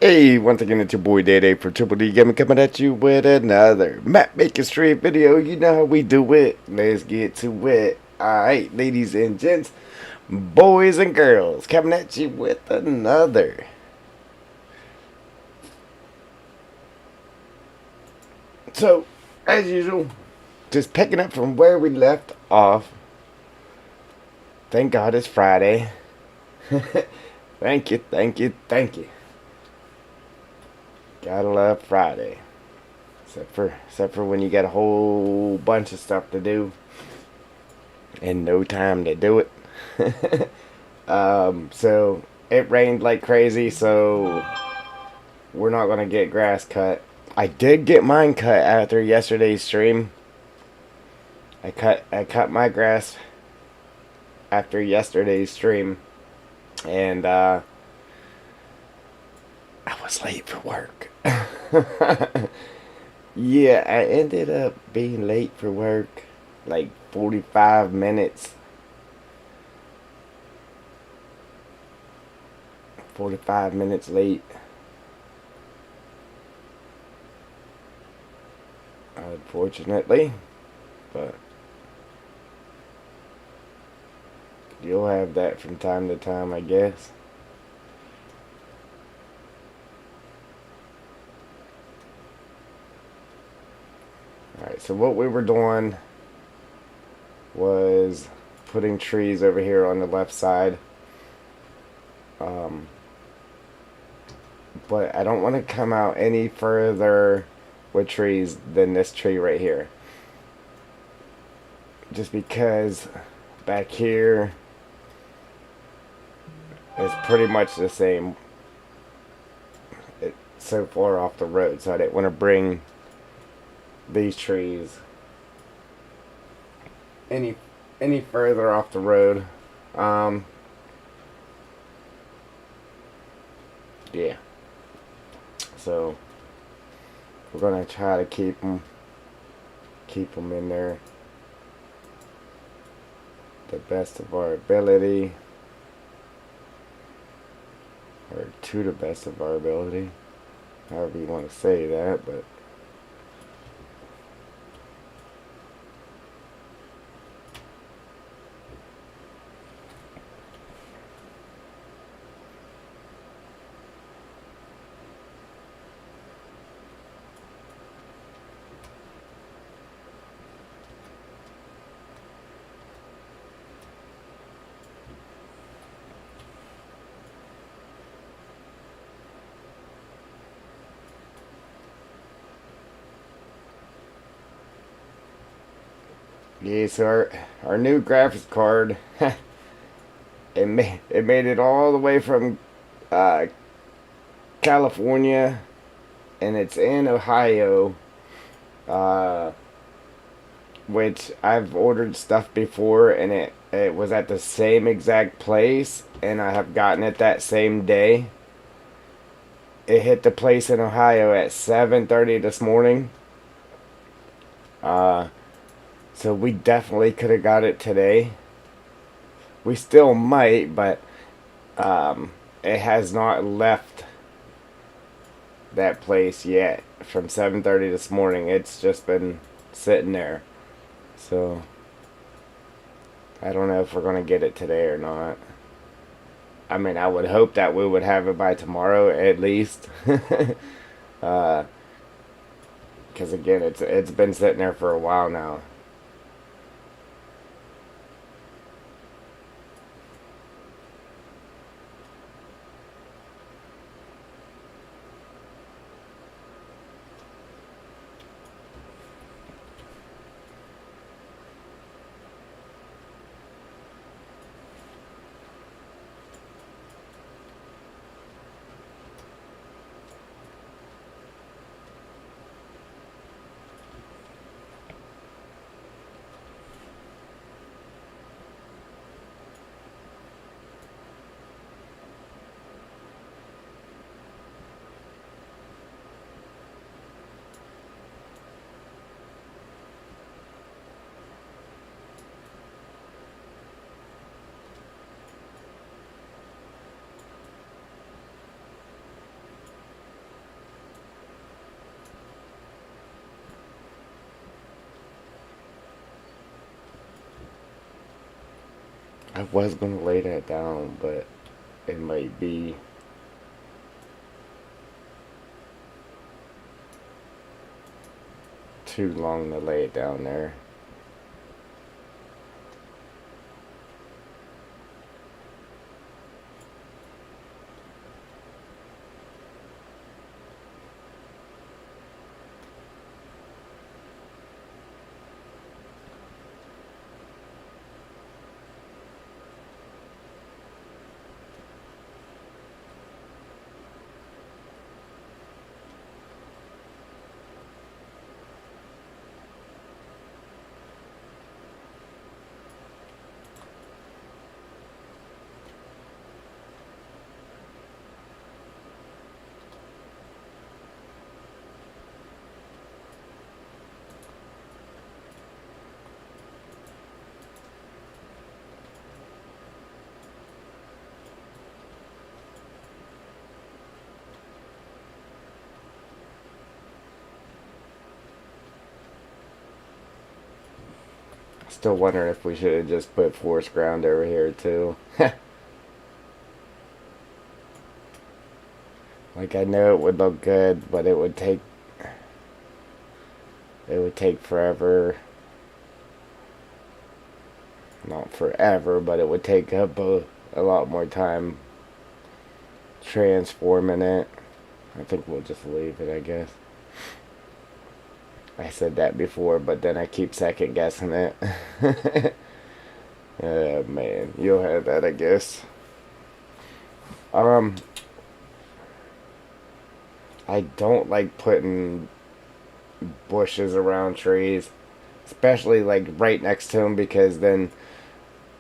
Hey, once again, it's your boy Day Day for Triple D Gaming coming at you with another map making stream video. You know how we do it. Let's get to it. Alright, ladies and gents, boys and girls, coming at you with another. So, as usual, just picking up from where we left off. Thank God it's Friday. Thank you, thank you, thank you. Gotta love Friday. Except for when you got a whole bunch of stuff to do and no time to do it. So it rained like crazy, so we're not gonna get grass cut. I did get mine cut after yesterday's stream. I cut my grass after yesterday's stream, and I was late for work. Yeah, I ended up being late for work, like 45 minutes. 45 minutes late. Unfortunately. But you'll have that from time to time, I guess. Alright, so what we were doing was putting trees over here on the left side. But I don't want to come out any further with trees than this tree right here. Just because back here is pretty much the same. It's so far off the road, so I didn't want to bring these trees any further off the road. Yeah. So we're gonna try to keep them in there the best of our ability, or to the best of our ability, however you want to say that. But yeah, so our new graphics card, it made it all the way from uh, California, and it's in Ohio, uh, which I've ordered stuff before, and it was at the same exact place, and I have gotten it that same day. It hit the place in Ohio at 7:30 this morning. So we definitely could have got it today. We still might, but it has not left that place yet from 7:30 this morning. It's just been sitting there. So I don't know if we're going to get it today or not. I mean, I would hope that we would have it by tomorrow at least. Because again, it's been sitting there for a while now. I was gonna lay that down, but it might be too long to lay it down there. Still wondering if we should have just put forest ground over here too. Like, I know it would look good, but it would take forever. Not forever, but it would take up a lot more time transforming it. I think we'll just leave it, I guess. I said that before, but then I keep second guessing it. Man, you'll have that, I guess. Um, I don't like putting bushes around trees, especially like right next to them, because then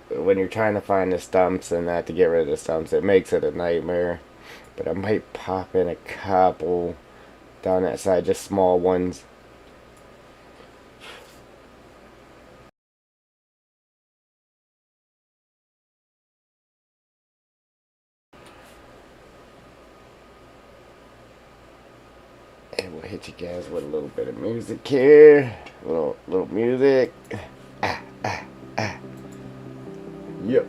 when you're trying to find the stumps and that to get rid of the stumps, it makes it a nightmare. But I might pop in a couple down that side, just small ones. And we'll hit you guys with a little bit of music here. Little music. Yep.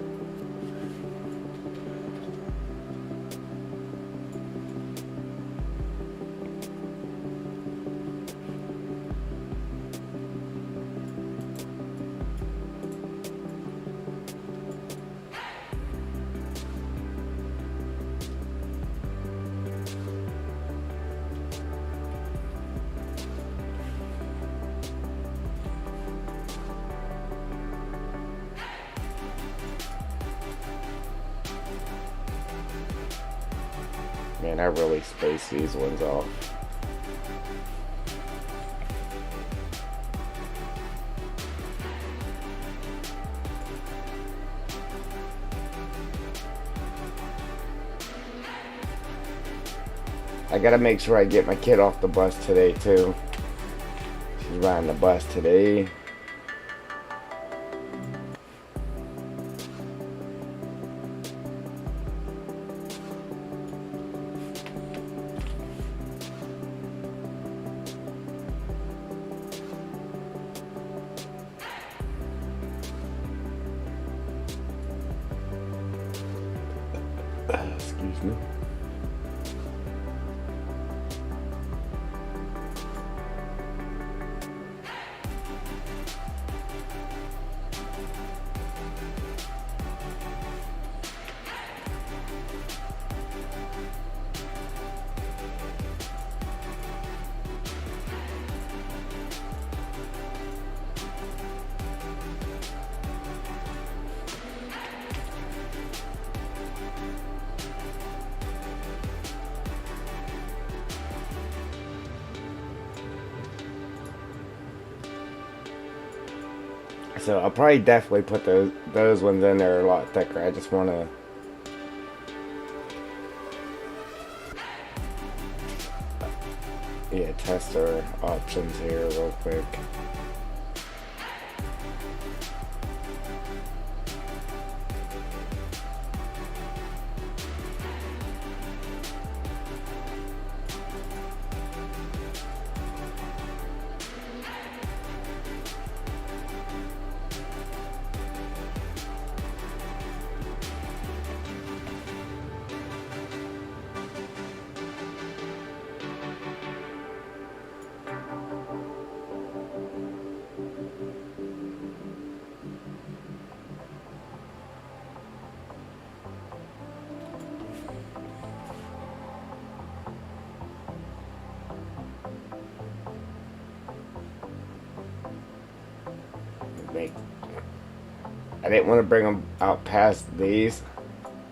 Man, I really spaced these ones off. I gotta make sure I get my kid off the bus today too. She's riding the bus today. Excuse me. So I'll probably definitely put those ones in there a lot thicker. I just want to test our options here real quick. make. I didn't want to bring them out past these,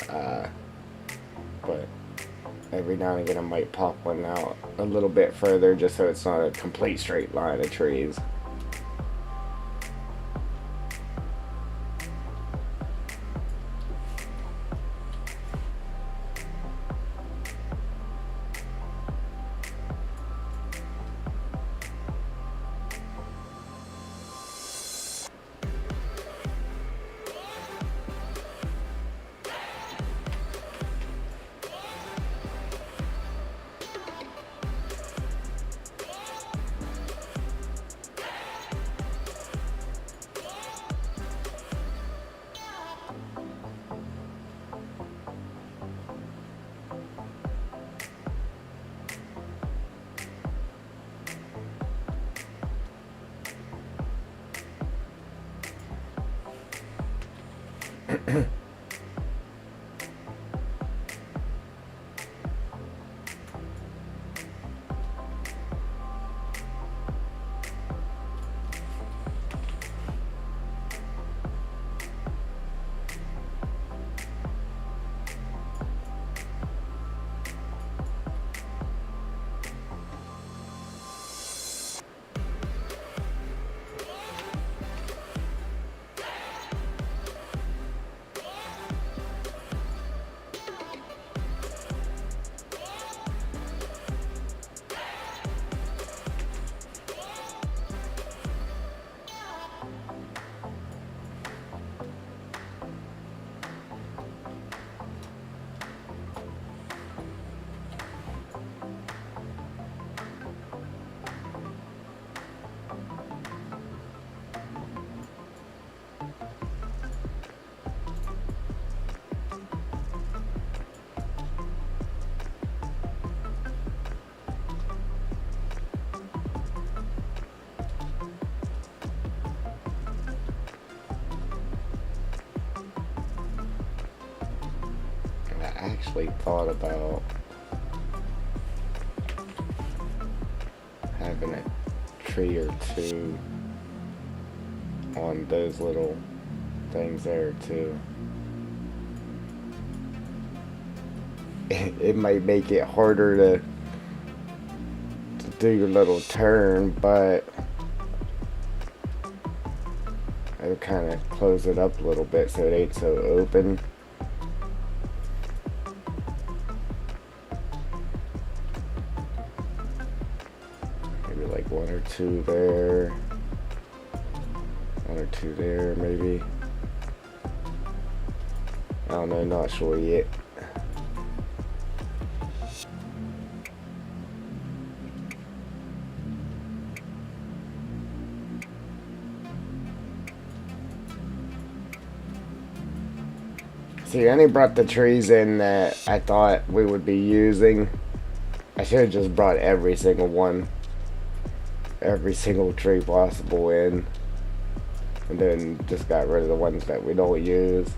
but every now and again I might pop one out a little bit further just so it's not a complete straight line of trees. I actually thought about having a tree or two on those little things there too. It might make it harder to do your little turn, but it'll kind of close it up a little bit so it ain't so open. Maybe like one or two there, one or two there maybe. I don't know, not sure yet. See, I only brought the trees in that I thought we would be using. I should have just brought every single one, every single tree possible in, and then just got rid of the ones that we don't use.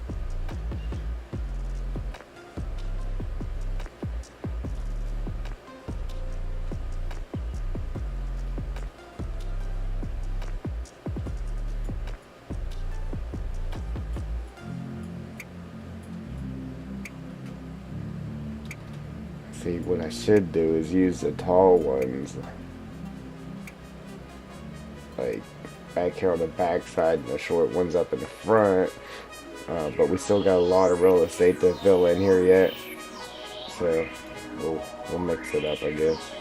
See, what I should do is use the tall ones, like back here on the back side and the short ones up in the front, but we still got a lot of real estate to fill in here yet, so we'll mix it up, I guess.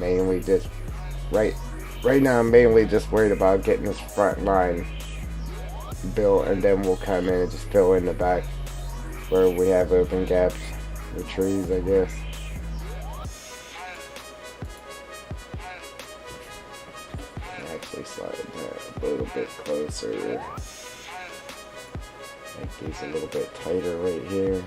mainly just right now I'm mainly just worried about getting this front line built, and then we'll come in and just fill in the back where we have open gaps with trees, I guess. Actually slide that a little bit closer. Make these a little bit tighter right here.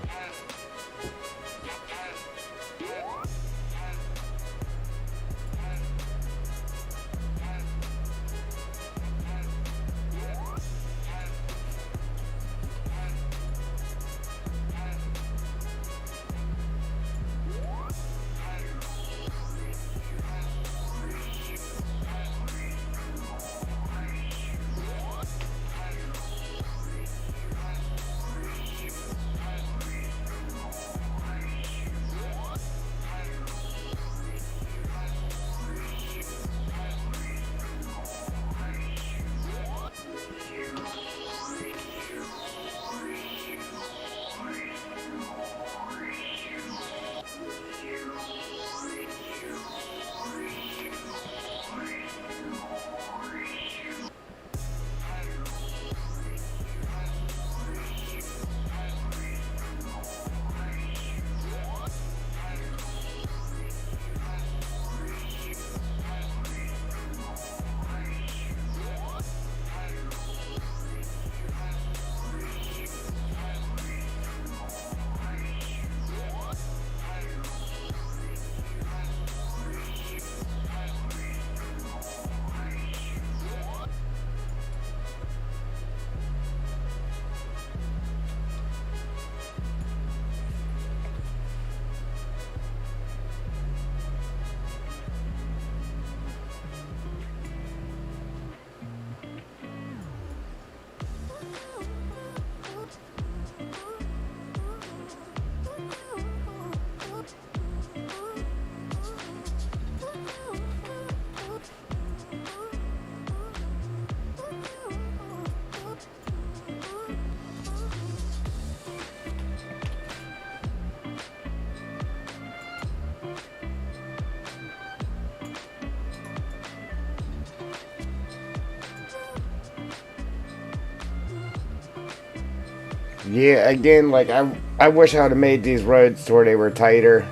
Yeah, again, like I wish I would have made these roads to where they were tighter,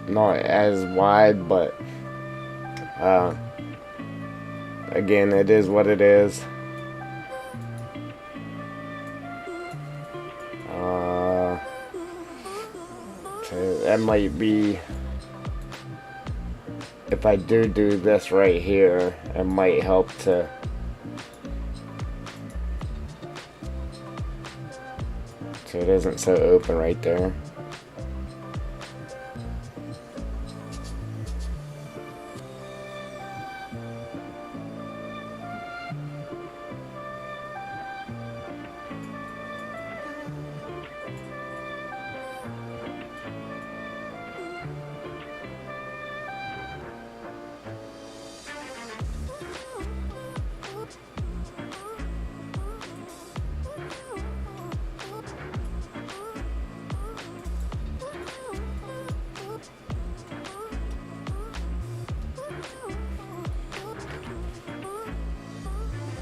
not as wide, but again, it is what it is. So that might be, if I do this right here, it might help to so it isn't so open right there.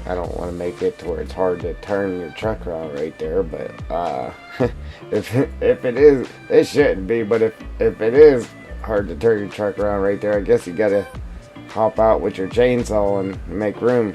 I don't want to make it to where it's hard to turn your truck around right there, but if it is, it shouldn't be. But if it is hard to turn your truck around right there, I guess you gotta hop out with your chainsaw and make room.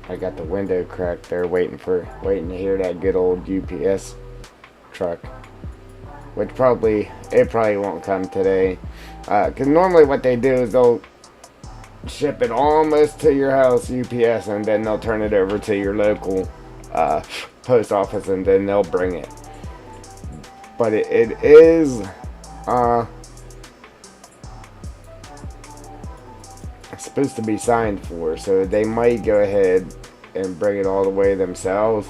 I got the window cracked there, waiting to hear that good old UPS truck, which probably won't come today. Because normally what they do is ship it almost to your house, UPS, and then they'll turn it over to your local uh, post office, and then they'll bring it. But it is uh, supposed to be signed for, so they might go ahead and bring it all the way themselves.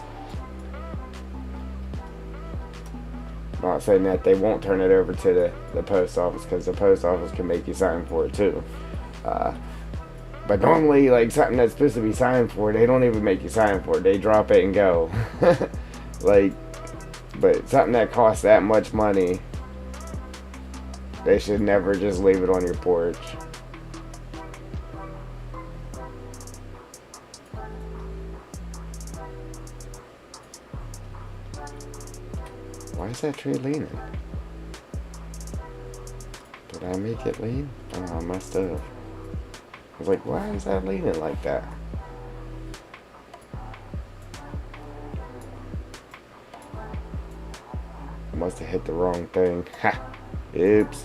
Not saying that they won't turn it over to the post office, because the post office can make you sign for it too. But normally, like, something that's supposed to be signed for, they don't even make you sign for it. They drop it and go. Like, but something that costs that much money, they should never just leave it on your porch. Why is that tree leaning? Did I make it lean? Oh, I must have. I was like, why is that leaning like that? I must have hit the wrong thing. Ha! Oops.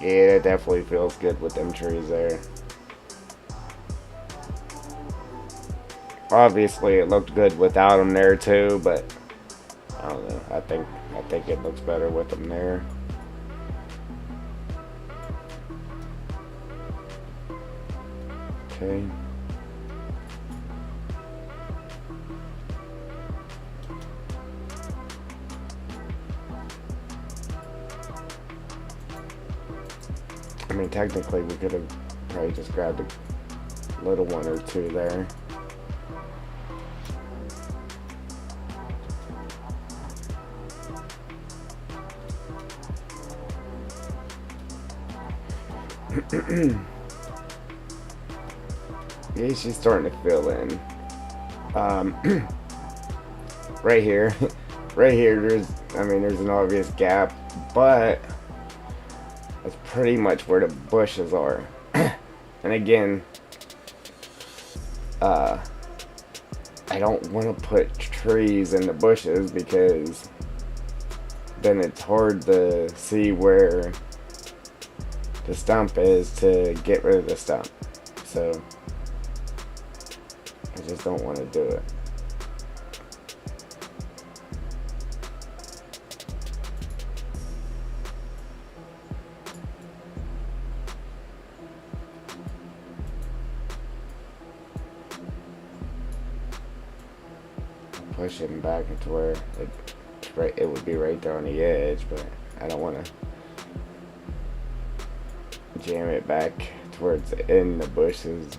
Yeah, that definitely feels good with them trees there. Obviously, it looked good without them there too, but I don't know. I think it looks better with them there. Okay. I mean, technically, we could have probably just grabbed a little one or two there. Yeah, she's starting to fill in. Right here, right here, there's an obvious gap, but that's pretty much where the bushes are. And again, I don't want to put trees in the bushes, because then it's hard to see where the stump is to get rid of the stump. So I just don't want to do it. Push it back into where it would be right there on the edge, but I don't want to jam it back towards in the bushes.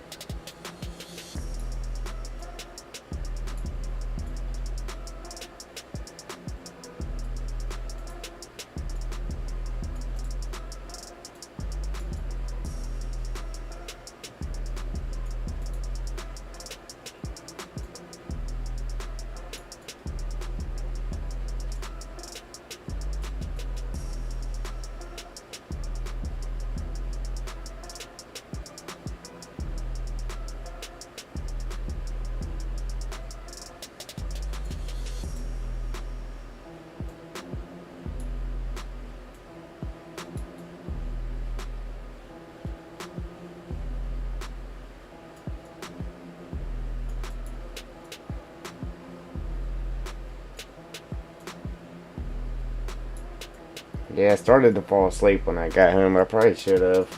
Yeah, I started to fall asleep when I got home. I probably should have.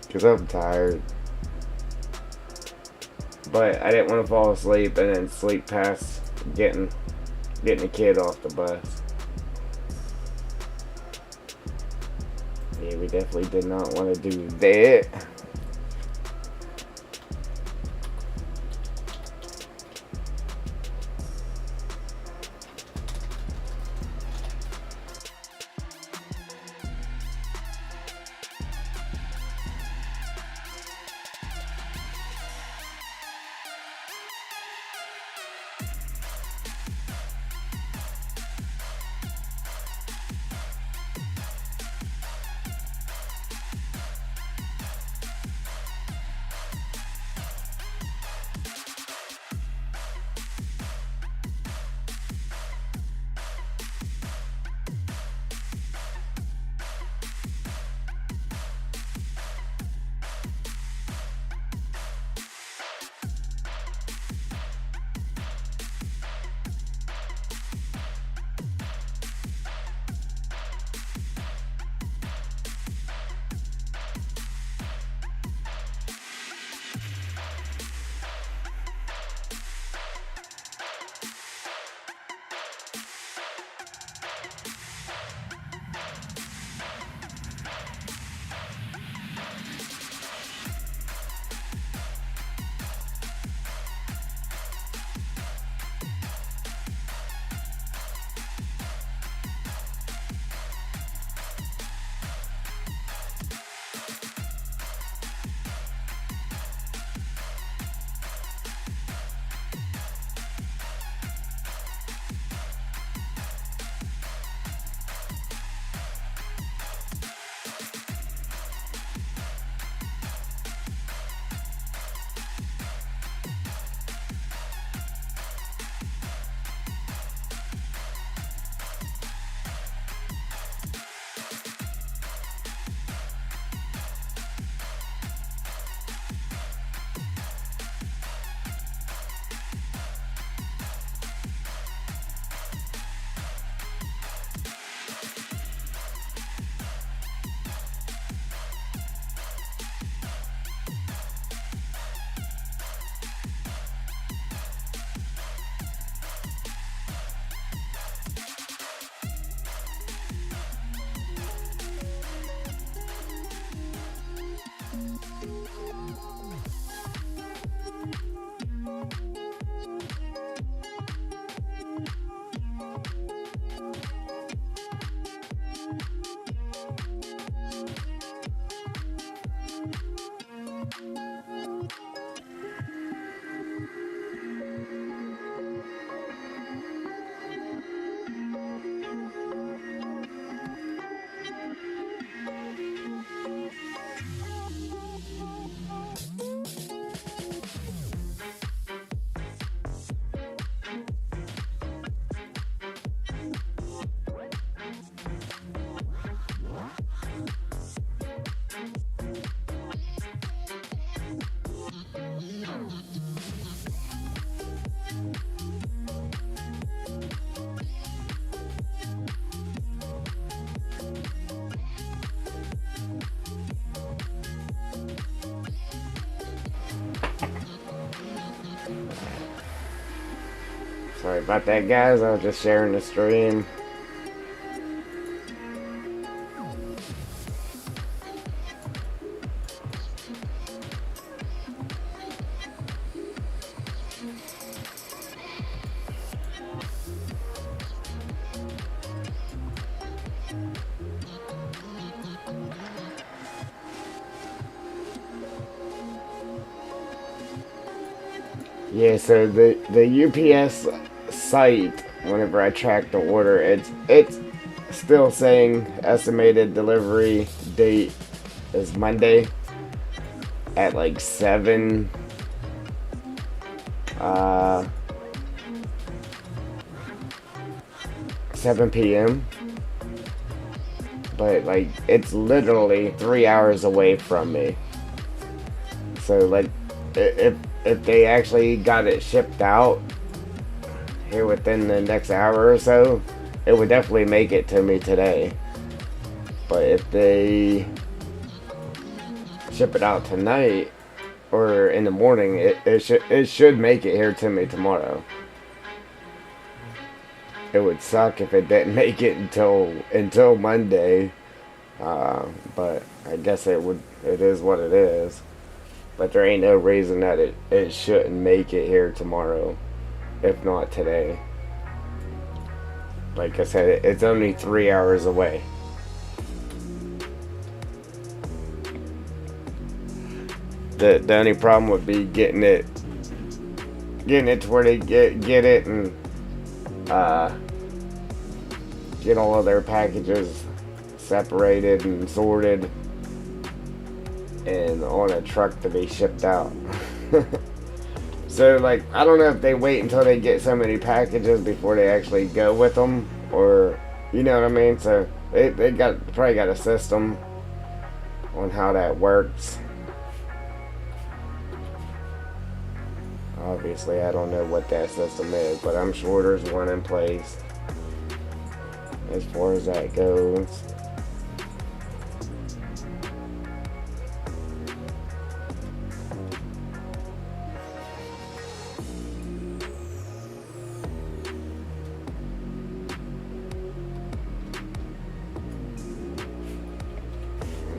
Because I'm tired. But I didn't want to fall asleep and then sleep past getting the kid off the bus. Yeah, we definitely did not want to do that. Sorry about that, guys. I was just sharing the stream. Yeah, so the UPS site, whenever I track the order, it's still saying estimated delivery date is Monday at like 7 p.m. But like it's literally 3 hours away from me. So like if they actually got it shipped out here within the next hour or so, it would definitely make it to me today. But if they ship it out tonight or in the morning, it should make it here to me tomorrow. It would suck if it didn't make it until Monday, but I guess it is what it is. But there ain't no reason that it shouldn't make it here tomorrow, if not today. Like I said, it's only 3 hours away. The only problem would be getting it to where they get it and get all of their packages separated and sorted and on a truck to be shipped out. So like I don't know if they wait until they get so many packages before they actually go with them, or you know what I mean. So they probably got a system on how that works. Obviously I don't know what that system is, but I'm sure there's one in place as far as that goes.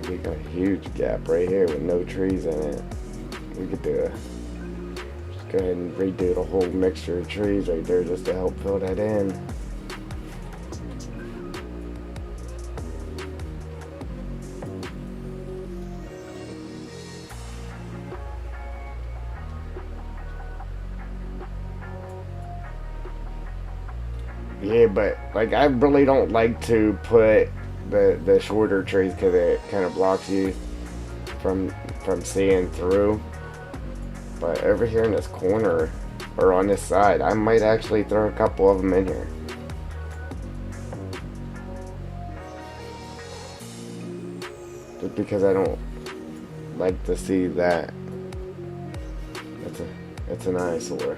We got a huge gap right here with no trees in it. We could just go ahead and redo the whole mixture of trees right there just to help fill that in. Yeah, but like I really don't like to put the shorter trees because it kind of blocks you from seeing through. But over here in this corner or on this side, I might actually throw a couple of them in here. Just because I don't like to see that. It's an eyesore.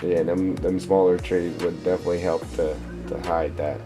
Yeah, them smaller trees would definitely help to hide that.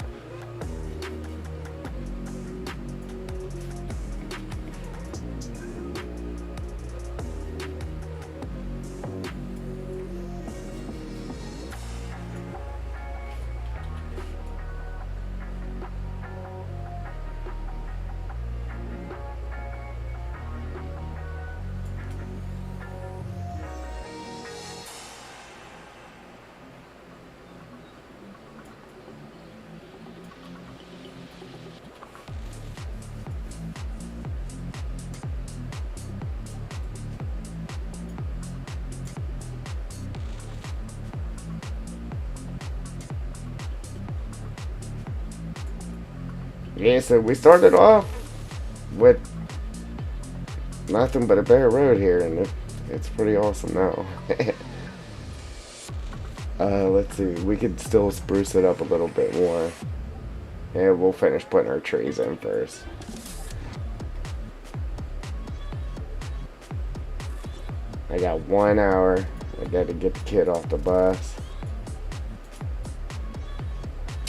Yeah, so we started off with nothing but a bare road here, and it's pretty awesome now. Let's see, we could still spruce it up a little bit more. Yeah, we'll finish putting our trees in first. I got 1 hour. I got to get the kid off the bus.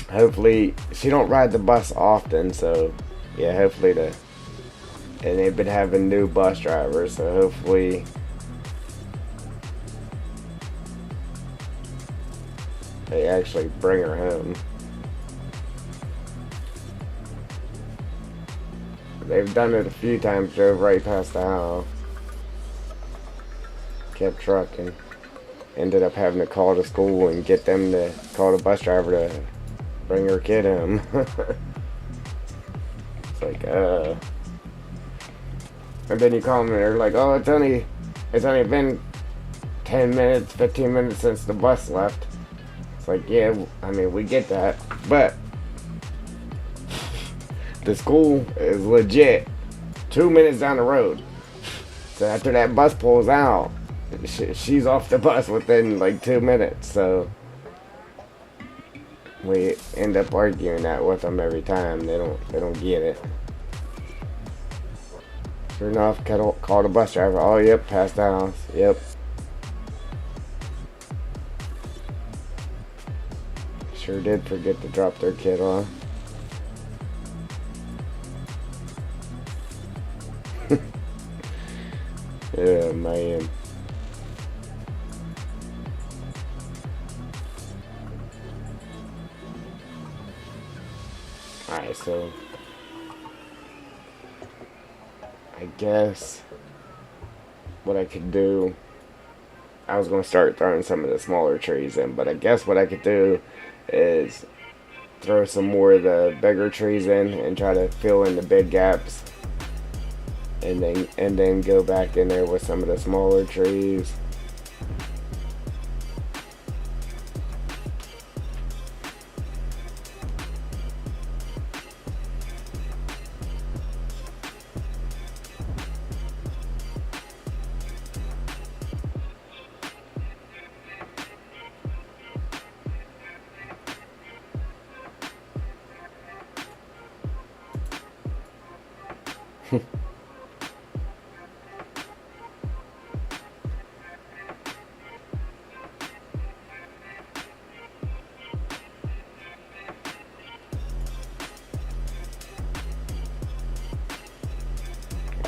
Hopefully, she don't ride the bus often, so yeah, hopefully and they've been having new bus drivers, so hopefully they actually bring her home. They've done it a few times, drove right past the house. Kept trucking. Ended up having to call the school and get them to call the bus driver to bring her kid home. It's like, And then you call them and they're like, oh, it's only been 10 minutes, 15 minutes since the bus left. It's like, yeah, I mean, we get that. But the school is legit 2 minutes down the road. So after that bus pulls out, she's off the bus within like 2 minutes. So we end up arguing that with them every time. They don't get it. Sure enough, call the bus driver. Oh, yep, past the house. Yep. Sure did forget to drop their kid off. Yeah, man. Alright, so I guess what I could do, I was going to start throwing some of the smaller trees in, but I guess what I could do is throw some more of the bigger trees in and try to fill in the big gaps, and then go back in there with some of the smaller trees.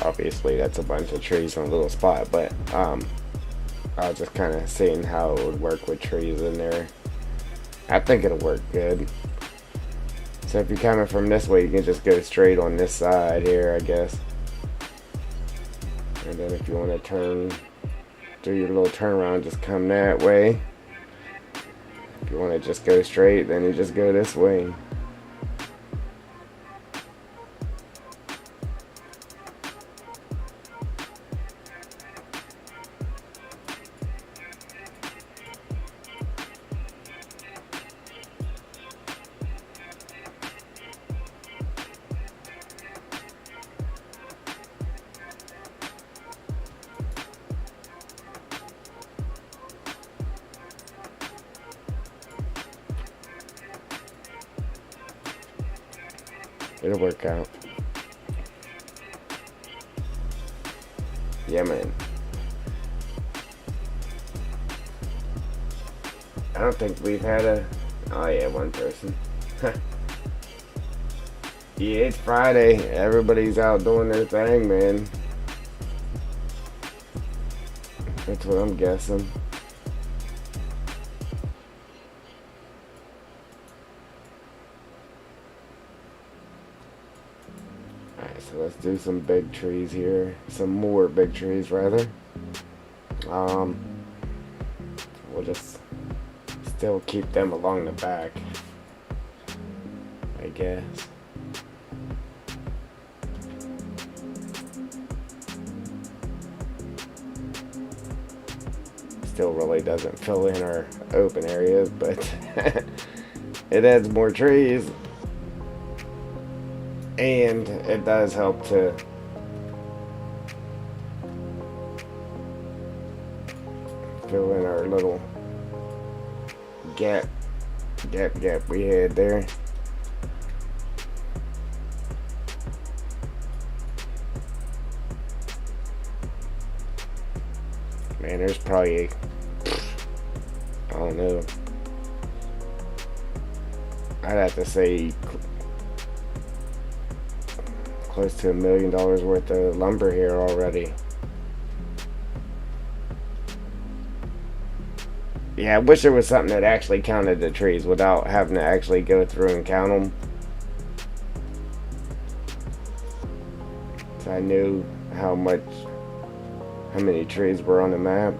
Obviously that's a bunch of trees in a little spot, but I was just kind of seeing how it would work with trees in there. I think it'll work good. So if you're coming from this way, you can just go straight on this side here, I guess. And then if you want to do your little turnaround, just come that way. If you want to just go straight, then you just go this way. It'll work out. Yeah, man. I don't think we've had a... Oh, yeah, one person. Yeah, it's Friday. Everybody's out doing their thing, man. That's what I'm guessing. So let's do some big trees here. Some more big trees, rather. We'll just still keep them along the back, I guess. Still really doesn't fill in our open areas, but it adds more trees. And it does help to fill in our little gap we had there. Man, there's probably, I don't know, I'd have to say close to $1 million worth of lumber here already. Yeah, I wish there was something that actually counted the trees without having to actually go through and count them. So I knew how many trees were on the map.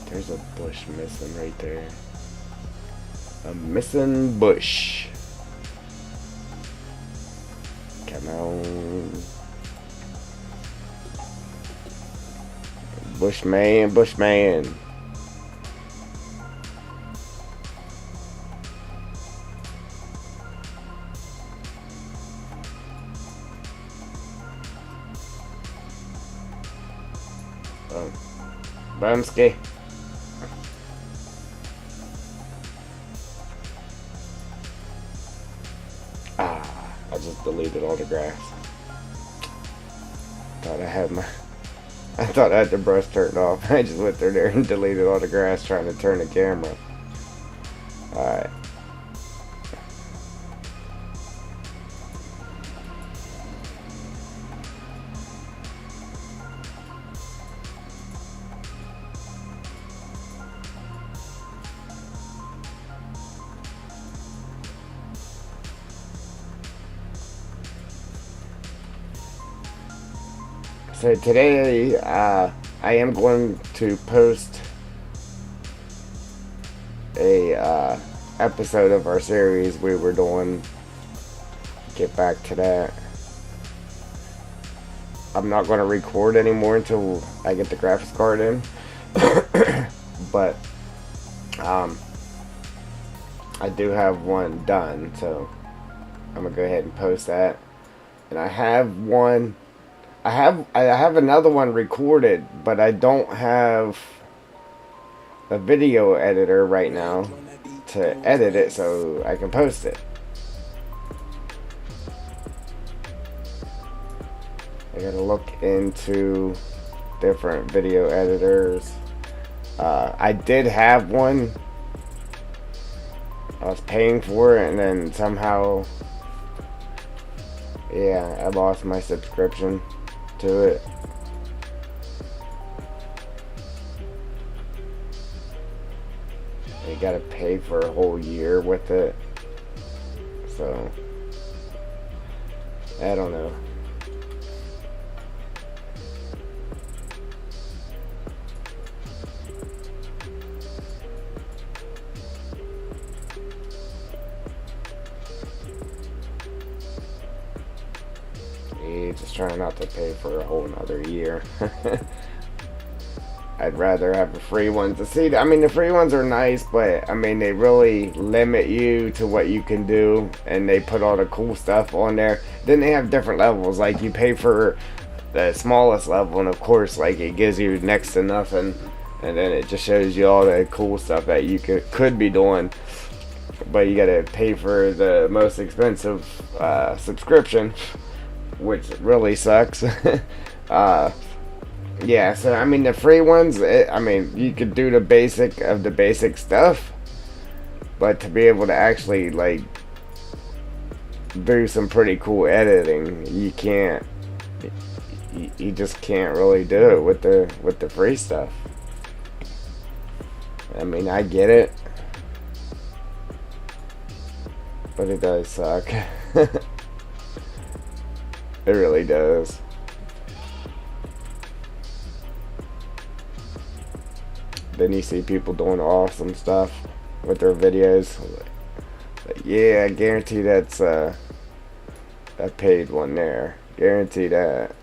There's a bush missing right there. A missing bush. Come on. Bushman, Bushman. Bumsky. I just deleted all the grass. I thought I had the brush turned off. I just went through there and deleted all the grass trying to turn the camera. Alright. So today, I am going to post a episode of our series we were doing. Get back to that. I'm not going to record anymore until I get the graphics card in. But I do have one done, so I'm gonna go ahead and post that. And I have one. I have another one recorded, but I don't have a video editor right now to edit it so I can post it. I gotta look into different video editors. I did have one. I was paying for it, and then somehow, yeah, I lost my subscription to it. You gotta pay for a whole year with it, so I don't know. Just trying not to pay for a whole nother year. I'd rather have the free ones. I mean, the free ones are nice, but I mean, they really limit you to what you can do, and they put all the cool stuff on there. Then they have different levels. Like, you pay for the smallest level, and of course, like, it gives you next to nothing, and then it just shows you all the cool stuff that you could be doing. But you gotta pay for the most expensive subscription, which really sucks. Yeah, so I mean, the free ones, I mean, you could do the basic of the basic stuff, but to be able to actually, like, do some pretty cool editing, you can't. You just can't really do it with the free stuff. I mean, I get it, but it does suck. It really does. then you see people doing awesome stuff with their videos. But yeah, I guarantee that's a paid one there. Guarantee that.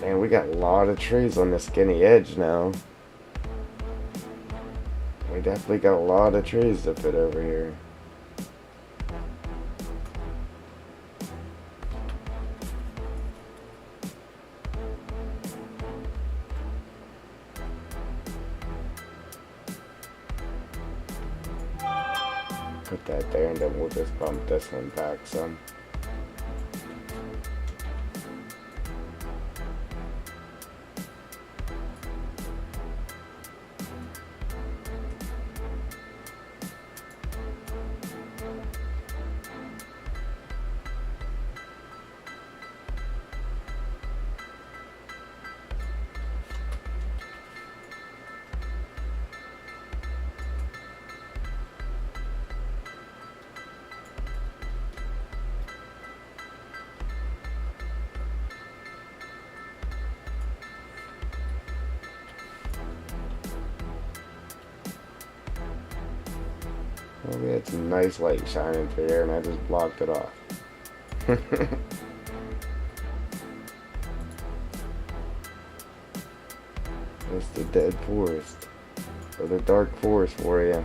Man, we got a lot of trees on the skinny edge now. We definitely got a lot of trees to fit over here. Put that there and then we'll just bump this one back some. Well, we had some nice light shining through there and I just blocked it off. It's the dead forest. Or the dark forest for you.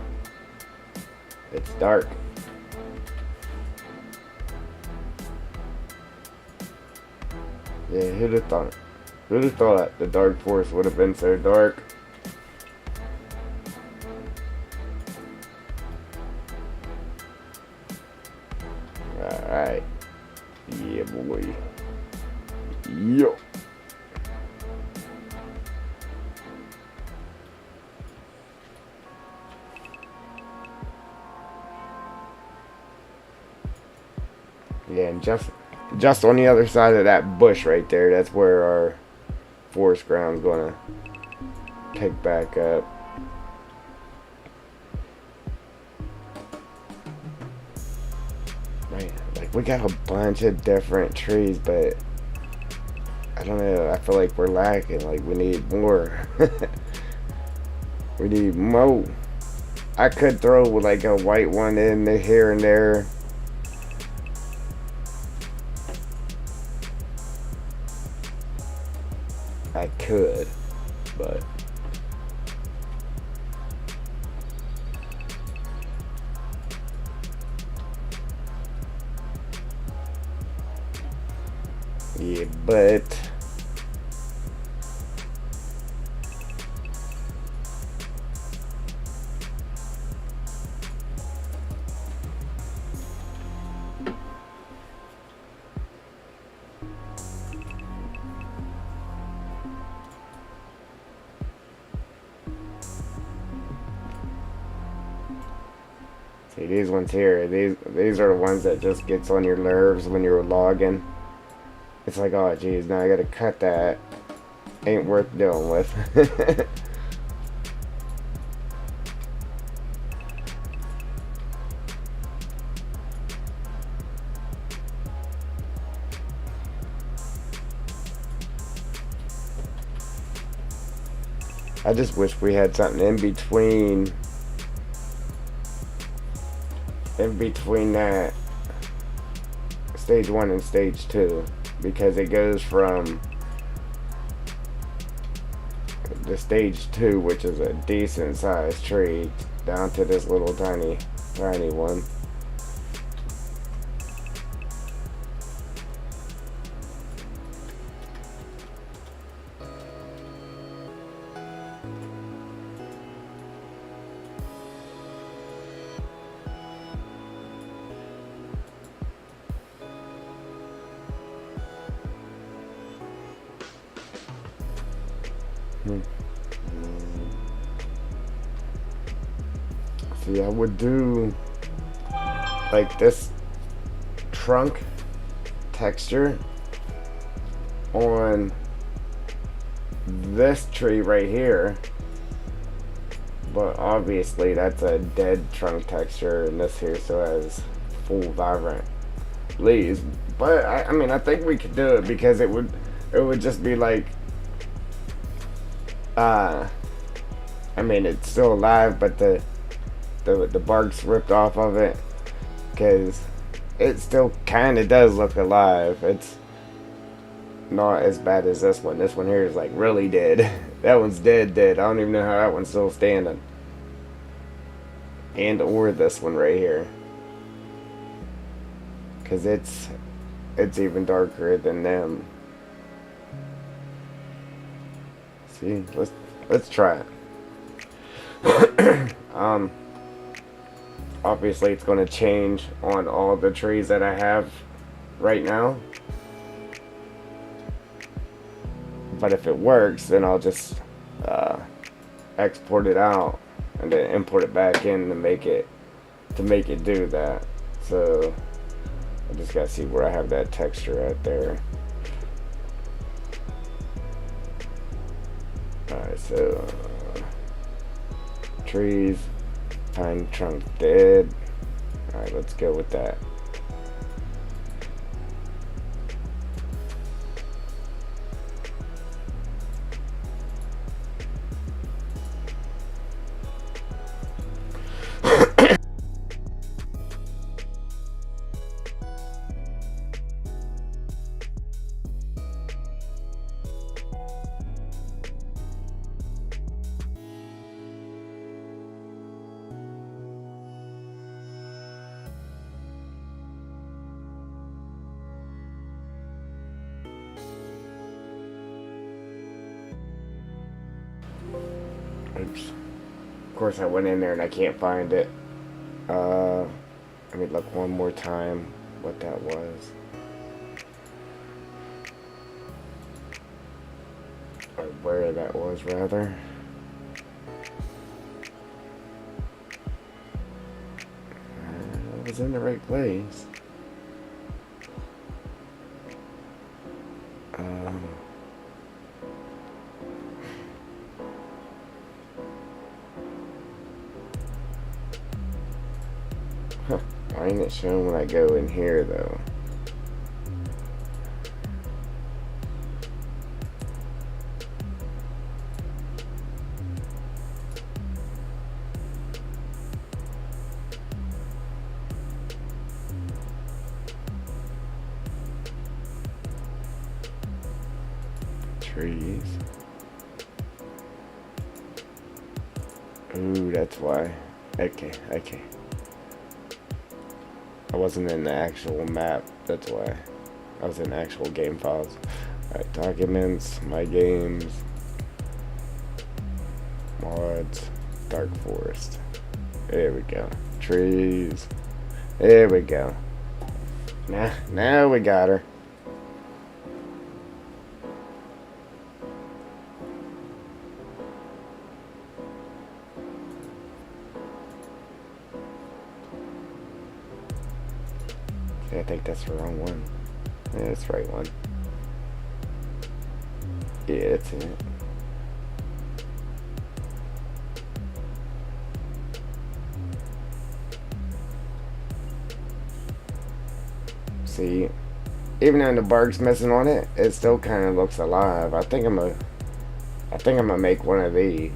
It's dark. Yeah, who'd have thought? Who'd have thought the dark forest would have been so dark? Alright. Yeah, boy. Yo. Yeah, and just on the other side of that bush right there, that's where our forest ground's gonna pick back up. Right, like we got a bunch of different trees, but I don't know, I feel like we're lacking, like we need more. We need more. I could throw like a white one in here and there. I could, but yeah, but see these ones here, these are the ones that just gets on your nerves when you're logging. It's like, oh geez, now I gotta cut that. Ain't worth dealing with. I just wish we had something in between that stage 1 and stage 2, because it goes from the stage 2, which is a decent sized tree, down to this little tiny one. See, I would do like this trunk texture on this tree right here, but obviously that's a dead trunk texture, and this here still has full vibrant leaves. But I mean, I think we could do it because it would just be like, I mean, it's still alive, but the bark's ripped off of it, because it still kind of does look alive. It's not as bad as this one. This one here is like really dead. That one's dead. I don't even know how that one's still standing. And or this one right here, because it's even darker than them. See, let's try it. Obviously it's going to change on all the trees that I have right now, but if it works, then I'll just export it out and then import it back in to make it do that. So I just gotta see where I have that texture at there. Alright, so trees, pine trunk dead. Alright, let's go with that. Oops. Of course I went in there and I can't find it. Let me look one more time what that was. Or where that was, rather. I was in the right place. Why ain't it showing when I go in here though? Trees. Ooh, that's why. Okay. I wasn't in the actual map, that's why. I was in actual game files. Alright, documents, my games, mods, dark forest. There we go. Trees. There we go. Now we got her. I think that's the wrong one. Yeah, that's the right one. Yeah, that's it. See, even though the bark's missing on it, it still kind of looks alive. I think I'm gonna make one of these.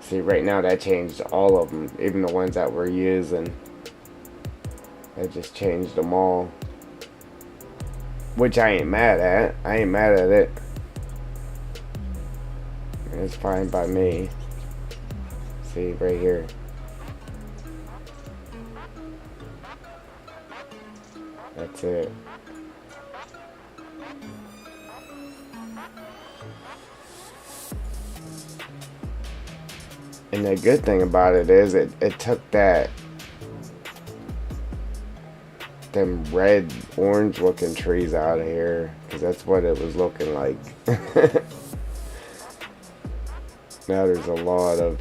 See, right now that changed all of them, even the ones that we're using. I just changed them all. Which I ain't mad at. I ain't mad at it. It's fine by me. See, right here. That's it. And the good thing about it is it took that them red, orange looking trees out of here, because that's what it was looking like. Now there's a lot of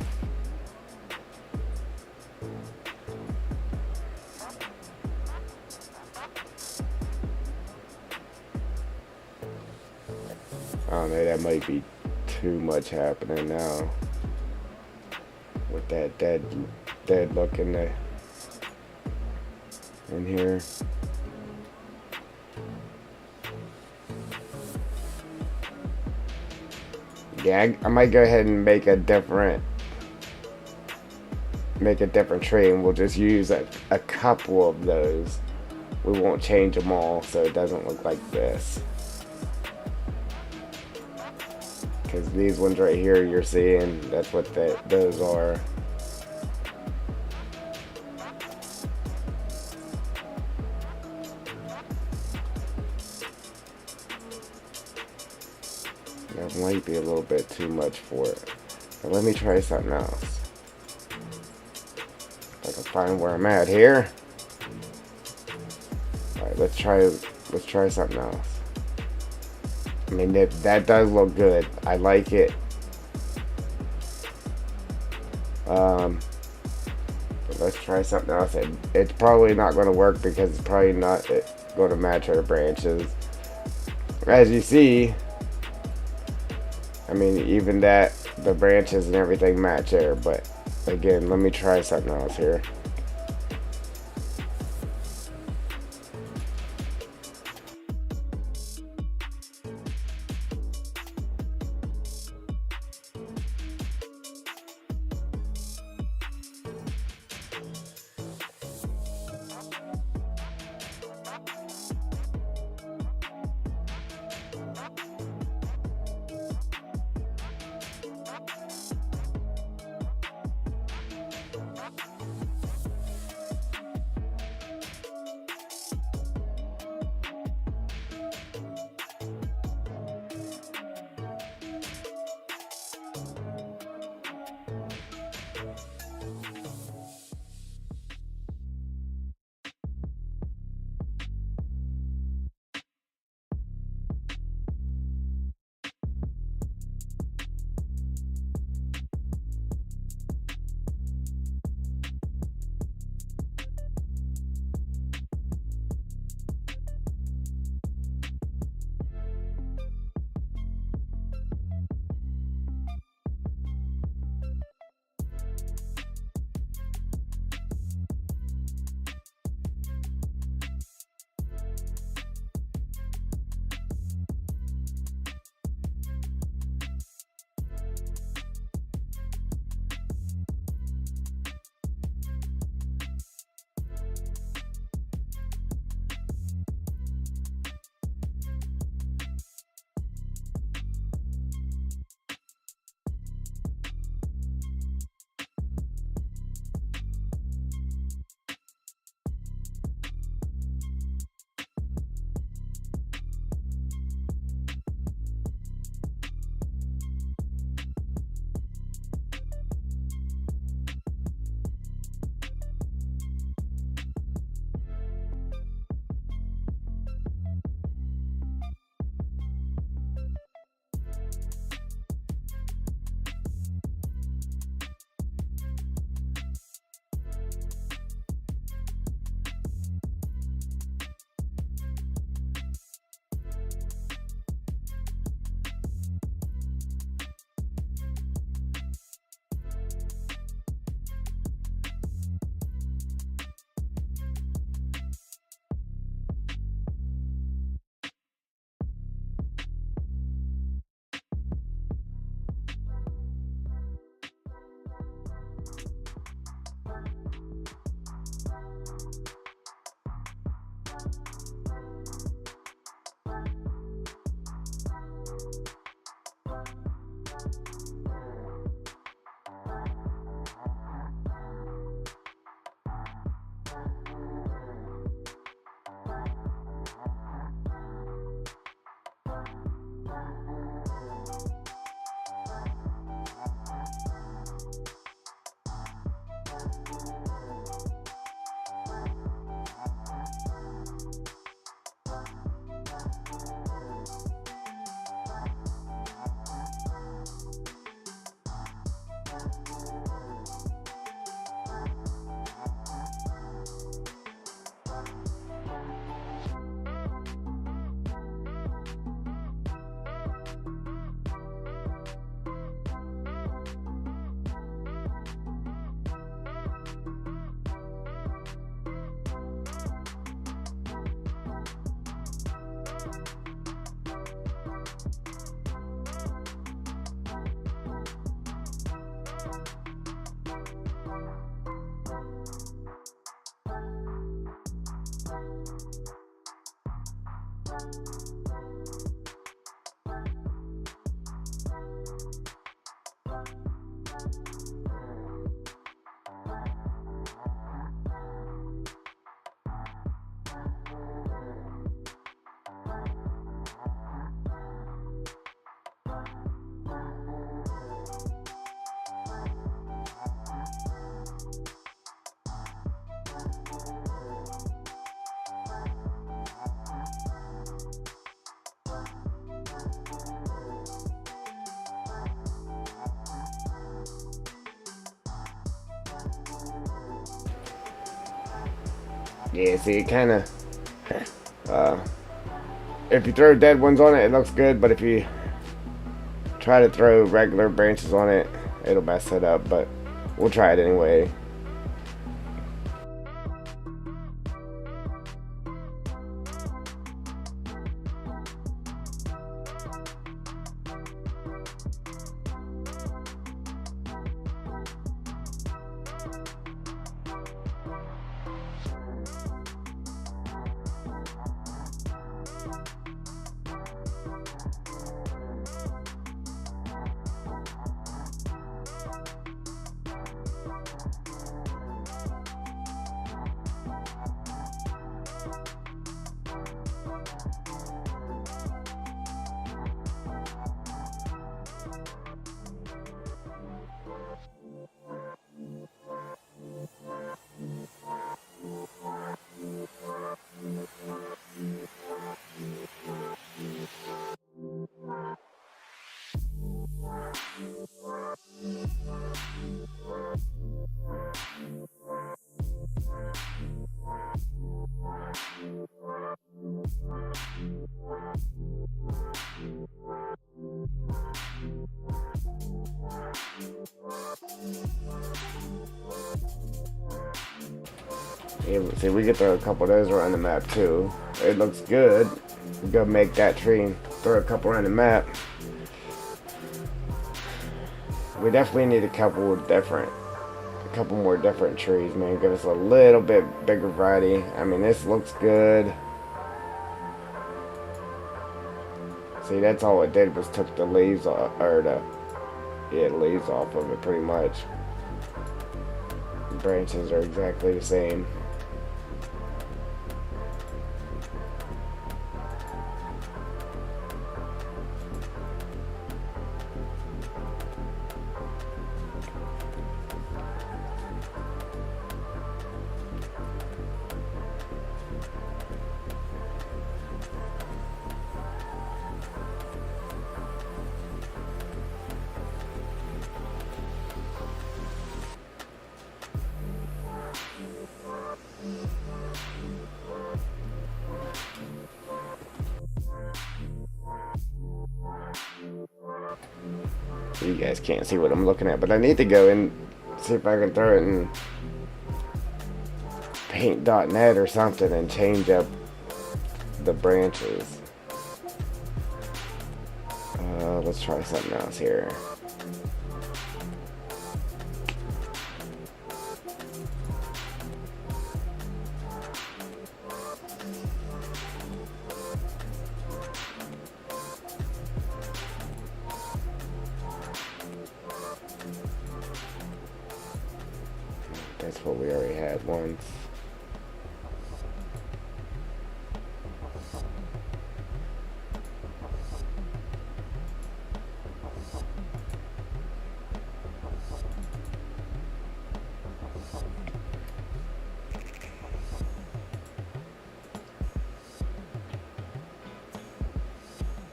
I don't know, that might be too much happening now with that dead look in here. Yeah, I might go ahead and make a different tree, and we'll just use a couple of those. We won't change them all so it doesn't look like this. Because these ones right here you're seeing, that's what those are. That might be a little bit too much for it. But let me try something else. If I can find where I'm at here. Alright, let's try something else. I mean, that does look good. I like it. But let's try something else. It's probably not going to work because it's probably not going to match our branches. As you see, I mean, even the branches and everything match there. But again, let me try something else here. Yeah, see, it kind of, if you throw dead ones on it, it looks good, but if you try to throw regular branches on it, it'll mess it up, but we'll try it anyway. Yeah, see, we could throw a couple of those around the map too. It looks good. We're gonna make that tree and throw a couple around the map. We definitely need a couple more different trees, man. Give us a little bit bigger variety. I mean, this looks good. See, that's all it did was took the leaves off, or the leaves off of it pretty much. The branches are exactly the same. You guys can't see what I'm looking at, but I need to go and see if I can throw it in paint.net or something and change up the branches. Let's try something else here. That's what we already had once.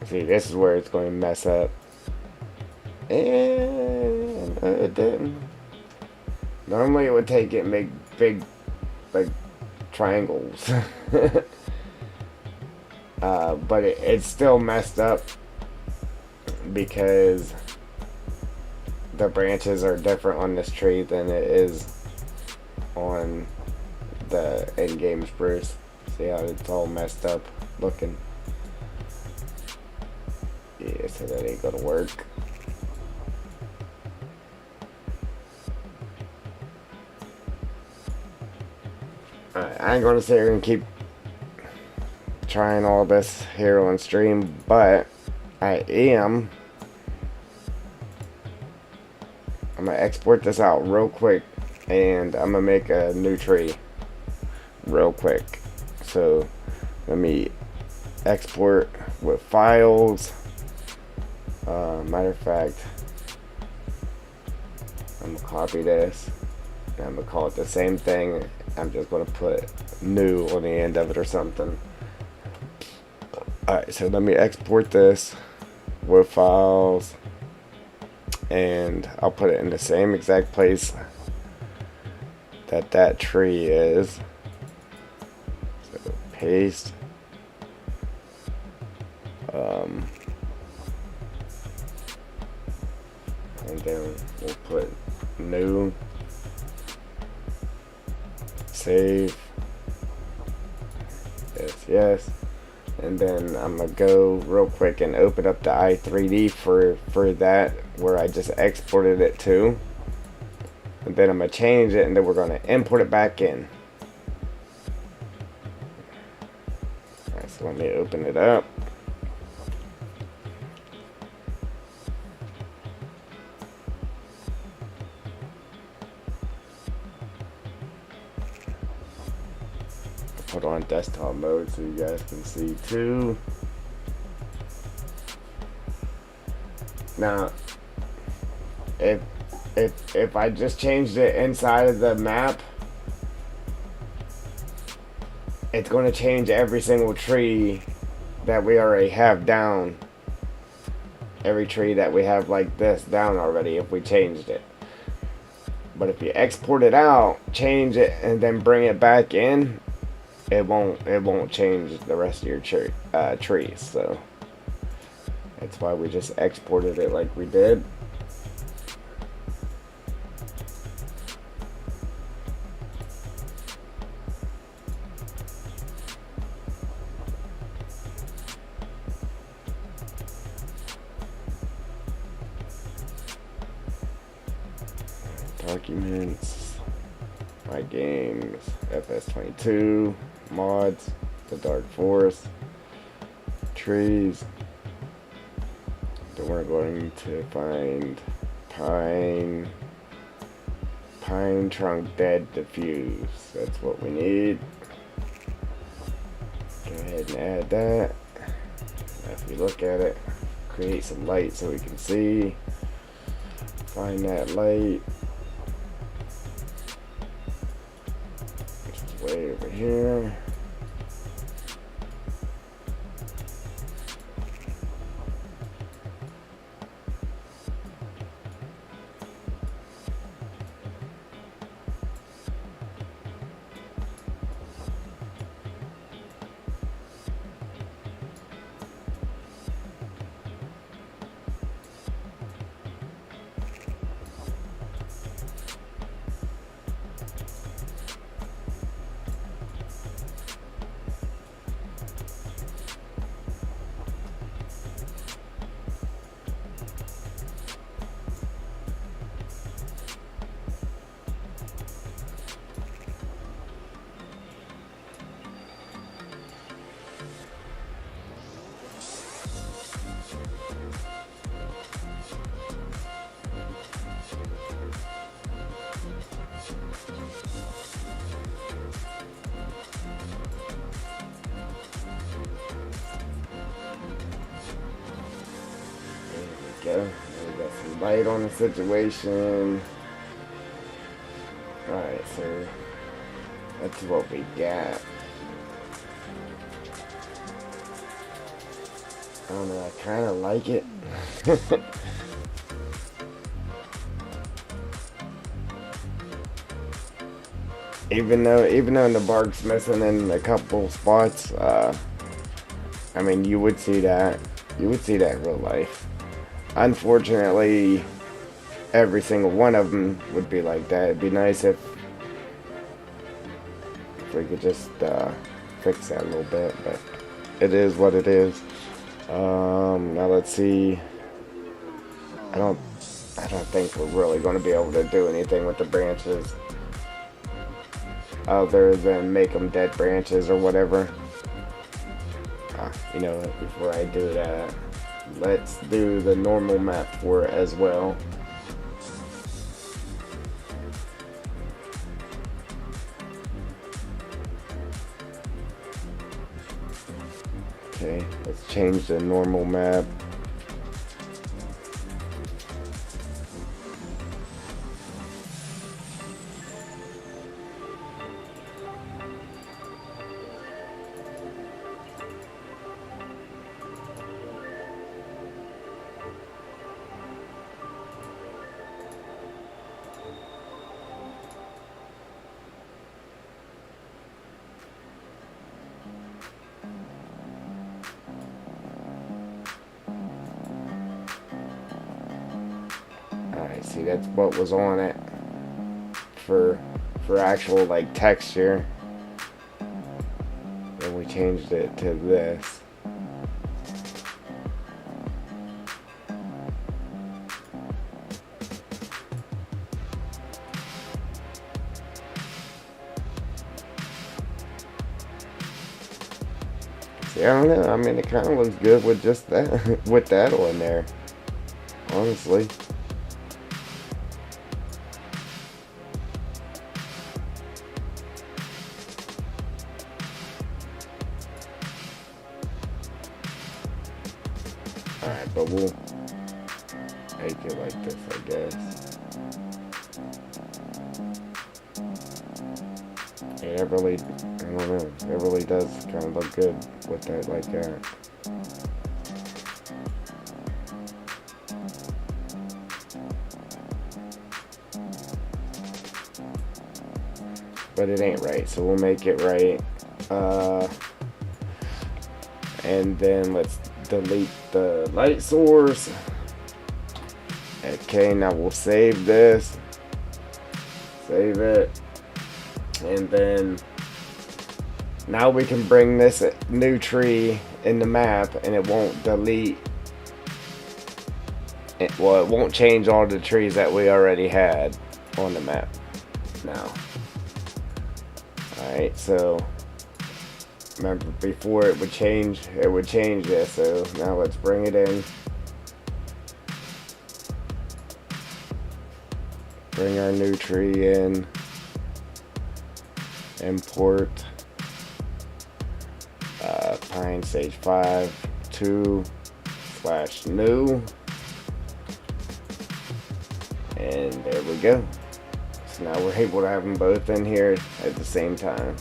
See, this is where it's going to mess up. And it didn't. Normally it would take it and make big, like, triangles. But it's still messed up because the branches are different on this tree than it is on the in-game spruce. See how it's all messed up looking? Yeah, so that ain't gonna work. Alright, I ain't gonna sit here and keep trying all this here on stream, but I'm gonna export this out real quick, and I'm gonna make a new tree real quick. So let me export with files. Matter of fact, I'm gonna copy this and I'm gonna call it the same thing. I'm just gonna put new on the end of it or something. Alright, so let me export this with files, and I'll put it in the same exact place that tree is. So paste. And then we'll put new, save, yes, and then I'm gonna go real quick and open up the i3D for that, where I just exported it to, and then I'm gonna change it, and then we're gonna import it back in. Alright, so let me open it up. Put on desktop mode so you guys can see too. Now, if I just changed it inside of the map, it's going to change every single tree that we already have down. Every tree that we have like this down already, if we changed it. But if you export it out, change it, and then bring it back in, it won't change the rest of your trees. So that's why we just exported it like we did. Documents, my games, FS22, mods, the dark forest, trees. Then we're going to find pine trunk dead diffuse. That's what we need. Go ahead and add that. If you look at it, create some light so we can see. Find that light. Way over here. Go. We got some light on the situation. Alright, so that's what we got. I don't know, I kind of like it. Even though the bark's missing in a couple spots, I mean, you would see that. You would see that in real life. Unfortunately, every single one of them would be like that. It'd be nice if we could just fix that a little bit, but it is what it is. Now let's see. I don't think we're really going to be able to do anything with the branches other than make them dead branches or whatever. you know, before I do that, let's do the normal map for it as well. Okay, let's change the normal map. Alright, see, that's what was on it for actual like texture. Then we changed it to this. See, I don't know. I mean, it kind of looks good with just that, with that on there. Honestly. Alright, but we'll make it like this, I guess. Yeah, it really, I don't know, it really does kind of look good with that like that. But it ain't right, so we'll make it right. And then let's delete the light source. Okay, now we'll save this. Save it. And then now we can bring this new tree in the map and it won't delete it. Well, it won't change all the trees that we already had on the map now. Alright, so remember before it would change this, so now let's bring it in. Bring our new tree in. Import pine sage 5 2/new, and there we go. So now we're able to have them both in here at the same time.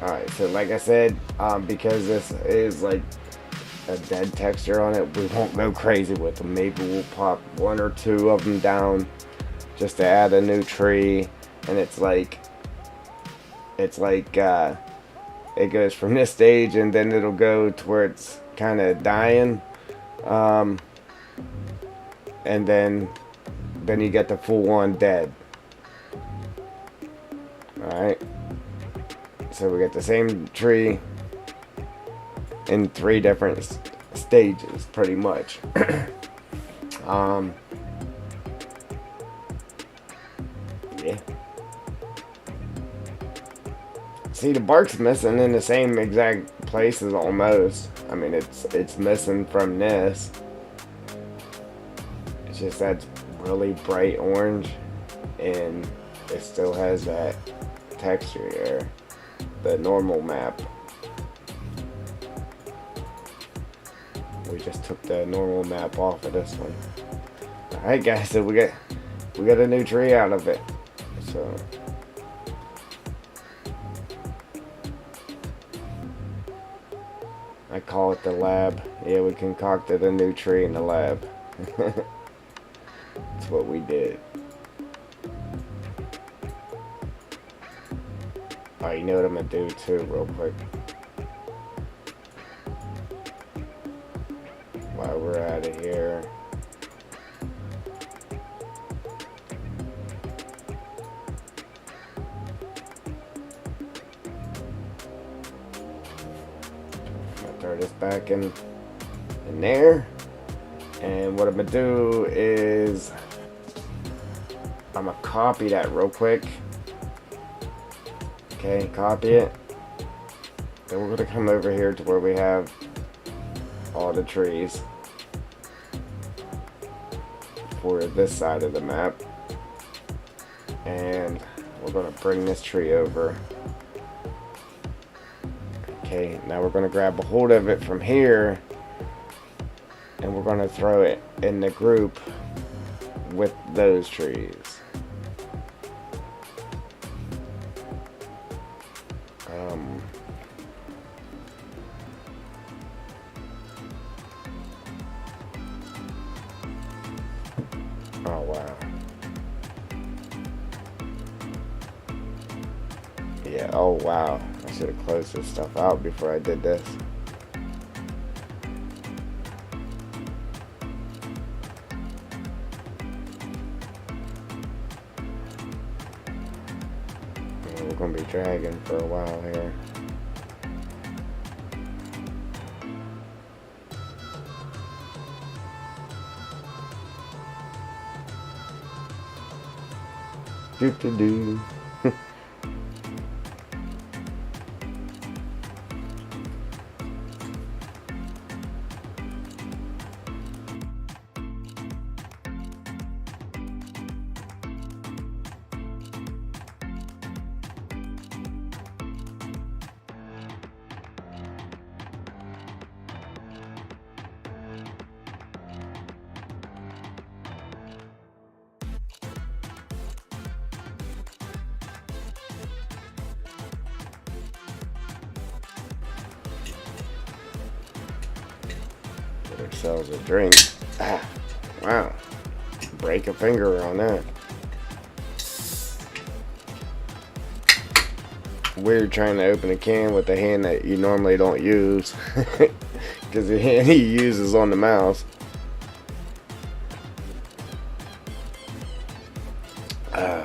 Alright, so like I said, because this is like a dead texture on it, we won't go crazy with them. Maybe we'll pop 1 or 2 of them down just to add a new tree, and it's like it goes from this stage and then it'll go to where it's kind of dying, and then you get the full on dead. Alright, so we get the same tree in 3 different stages pretty much. Yeah. See, the bark's missing in the same exact places almost. I mean, it's missing from this. It's just that's really bright orange, and it still has that texture there. The normal map. We just took the normal map off of this one. Alright guys, so we got a new tree out of it. So I call it the lab. Yeah, we concocted a new tree in the lab. That's what we did. Oh, you know what I'm gonna do too, real quick. While we're out of here. Throw this back in there, and what I'm gonna do is I'm gonna copy that real quick. Okay, copy it, Then we're going to come over here to where we have all the trees for this side of the map. And we're going to bring this tree over. Okay, now we're going to grab a hold of it from here. And we're going to throw it in the group with those trees. Oh wow. Yeah, oh wow. I should have closed this stuff out before I did this. Yeah, we're gonna be dragging for a while here. Do. Get ourselves a drink. Ah, wow. Break a finger on that. Weird trying to open a can with a hand that you normally don't use. Because the hand he uses on the mouse. I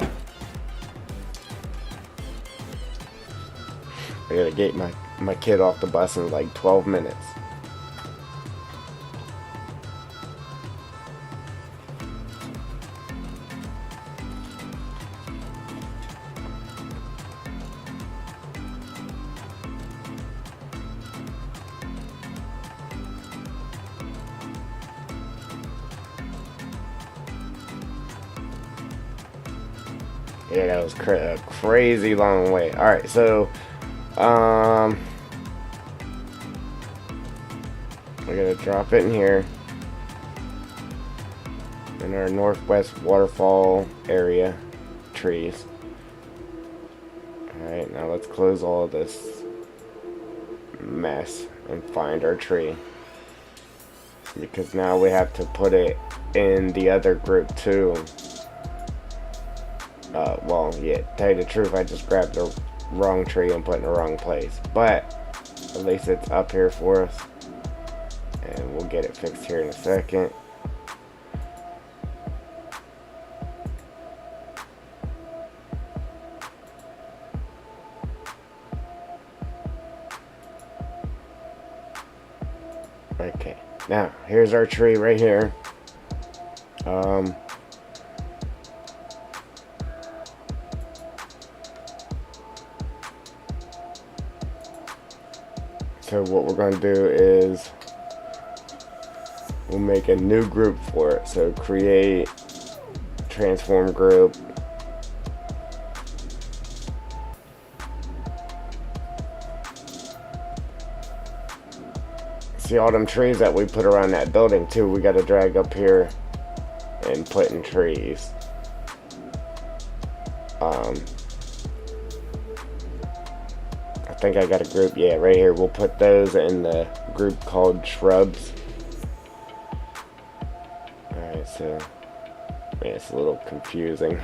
gotta get my kid off the bus in like 12 minutes. Yeah, that was a crazy long way. Alright, so we're gonna drop it in here in our northwest waterfall area trees. Alright, now let's close all of this mess and find our tree, because now we have to put it in the other group too. Well, yeah, tell you the truth, I just grabbed the wrong tree and put it in the wrong place. But at least it's up here for us. And we'll get it fixed here in a second. Okay, now here's our tree right here. So what we're going to do is we'll make a new group for it. So create transform group. See all them trees that we put around that building too, we got to drag up here and put in trees. I think I got a group, yeah, right here. We'll put those in the group called shrubs. Alright, so yeah, it's a little confusing.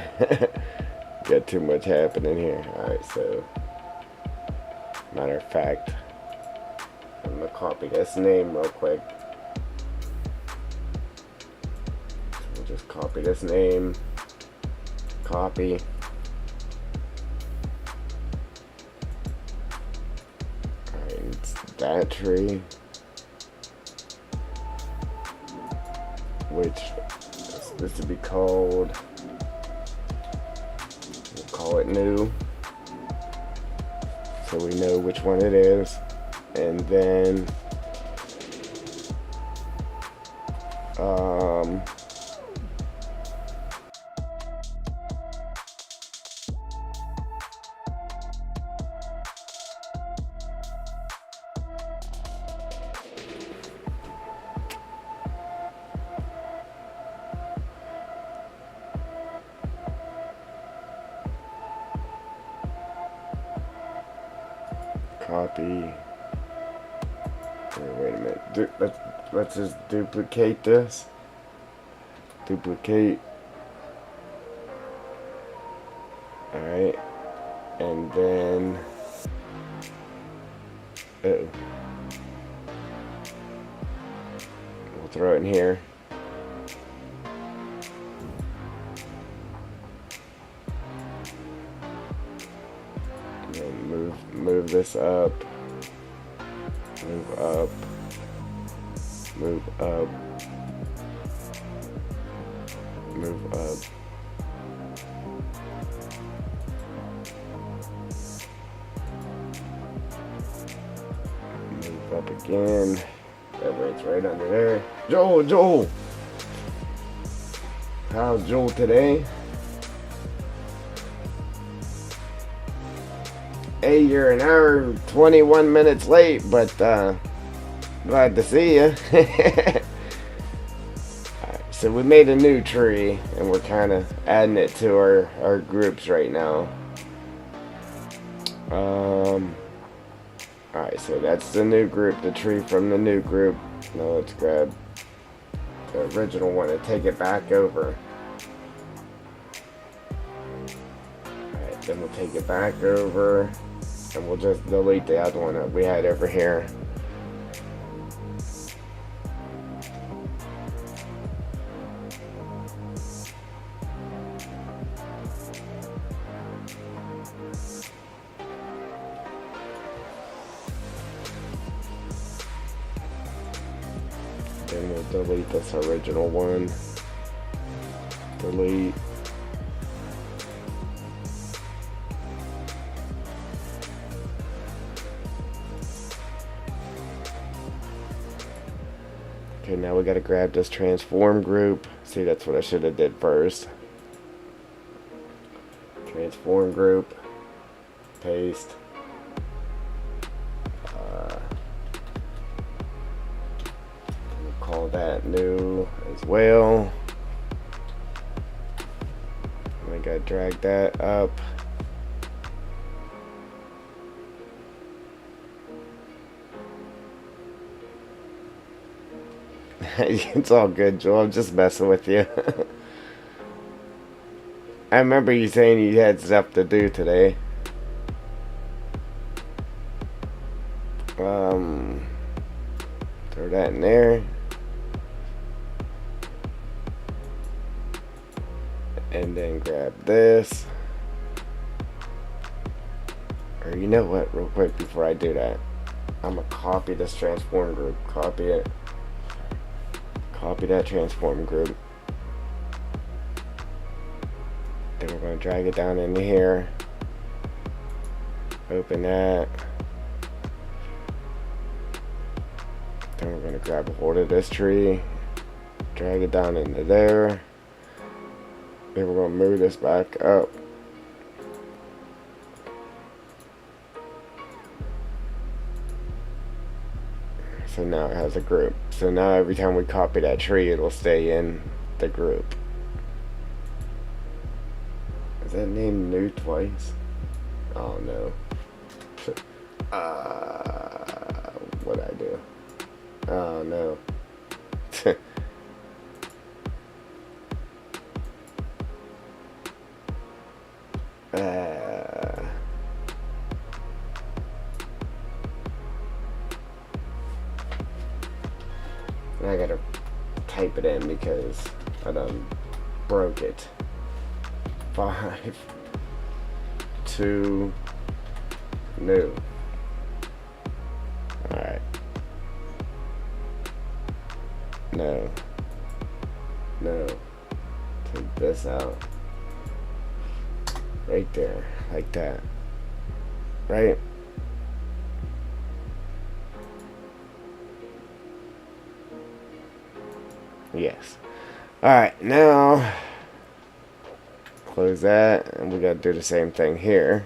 Got too much happening here. Alright, so matter of fact, I'm gonna copy this name real quick. So we'll just copy this name, copy. That tree, which is supposed to be called, we'll call it new, so we know which one it is. And then copy. Wait a minute. Let's just duplicate this. Duplicate. Alright. And then we'll throw it in here. And then move this up. Move up. Move up. Move up. Move up again. That way it's right under there. Joel! How's Joel today? Hey, you're an hour and 21 minutes late, but glad to see you. Alright, so we made a new tree, and we're kind of adding it to our groups right now. Alright, so that's the new group, the tree from the new group. Now let's grab the original one and take it back over. Alright, then we'll take it back over. And we'll just delete the other one that we had over here. Then we'll delete this original one. Delete. Okay, now we gotta grab this transform group. See, that's what I should have did first. Transform group. Paste. We'll call that new as well. I gotta drag that up. It's all good, Joel. I'm just messing with you. I remember you saying you had stuff to do today. Throw that in there. And then grab this. Or you know what, real quick before I do that. I'm gonna copy this transform group. Copy it. Copy that transform group. Then we're going to drag it down into here. Open that. Then we're going to grab a hold of this tree. Drag it down into there. Then we're going to move this back up. So now it has a group. So now every time we copy that tree, it'll stay in the group. Is that name new twice? Oh no. What'd I do? Oh no. I gotta type it in because I done broke it. 5, 2, new. Alright. No. Take this out. Right there. Like that. Right? Yes. Alright, now close that, and we gotta do the same thing here.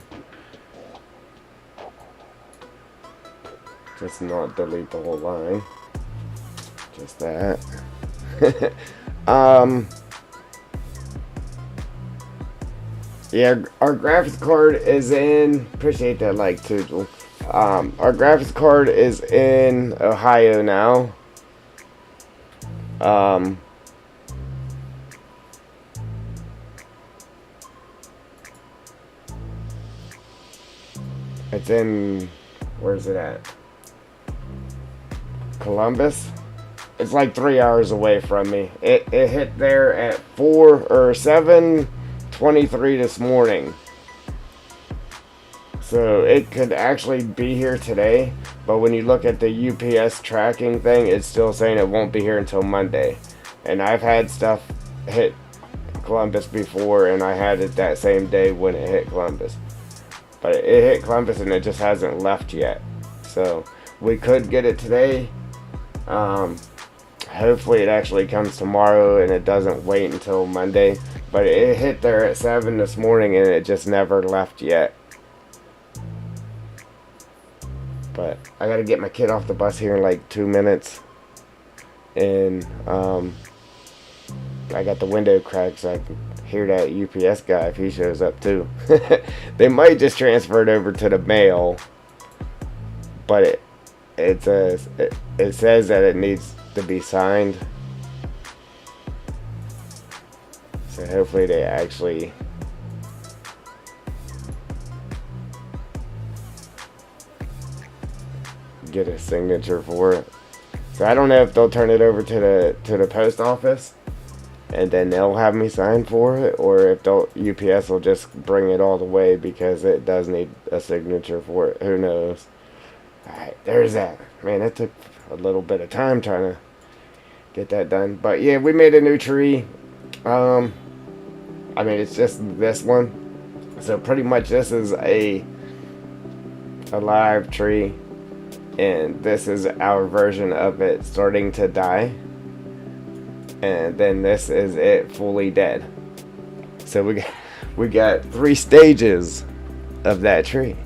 Just not delete the whole line. Just that. Yeah, our graphics card is in. Appreciate that like too. Our graphics card is in Ohio now. It's in, where's it at? Columbus. It's like 3 hours away from me. It hit there at 7:23 this morning. So it could actually be here today, but when you look at the UPS tracking thing, it's still saying it won't be here until Monday. And I've had stuff hit Columbus before, and I had it that same day when it hit Columbus. But it hit Columbus and it just hasn't left yet. So we could get it today. Hopefully it actually comes tomorrow and it doesn't wait until Monday. But it hit there at 7 this morning and it just never left yet. But I gotta get my kid off the bus here in like 2 minutes. And I got the window cracked so I can hear that UPS guy if he shows up too. They might just transfer it over to the mail. But it says that it needs to be signed. So hopefully they actually get a signature for it. So I don't know if they'll turn it over to the post office and then they'll have me sign for it, or if UPS will just bring it all the way because it does need a signature for it. Who knows? Alright, there's that. Man, that took a little bit of time trying to get that done. But yeah, we made a new tree. I mean, it's just this one. So pretty much this is a live tree. And this is our version of it starting to die. And then this is it fully dead. So we got 3 stages of that tree.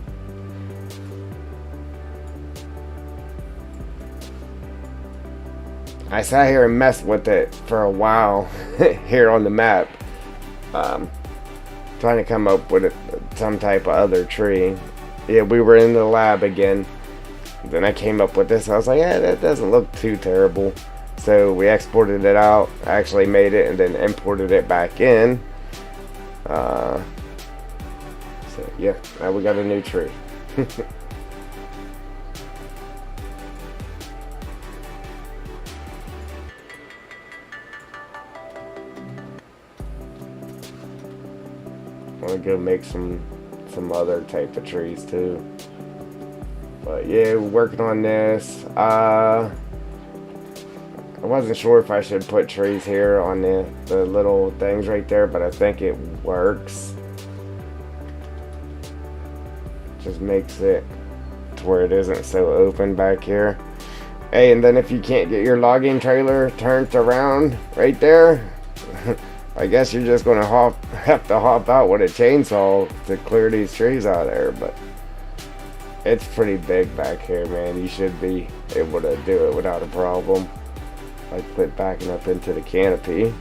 I sat here and messed with it for a while here on the map, trying to come up with some type of other tree. Yeah, we were in the lab again. Then I came up with this. I was like, yeah, that doesn't look too terrible. So we exported it out, actually made it, and then imported it back in. So yeah, now we got a new tree. I'm gonna go make some other type of trees too. But yeah, working on this. I wasn't sure if I should put trees here on the little things right there, but I think it works. Just makes it to where it isn't so open back here. Hey, and then if you can't get your logging trailer turned around right there, I guess you're just gonna have to hop out with a chainsaw to clear these trees out of there. But it's pretty big back here, man. You should be able to do it without a problem. I quit backing up into the canopy. Look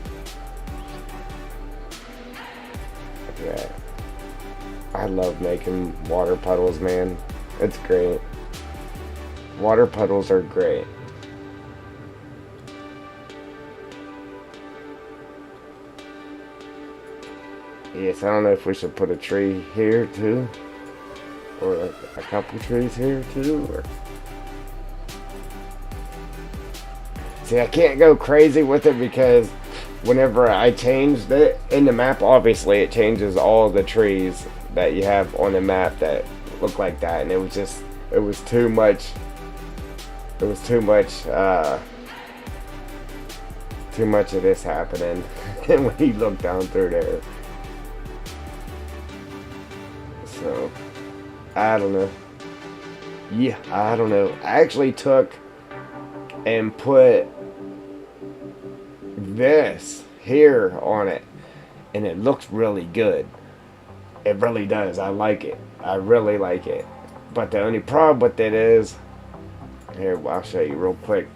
at that. I love making water puddles, man. It's great. Water puddles are great. Yes, I don't know if we should put a tree here too, or a couple trees here too, or... See, I can't go crazy with it because whenever I changed it in the map, obviously it changes all the trees that you have on the map that look like that, and it was too much. It was too much of this happening when you look down through there. So, I don't know. Yeah, I don't know. I actually took and put this here on it, and it looks really good. It really does. I like it. I really like it. But the only problem with it is, here, I'll show you real quick.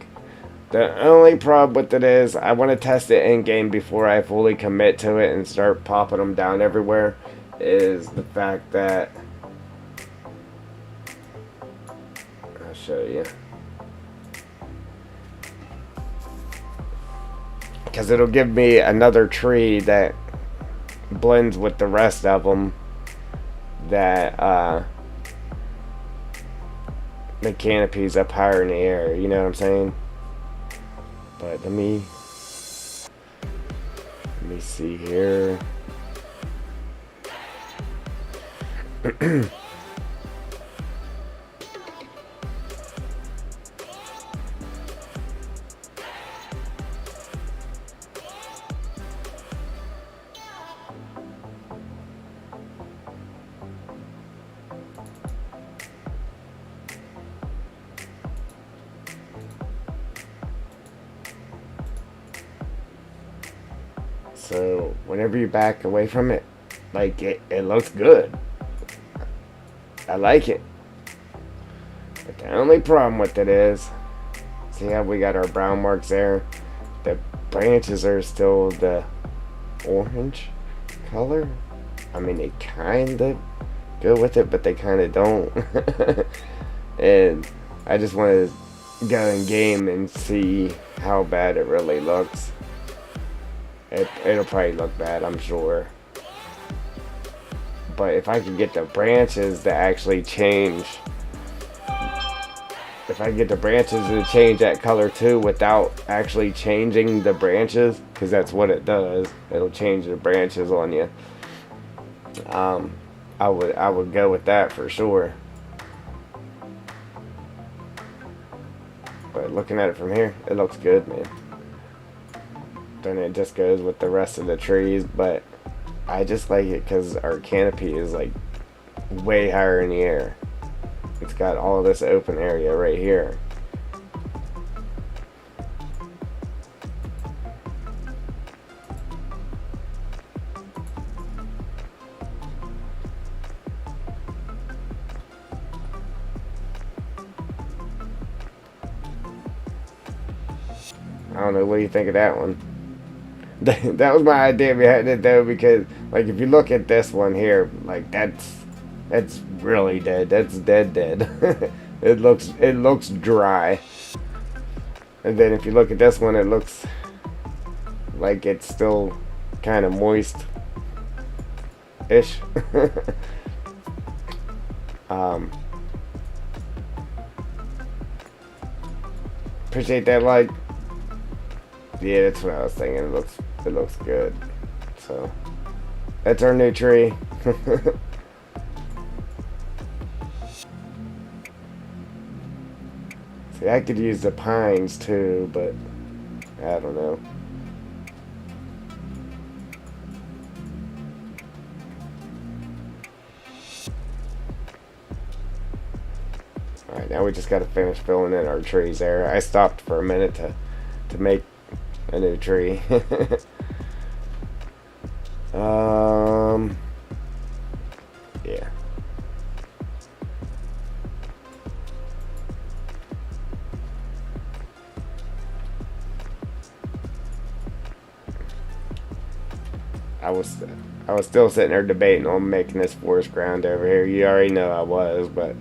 The only problem with it is I want to test it in game before I fully commit to it and start popping them down everywhere. Is the fact that, I'll show you, because it'll give me another tree that blends with the rest of them, that the canopy's up higher in the air, you know what I'm saying? But let me see here. So whenever you back away from it, like it looks good. I like it. But the only problem with it is, see how we got our brown marks there? The branches are still the orange color. I mean, they kind of go with it, but they kind of don't. And I just want to go in game and see how bad it really looks. It'll probably look bad, I'm sure. But if I could get the branches to actually change, if I get the branches to change that color too without actually changing the branches, because that's what it does, it'll change the branches on you. I would go with that for sure. But looking at it from here, it looks good, man. Then it just goes with the rest of the trees, but I just like it because our canopy is like way higher in the air. It's got all this open area right here. I don't know, what do you think of that one? That was my idea behind it though, because like if you look at this one here, like that's really dead. That's dead. it looks dry. And then if you look at this one, it looks like it's still kind of moist ish. Appreciate that like. Yeah, that's what I was thinking. It looks good. So that's our new tree. See, I could use the pines too, but I don't know. Alright, now we just gotta finish filling in our trees there. I stopped for a minute to make a new tree. Yeah. I was still sitting there debating on making this forest ground over here. You already know I was, but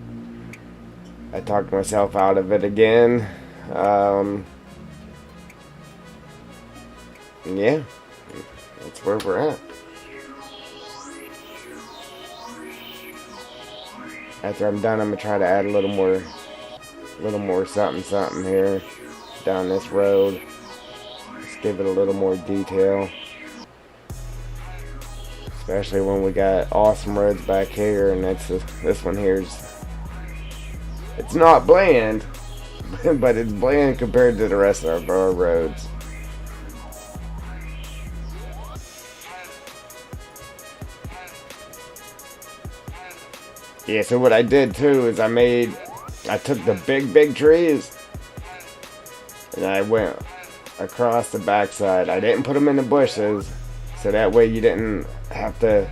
I talked myself out of it again. Yeah, that's where we're at. After I'm done, I'm gonna try to add a little more something here down this road. Just give it a little more detail, especially when we got awesome roads back here, and this one here's, it's not bland, but it's bland compared to the rest of our roads. Yeah, so what I did too is I took the big trees and I went across the backside. I didn't put them in the bushes, so that way you didn't have to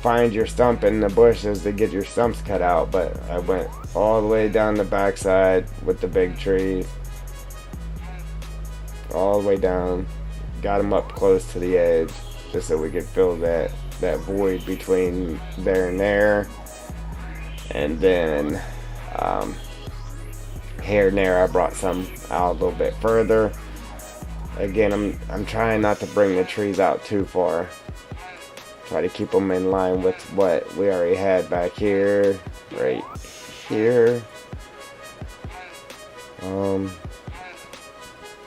find your stump in the bushes to get your stumps cut out. But I went all the way down the backside with the big trees, all the way down, got them up close to the edge, just so we could fill that void between there and there. And then here and there I brought some out a little bit further. Again, I'm trying not to bring the trees out too far. Try to keep them in line with what we already had back here, right here.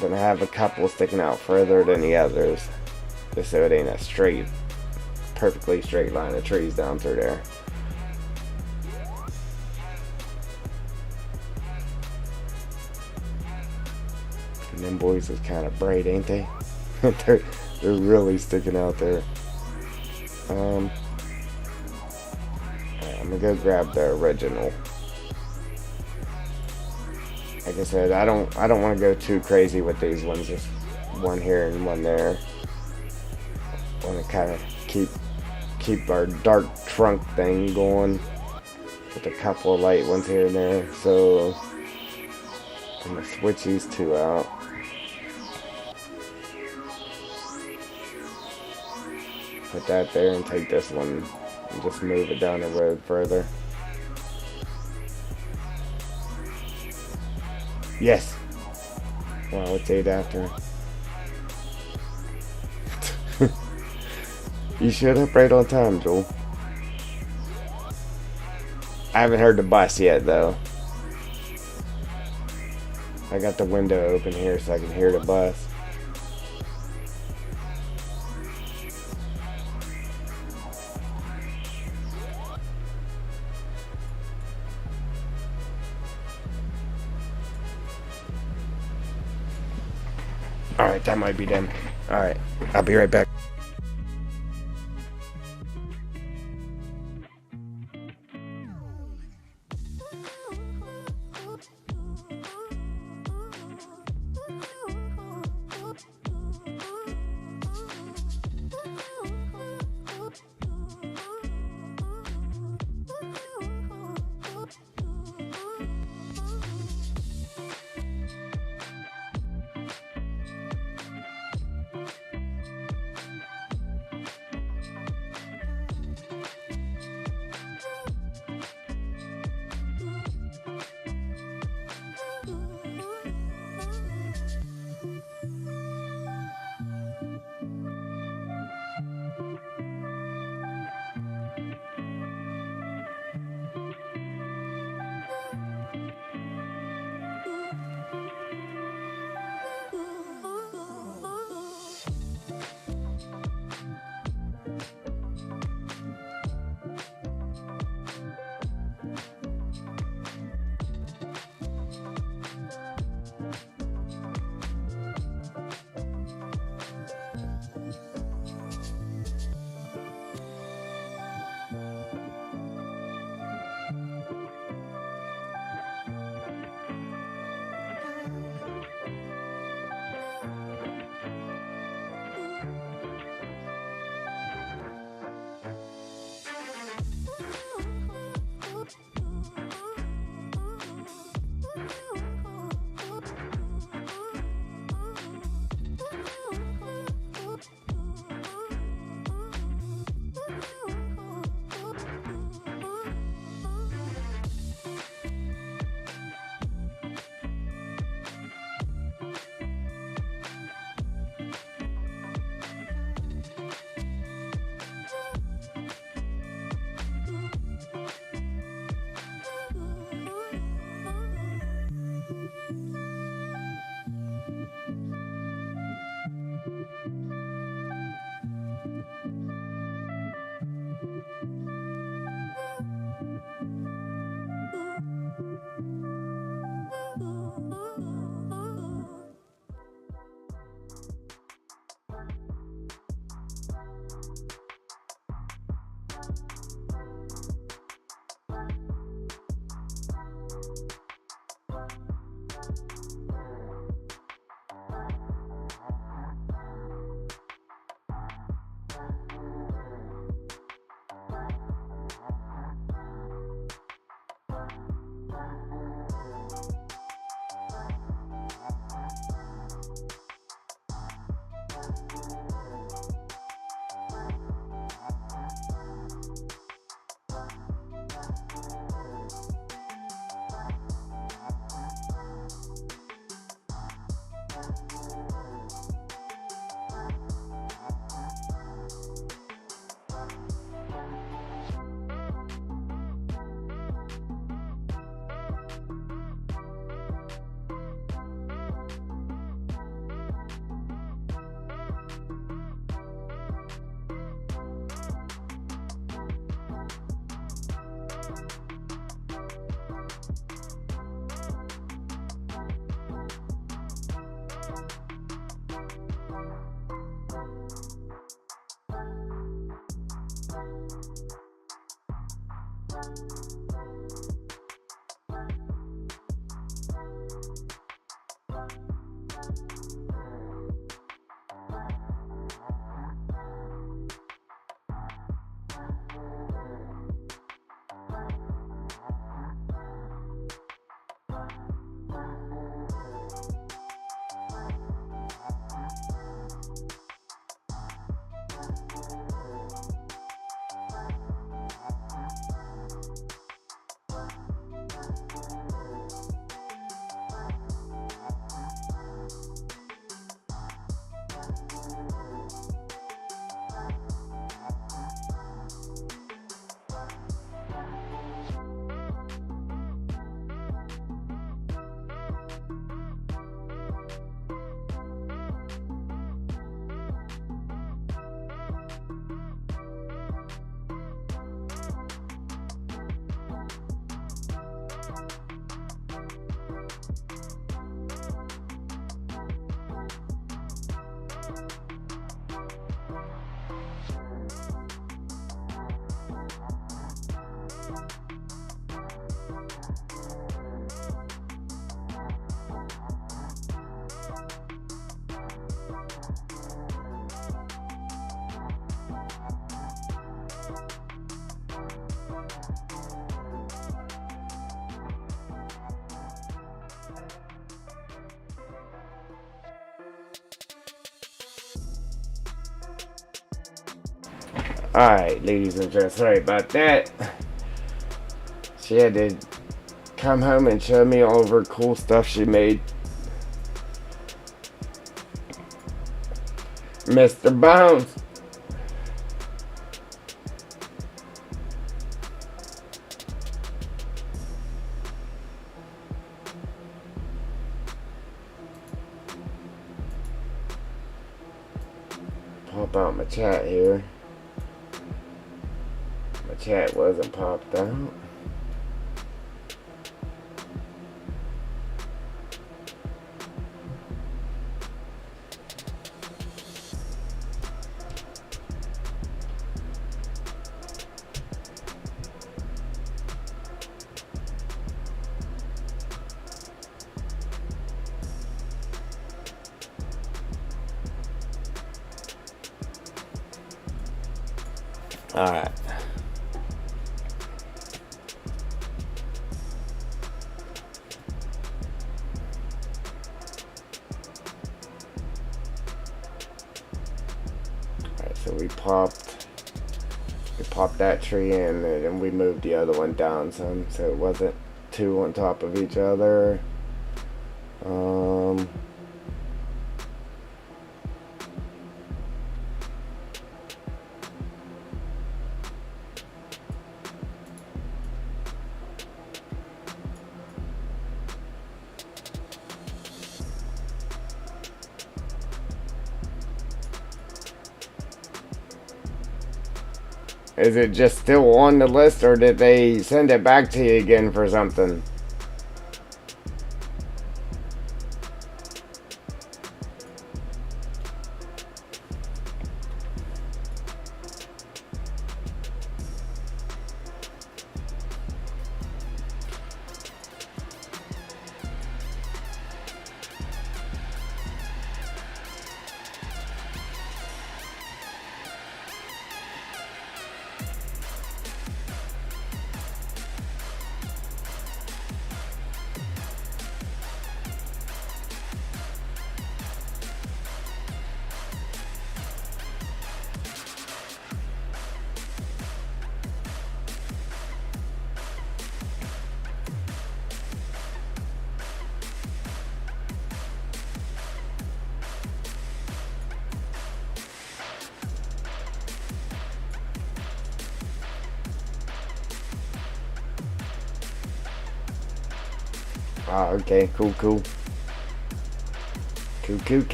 Gonna have a couple sticking out further than the others, just so it ain't a perfectly straight line of trees down through there. And them boys is kind of bright, ain't they? they're really sticking out there. I'm gonna go grab the original. Like I said, I don't want to go too crazy with these ones. Just one here and one there. I want to kind of keep our dark trunk thing going with a couple of light ones here and there. So I'm gonna switch these two out. Put that there and take this one and just move it down the road further. Yes. Wow, it's 8 after. You showed up right on time, Joel. I haven't heard the bus yet, though. I got the window open here so I can hear the bus. Alright, that might be them. Alright, I'll be right back. Alright, ladies and gents, sorry about that. She had to come home and show me all of her cool stuff she made. Mr. Bones. Pop out my chat here. My chat wasn't popped out. Alright. Alright, so we popped that tree in and we moved the other one down some so it wasn't two on top of each other. Is it just still on the list, or did they send it back to you again for something? Oh, okay, cool. Cool.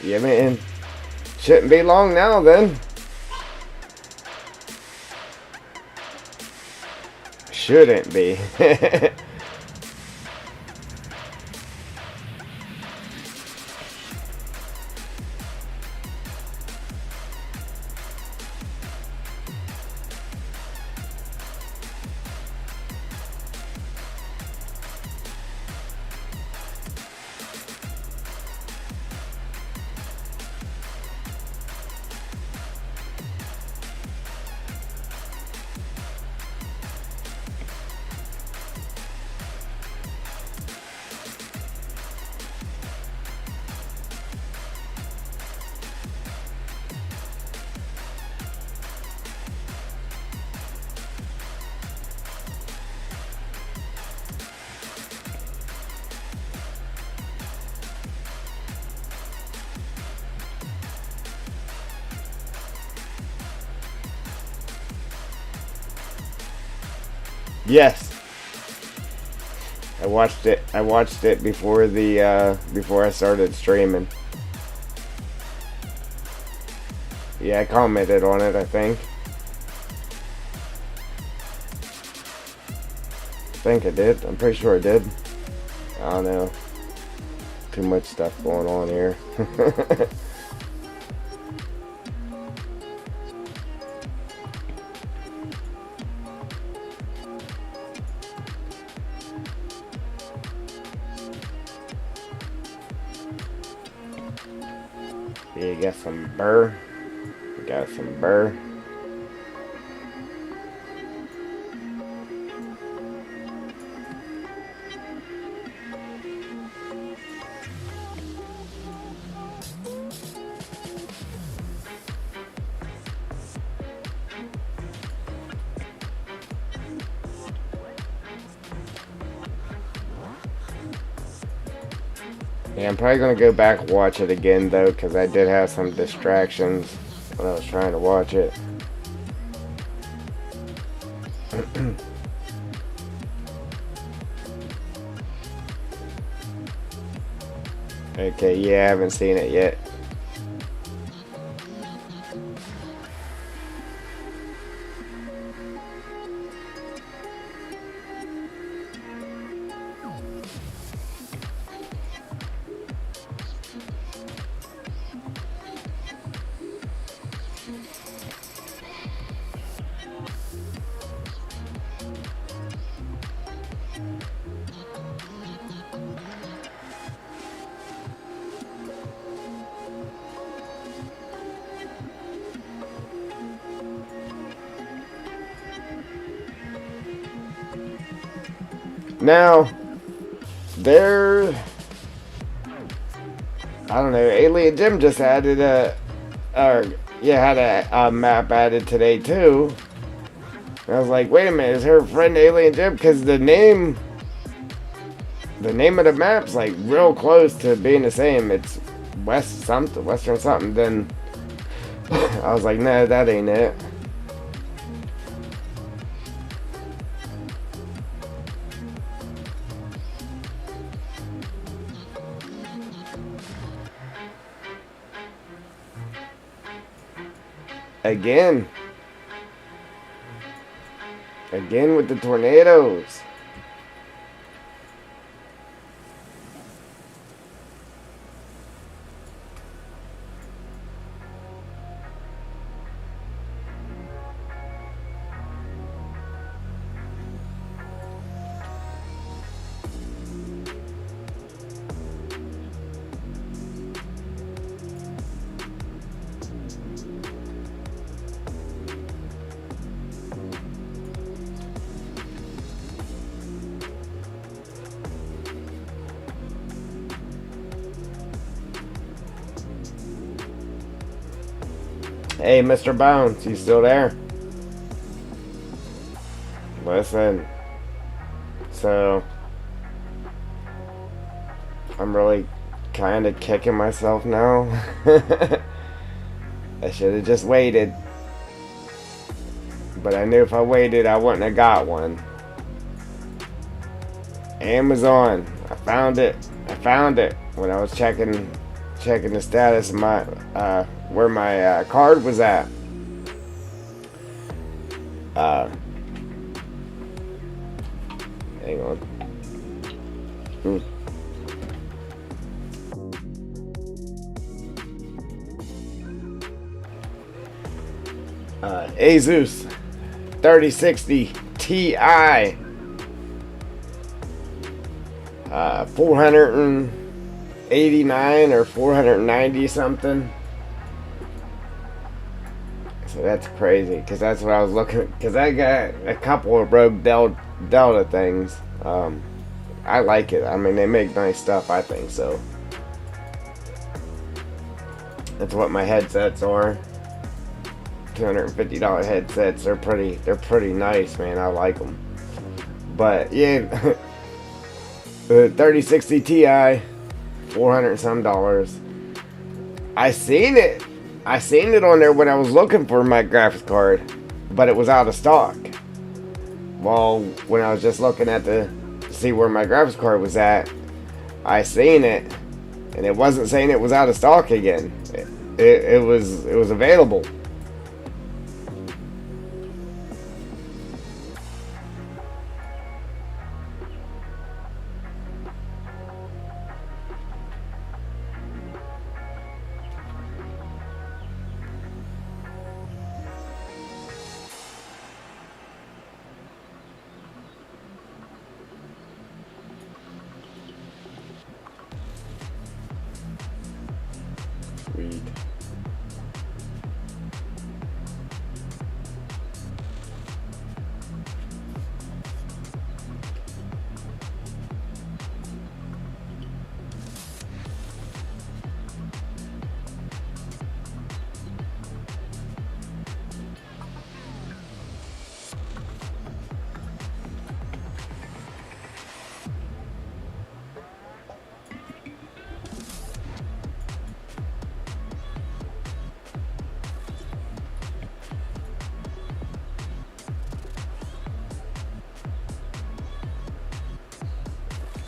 Yeah, man. Shouldn't be long now, then. Shouldn't be. Yes. I watched it. I watched it before before I started streaming. Yeah, I commented on it, I think. I think I did. I'm pretty sure I did. I don't know. Too much stuff going on here. Yeah, you got some burr. We got some burr. Yeah, I'm probably going to go back and watch it again, though, because I did have some distractions when I was trying to watch it. Okay, yeah, I haven't seen it yet. Now, there, I don't know, Alien Jim just added had a map added today too. And I was like, wait a minute, is her friend Alien Jim? Because the name of the map's like real close to being the same. It's Western something. Then I was like, no, that ain't it. Again with the tornadoes. Hey, Mr. Bones, you still there? Listen, so I'm really kind of kicking myself now. I should have just waited. But I knew if I waited, I wouldn't have got one. Amazon, I found it when I was checking the status of my where my card was at. Hang on. Asus 3060 Ti, 489 or 490 something. So that's crazy, because that's what I was looking at. Because I got a couple of Rogue Delta things. I like it. I mean, they make nice stuff, I think so. That's what my headsets are. $250 headsets. They're pretty nice, man. I like them. But yeah, the 3060 Ti, 400 some dollars. I seen it on there when I was looking for my graphics card, but it was out of stock. Well, when I was just looking at to see where my graphics card was at, I seen it, and it wasn't saying it was out of stock again. It was available. Sweet.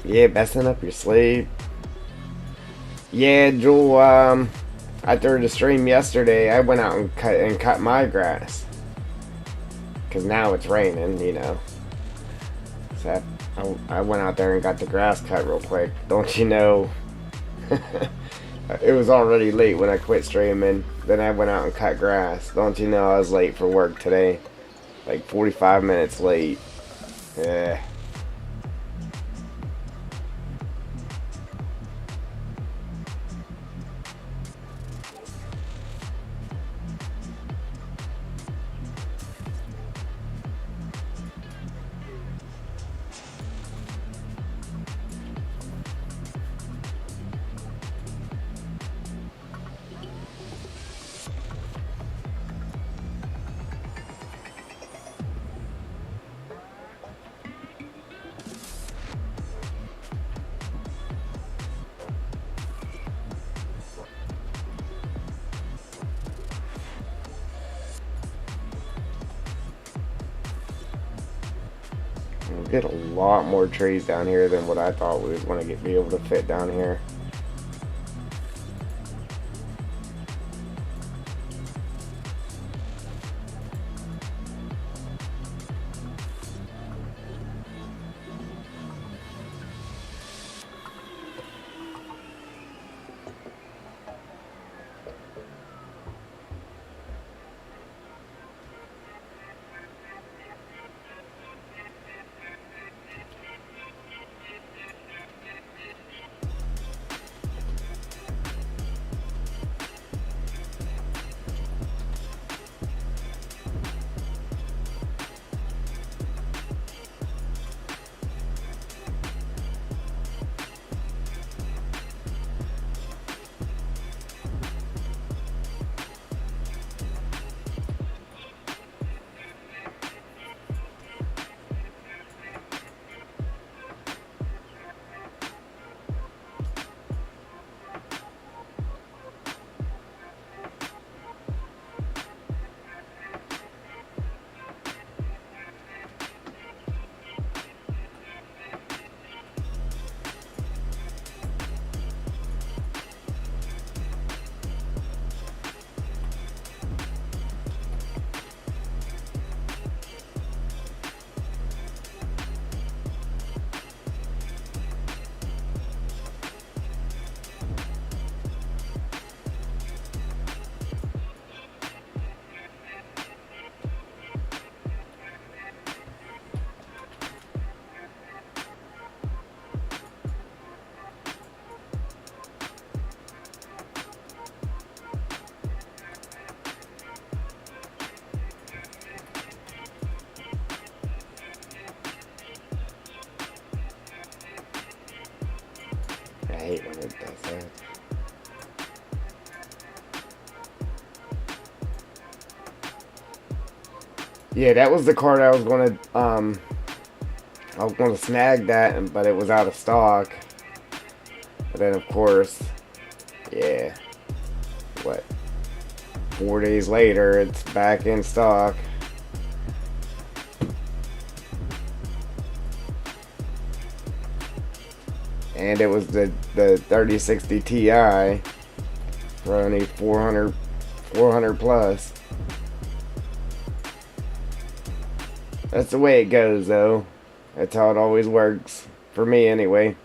Yeah, messing up your sleep. Yeah, Jewel, after the stream yesterday, I went out and cut my grass. Because now it's raining, you know. So I went out there and got the grass cut real quick. Don't you know? It was already late when I quit streaming. Then I went out and cut grass. Don't you know I was late for work today? Like 45 minutes late. Yeah. We'll get a lot more trees down here than what I thought we was going to be able to fit down here. I hate when it does that. Yeah, that was the card I was gonna snag that, but it was out of stock. But then of course, yeah, what, 4 days later it's back in stock. and it was the 3060 Ti for only 400 plus. That's the way it goes, though. That's how it always works for me, anyway.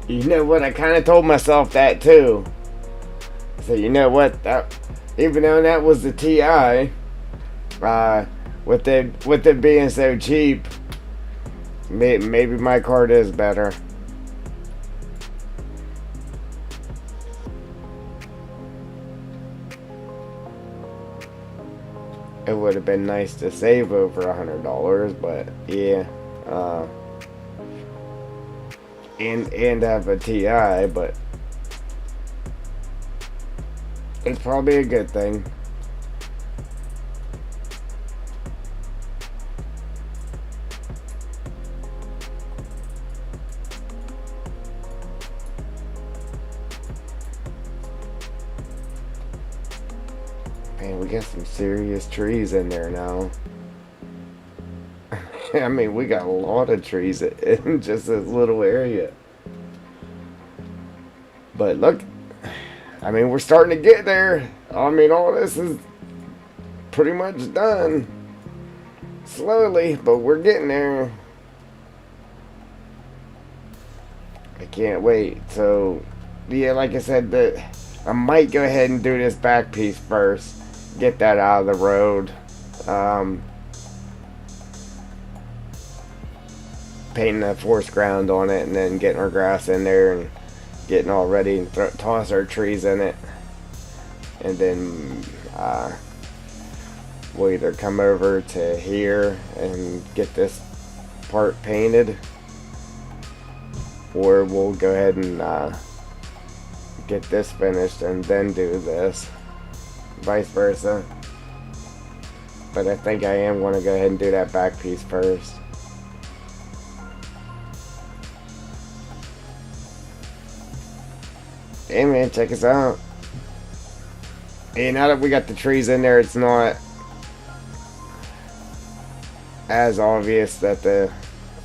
You know what? I kind of told myself that too. So you know what? Even though that was the Ti, with it being so cheap, maybe my card is better. It would have been nice to save over $100, but yeah. And have a Ti, but it's probably a good thing. Man, we got some serious trees in there now. I mean, we got a lot of trees in just this little area. But look, I mean, we're starting to get there. I mean, all this is pretty much done. Slowly, but we're getting there. I can't wait. So, yeah, like I said, I might go ahead and do this back piece first. Get that out of the road. Painting the forest ground on it, and then getting our grass in there and getting all ready and toss our trees in it, and then we'll either come over to here and get this part painted, or we'll go ahead and get this finished and then do this, vice versa. But I think I am going to go ahead and do that back piece first. Hey man, check us out. Hey, now that we got the trees in there, it's not as obvious that the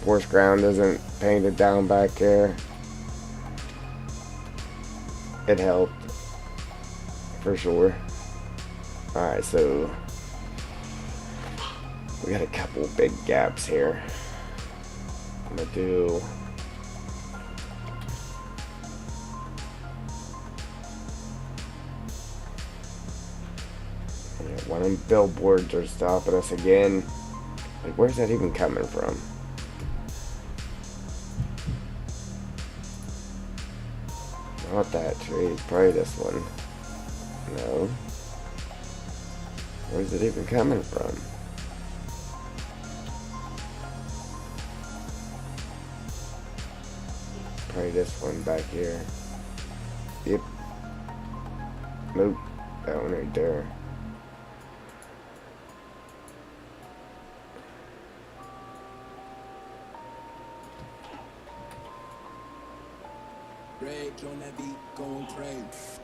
forest ground isn't painted down back there. It helped, for sure. Alright, so we got a couple big gaps here. I'm gonna do one of them billboards are stopping us again. Like, where's that even coming from? Not that tree. Probably this one. No. Where's it even coming from? Probably this one back here. Yep. Nope. That one right there. Rage on that beat, going crazy.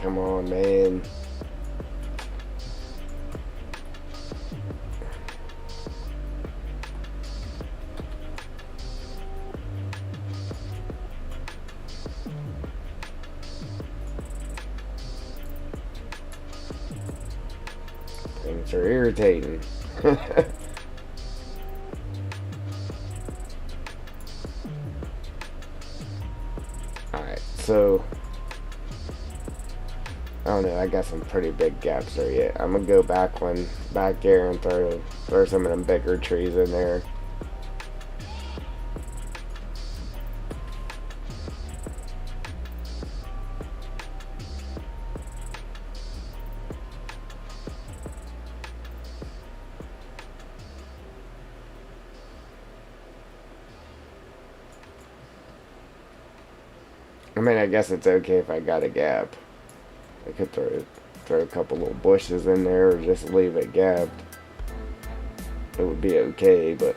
Come on, man. Things are irritating. Alright, so I don't know, I got some pretty big gaps there yet. I'm gonna go back there and throw some of them bigger trees in there. I mean, I guess it's okay if I got a gap. I could throw a couple little bushes in there or just leave it gapped. It would be okay, but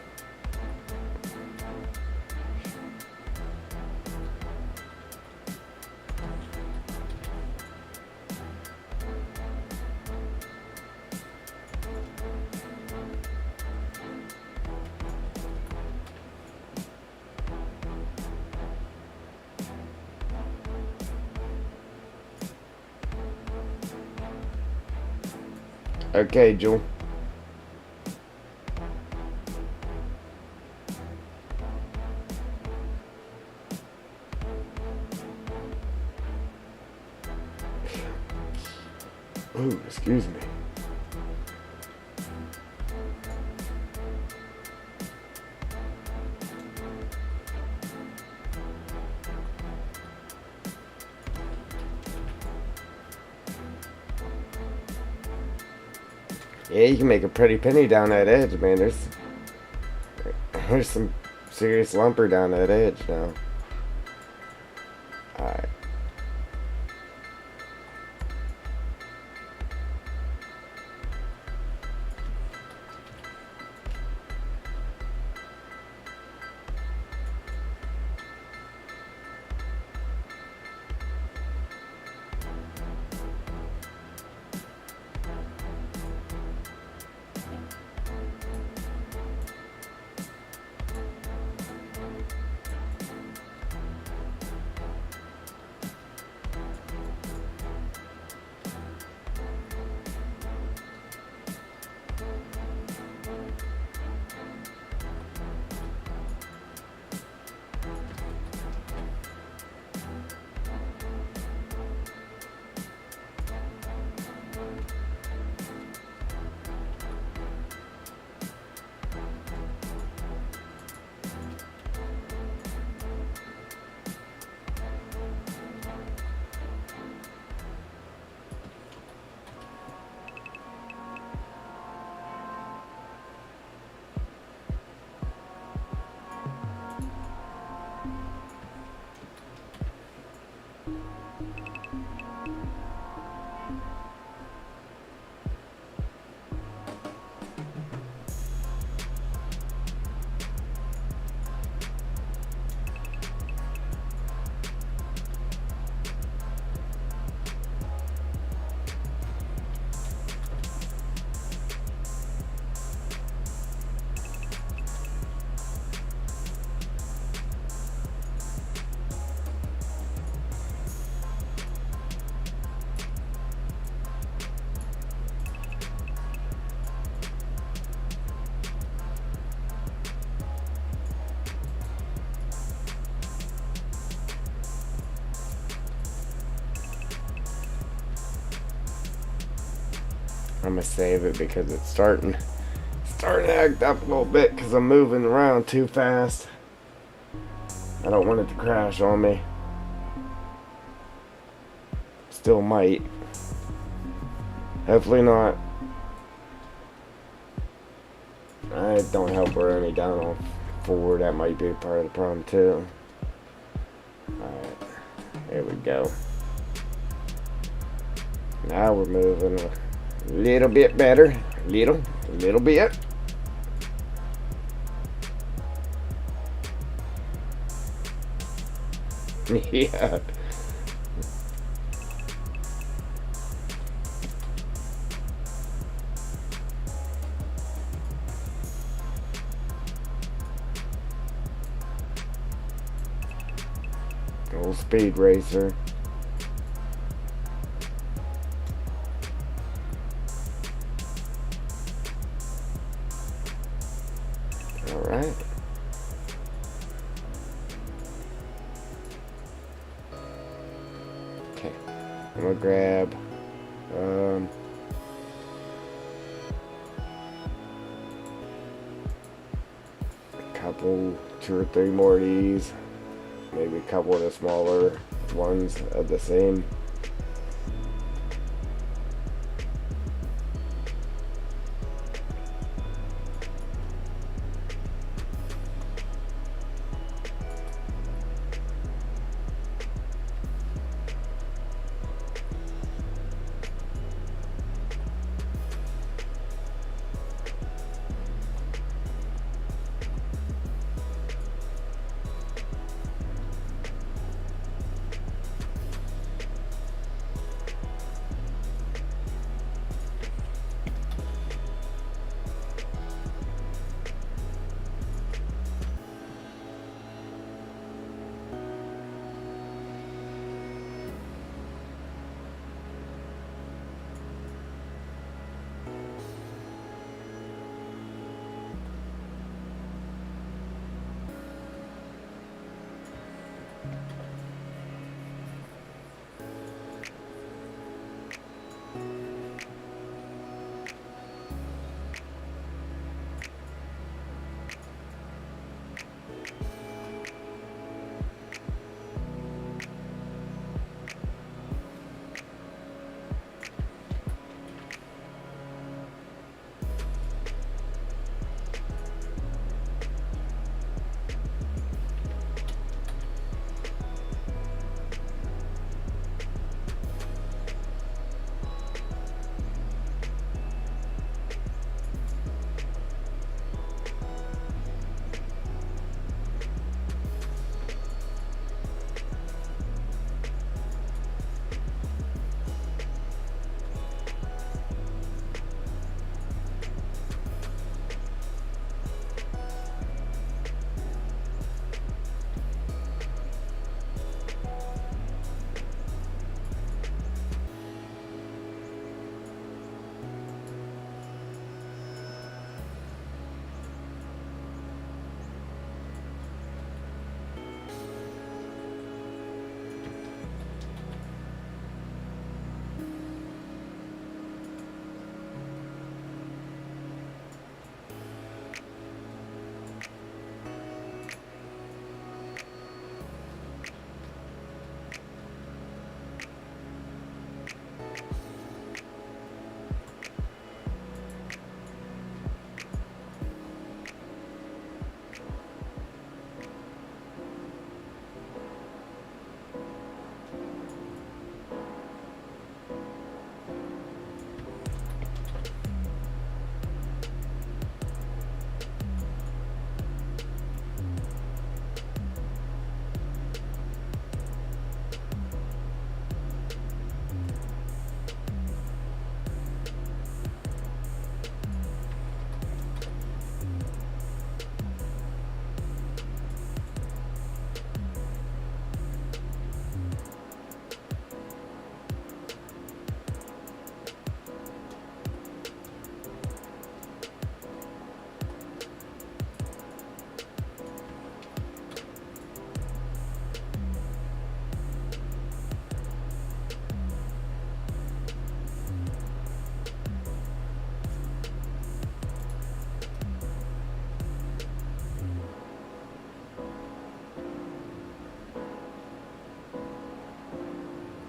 okay, Jewel. Ooh, excuse me. Yeah, you can make a pretty penny down that edge, man. There's some serious lumber down that edge now. Alright. I'm gonna save it because it's starting to act up a little bit because I'm moving around too fast. I don't want it to crash on me. Still might. Hopefully not. I don't help we're only down on 4. That might be part of the problem too. Alright. There we go. Now we're moving a little bit better. Little bit. Yeah. Little speed racer. Alright. Okay. I'm gonna grab a couple, 2 or 3 more of these. Maybe a couple of the smaller ones of the same.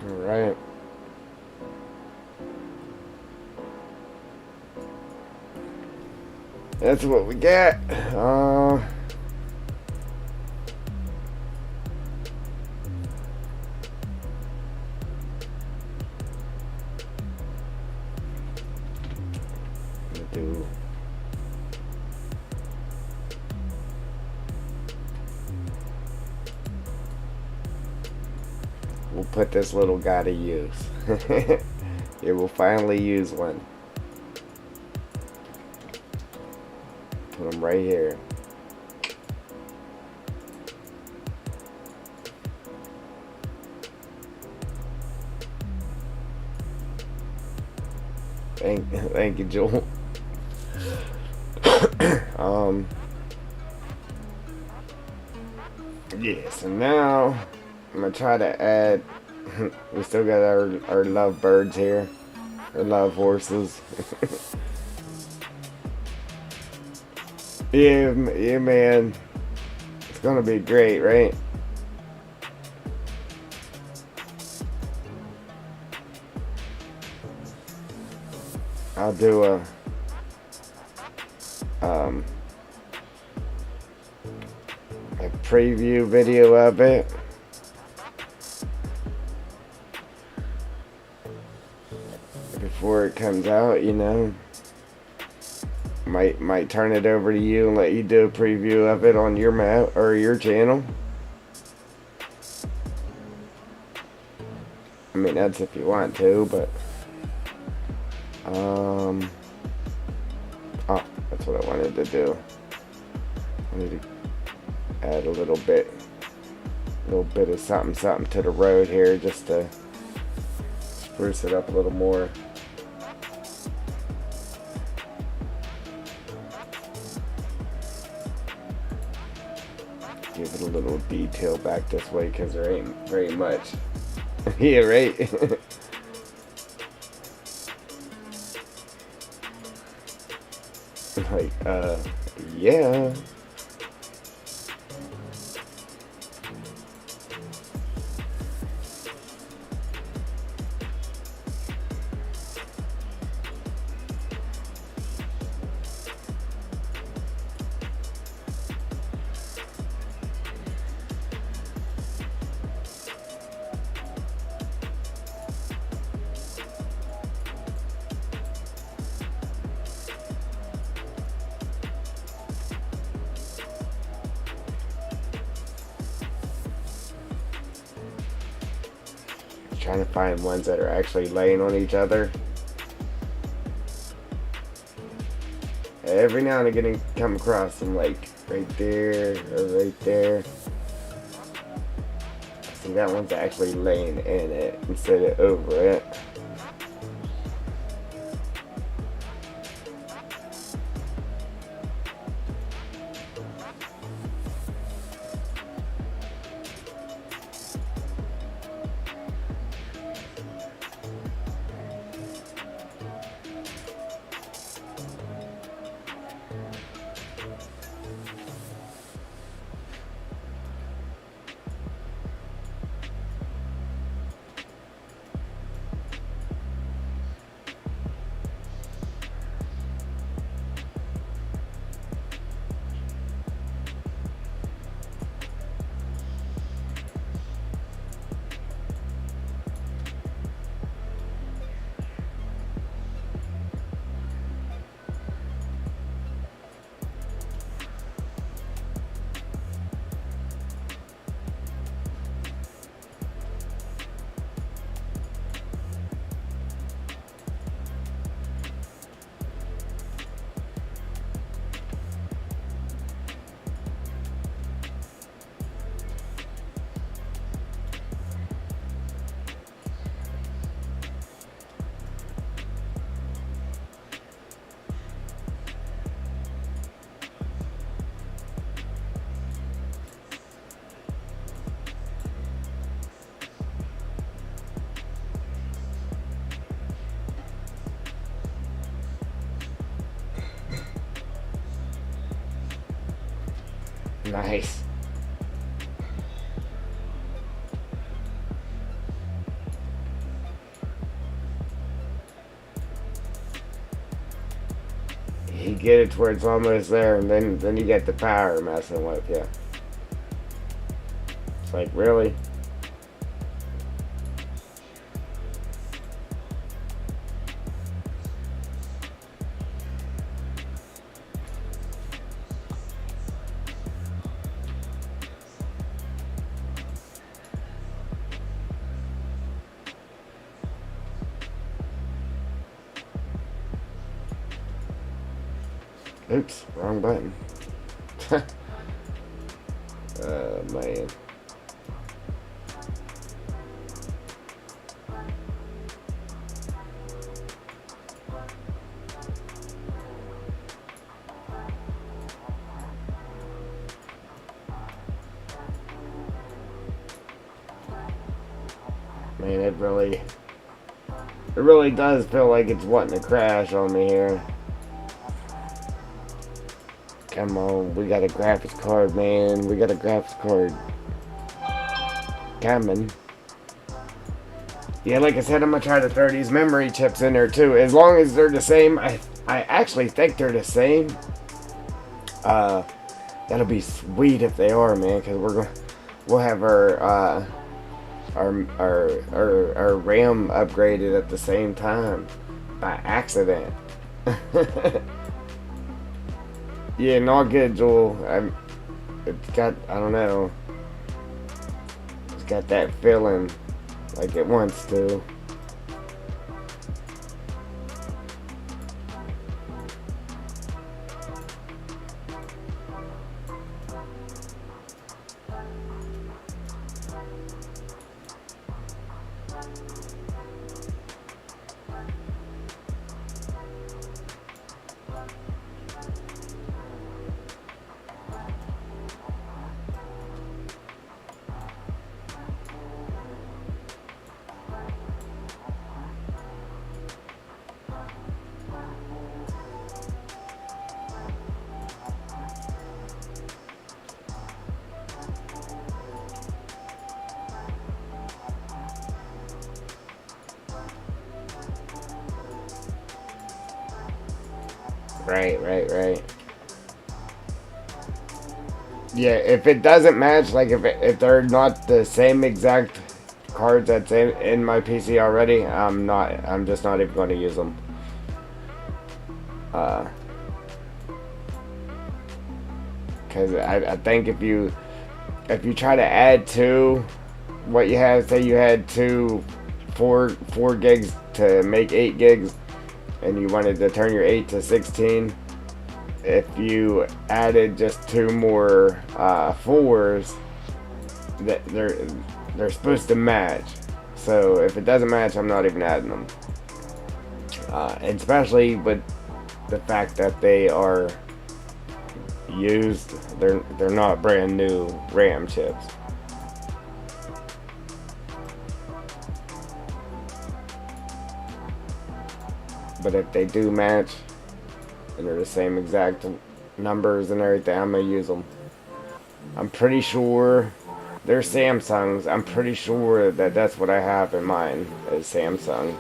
Alright. That's what we got. Do we'll put this little guy to use. It will finally use one. Put him right here. Thank you, Joel. um, yeah, so now I'm gonna try to add. We still got our love birds here, our love horses. Yeah, yeah, man, it's gonna be great, right? I'll do um, a preview video of it. Before it comes out, you know. Might turn it over to you and let you do a preview of it on your map or your channel. I mean, that's if you want to, but oh, that's what I wanted to do. I need to add a little bit of something to the road here just to spruce it up a little more. Give it a little detail back this way because there ain't very much. Yeah, right. Like, yeah. Trying to find ones that are actually laying on each other. Every now and again, I come across them like right there or right there. See, that one's actually laying in it instead of over it. Nice. You get it to where it's almost there, and then you get the power messing with you. It's like, really? Oops, wrong button. Man. Man, it really does feel like it's wanting to crash on me here. Come on, we got a graphics card, man. We got a graphics card coming. Yeah, like I said, I'm gonna try to throw these memory chips in there too. As long as they're the same, I actually think they're the same. That'll be sweet if they are, man. Cause we'll have our RAM upgraded at the same time by accident. Yeah, not good, Joel. It's got, I don't know. It's got that feeling like it wants to. Right. Yeah, if it doesn't match, like if they're not the same exact cards that's in my PC already, I'm just not even going to use them. Because I think if you try to add to what you have, say you had four gigs to make 8 gigs, and you wanted to turn your 8 to 16, if you added just 2 more 4s, that they're supposed to match. So if it doesn't match, I'm not even adding them. Especially with the fact that they are used, they're not brand new RAM chips. But if they do match and they're the same exact numbers and everything, I'm gonna use them. I'm pretty sure they're Samsungs. I'm pretty sure that that's what I have in mind is Samsung.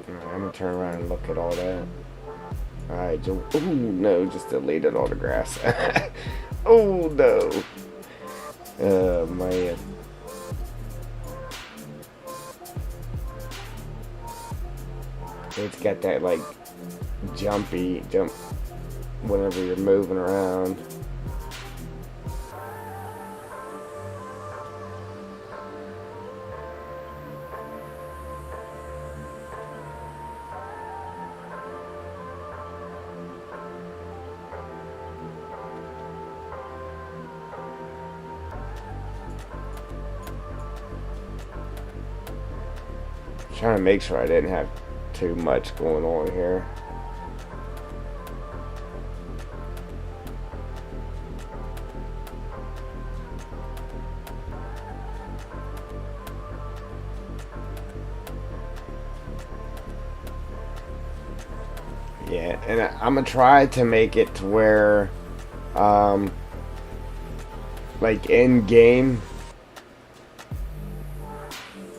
I'm gonna turn around and look at all that. Alright, ooh, no, just deleted all the grass. Oh, no. Oh, man. It's got that, like, jump whenever you're moving around. Trying to make sure I didn't have too much going on here. Yeah, and I'm gonna try to make it to where, like in game,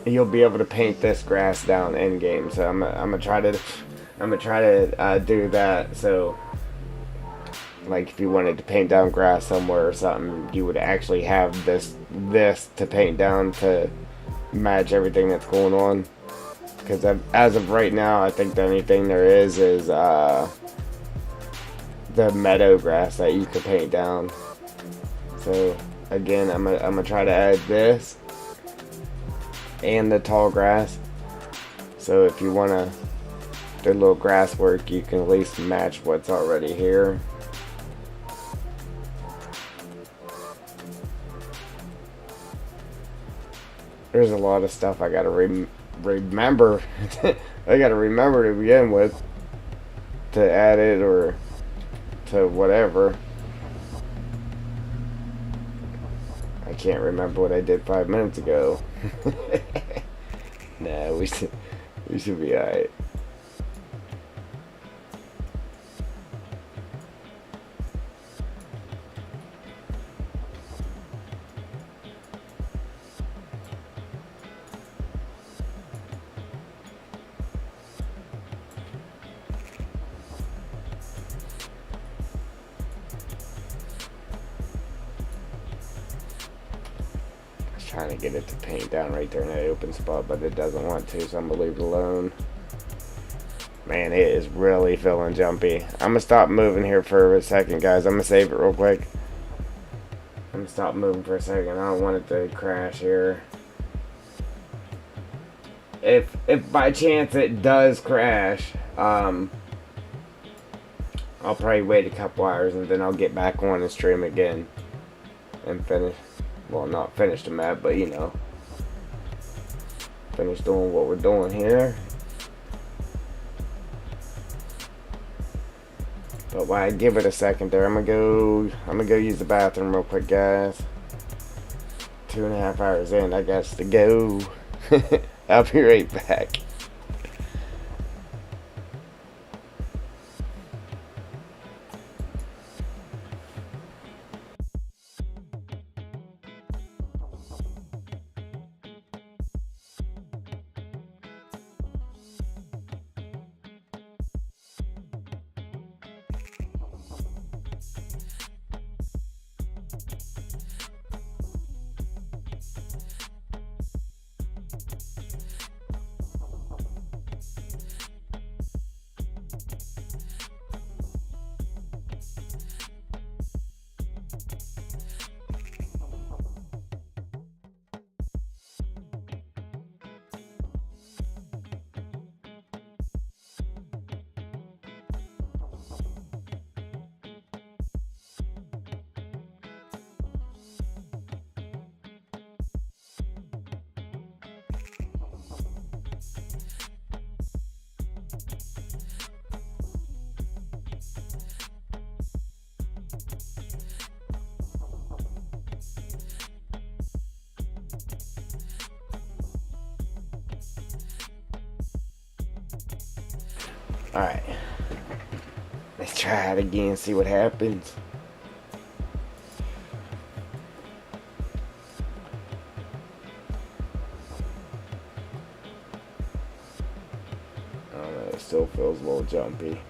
you'll be able to paint this grass down in game. So I'm gonna try to do that. So, like, if you wanted to paint down grass somewhere or something, you would actually have this to paint down to match everything that's going on. Because as of right now, I think the only thing there is the meadow grass that you could paint down. So again, I'm gonna try to add this and the tall grass. So if you wanna do a little grass work, you can at least match what's already here. There's a lot of stuff I gotta remember. I gotta remember to begin with. to add it or to whatever. I can't remember what I did 5 minutes ago. Nah, we should be alright. Trying to get it to paint down right there in that open spot, but it doesn't want to, so I'm gonna leave it alone. Man, it is really feeling jumpy. I'm gonna stop moving here for a second, guys. I'm gonna save it real quick. I'm gonna stop moving for a second. I don't want it to crash here. If by chance it does crash, I'll probably wait a couple hours and then I'll get back on and stream again and finish. Well, not finish the map, but you know, finish doing what we're doing here. But while I give it a second there, I'm gonna go use the bathroom real quick, guys. 2.5 hours in, I got to go. I'll be right back. Alright. Let's try it again, see what happens. I don't know, it still feels a little jumpy.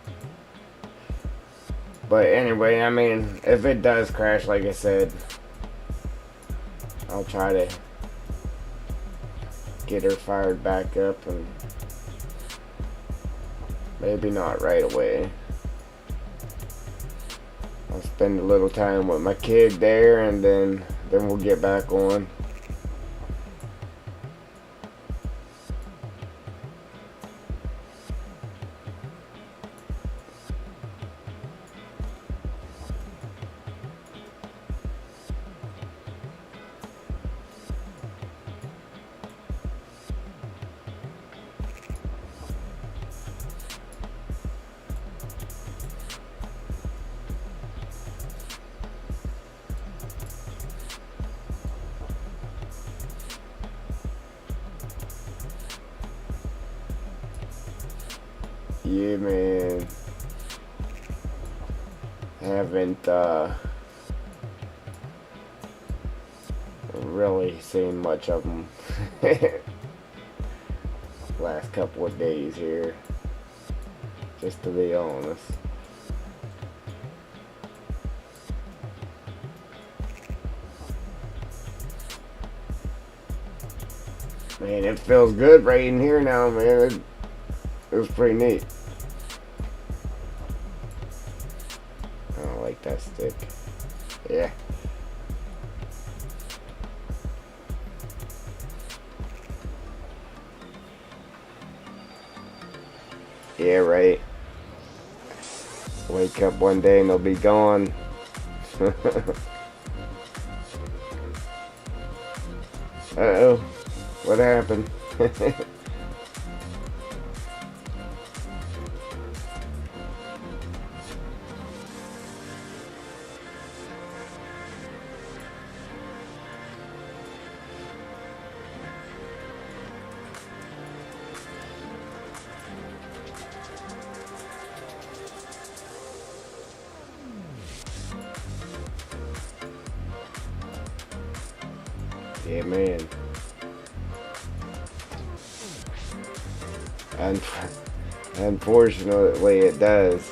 But anyway, I mean, if it does crash, like I said, I'll try to get her fired back up, and maybe not right away. I'll spend a little time with my kid there, and then we'll get back on. Yeah, man. Haven't really seen much of them last couple of days here, just to be honest. Man, it feels good right in here now, man. It was pretty neat. I don't like that stick. Yeah. Yeah, right. Wake up one day and they'll be gone. Uh-oh. What happened? Yeah, man. Un- Unfortunately, it does.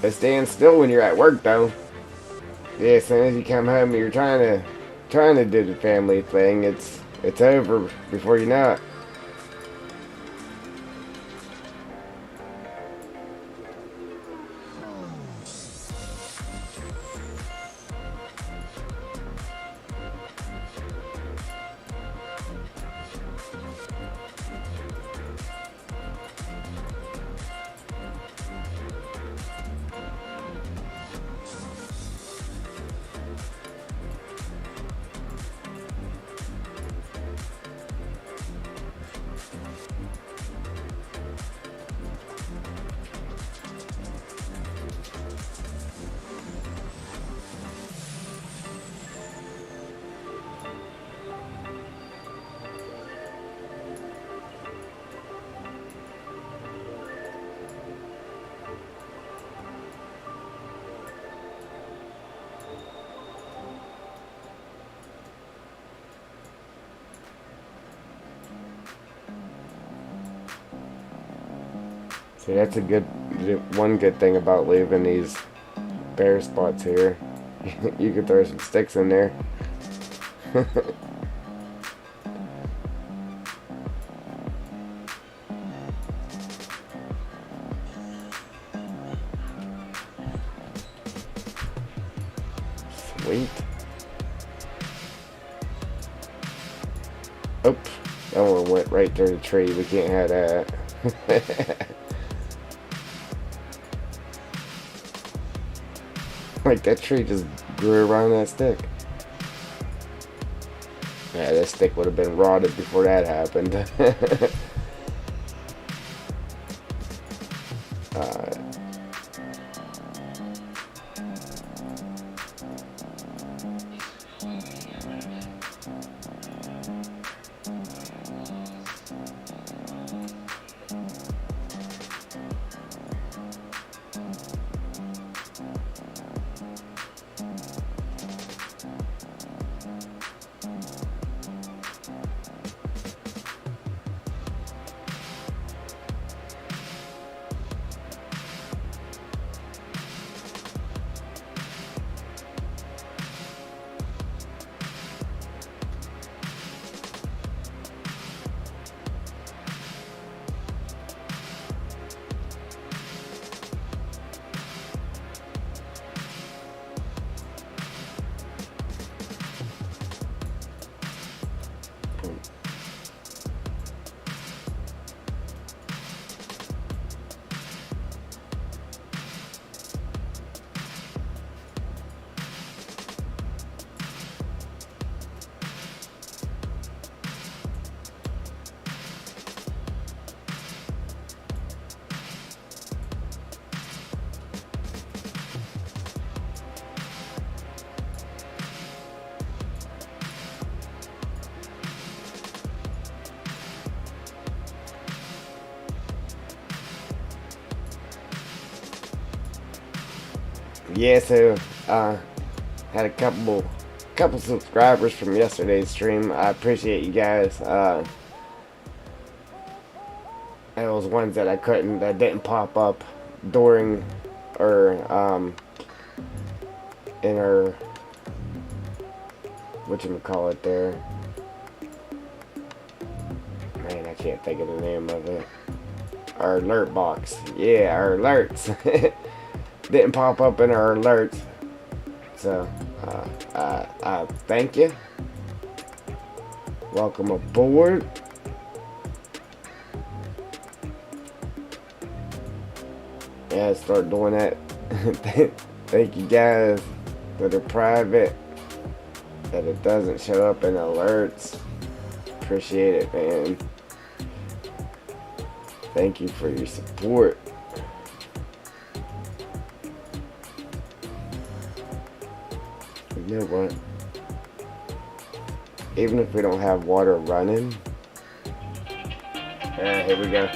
It stands still when you're at work, though. Yeah, as soon as you come home, and you're trying to do the family thing. It's over before you know it. See, that's one good thing about leaving these bare spots here. You could throw some sticks in there. Sweet. Oops. That one went right through the tree. We can't have that. Like, that tree just grew around that stick. Yeah, that stick would have been rotted before that happened. Alright. Yeah, so had a couple subscribers from yesterday's stream. I appreciate you guys. It was ones that that didn't pop up during or in our whatchamacallit there. Man, I can't think of the name of it. Our alert box. Yeah, our alerts. Didn't pop up in our alerts. So, thank you. Welcome aboard. Yeah, start doing that. Thank you guys that are private, that it doesn't show up in alerts. Appreciate it, man. Thank you for your support. You know what? Even if we don't have water running, here we go.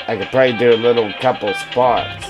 I could probably do a couple spots.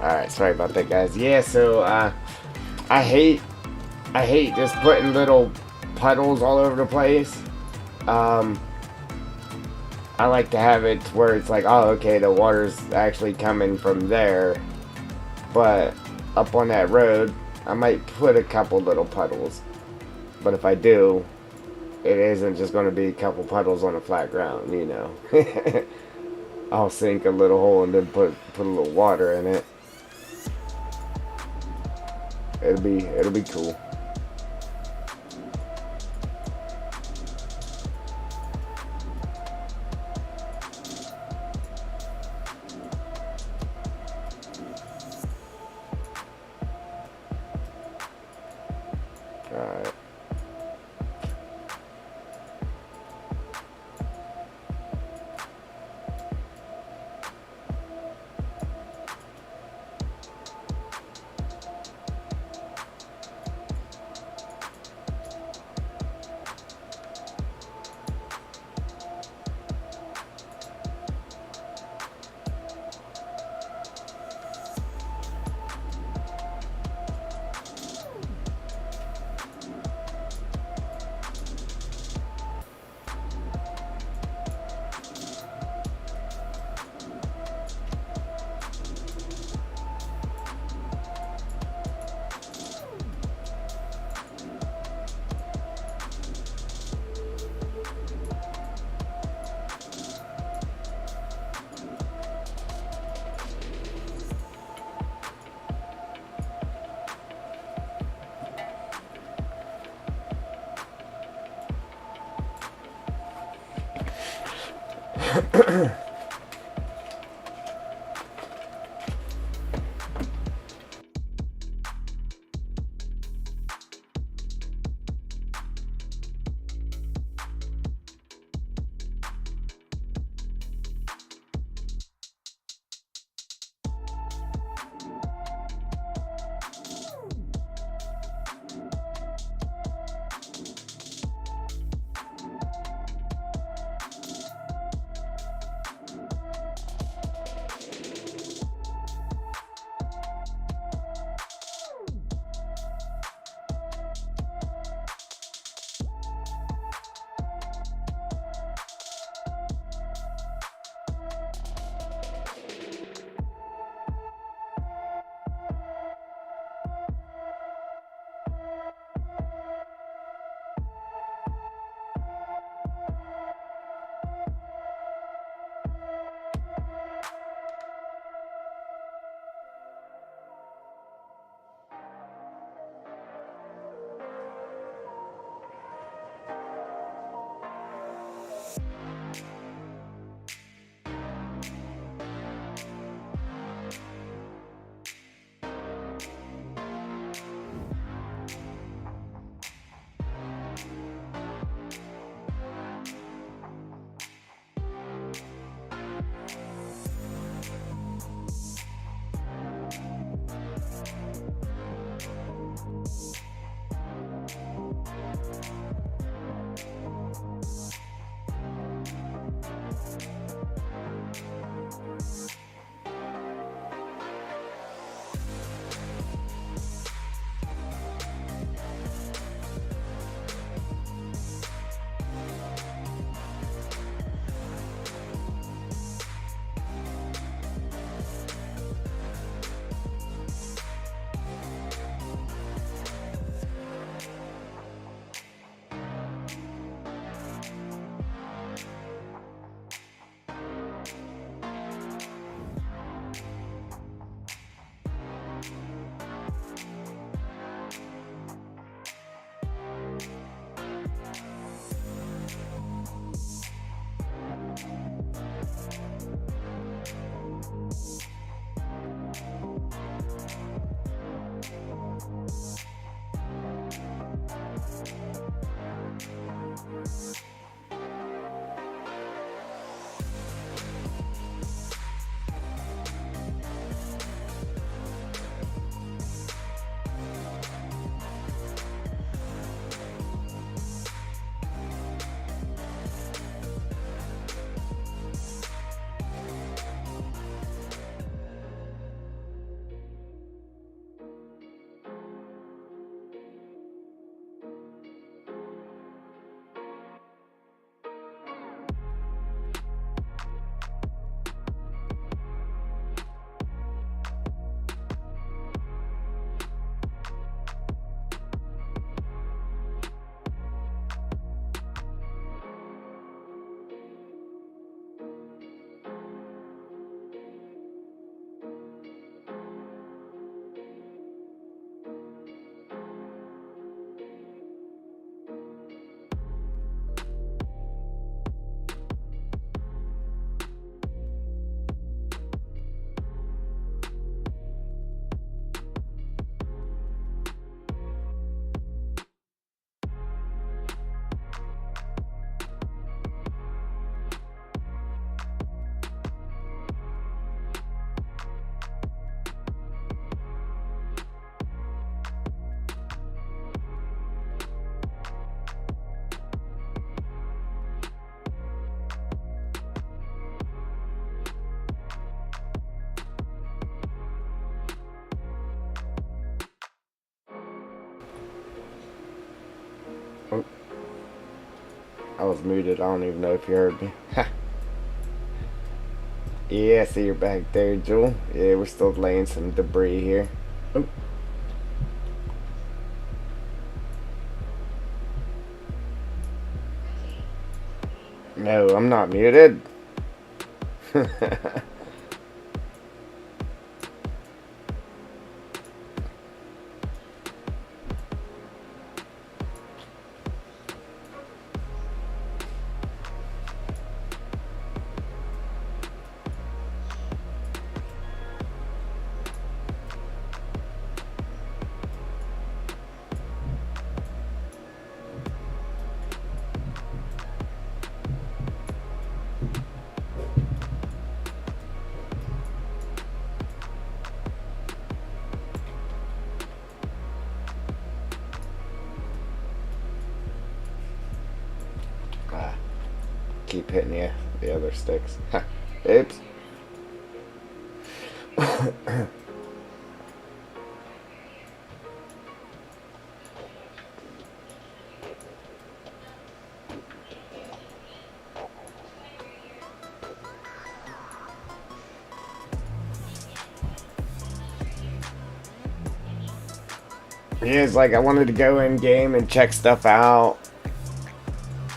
Alright, sorry about that, guys. Yeah, so I hate just putting little puddles all over the place. Um, I like to have it where it's like, oh, okay, the water's actually coming from there. But up on that road, I might put a couple little puddles. But if I do, it isn't just going to be a couple puddles on a flat ground, you know. I'll sink a little hole and then put a little water in it. It'll be cool. Alright. was muted. I don't even know if you heard me. Yeah, I see you're back there, Joel. Yeah, we're still laying some debris here. Oh. No, I'm not muted. Keep hitting the other sticks. Oops. Yeah, it's like I wanted to go in game and check stuff out.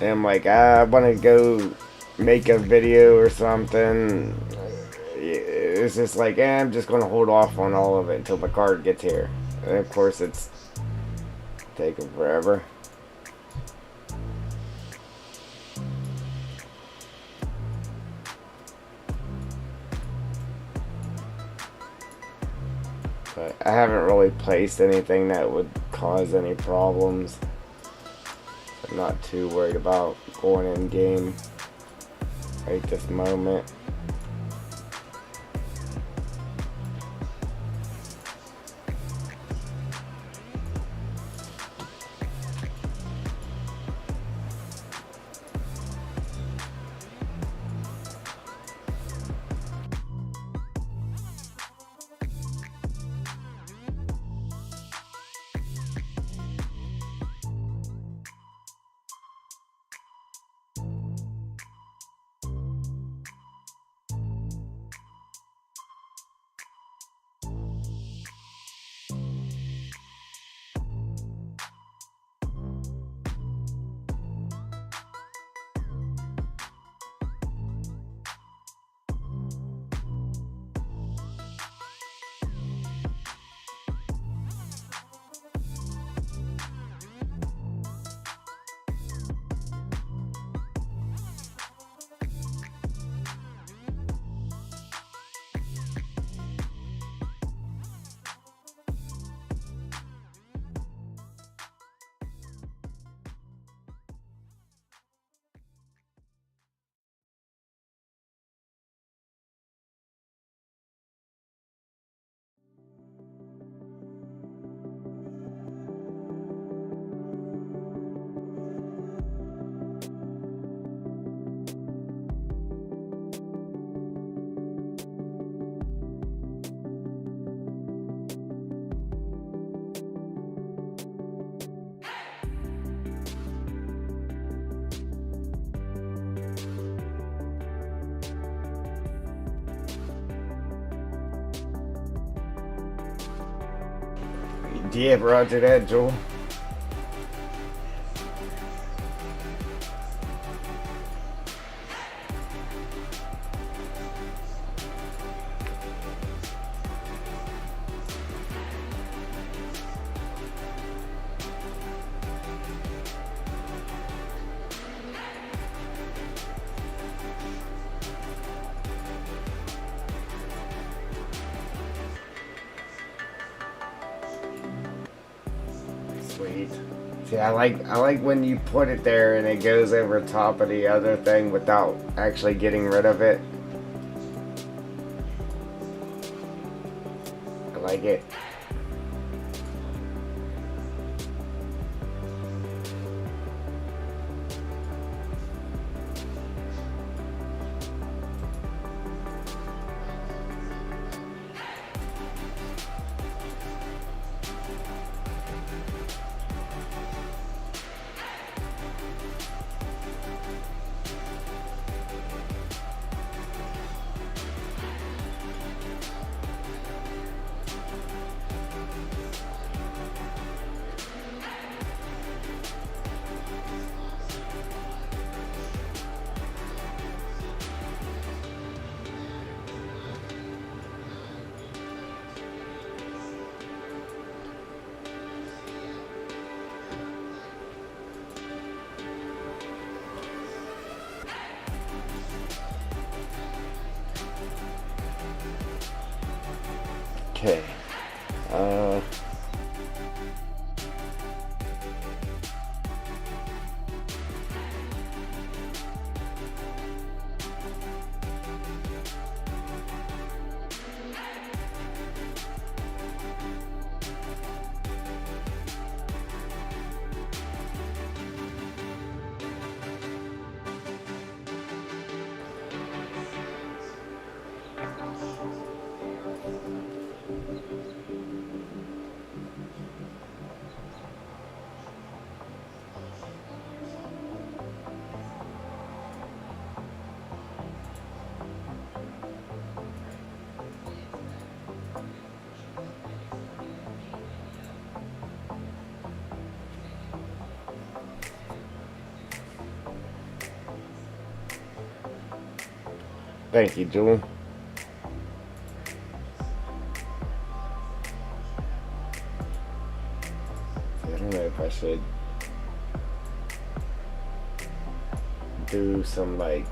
And I'm like, I want to go make a video or something. It's just like, I'm just going to hold off on all of it until my card gets here. And of course, it's taking forever. But I haven't really placed anything that would cause any problems. I'm not too worried about going in game right this moment. Yeah, roger that, Joel. Sweet. See, I like when you put it there and it goes over top of the other thing without actually getting rid of it. I like it. Okay. Uh, Thank you, Jewel. I don't know if I should do some like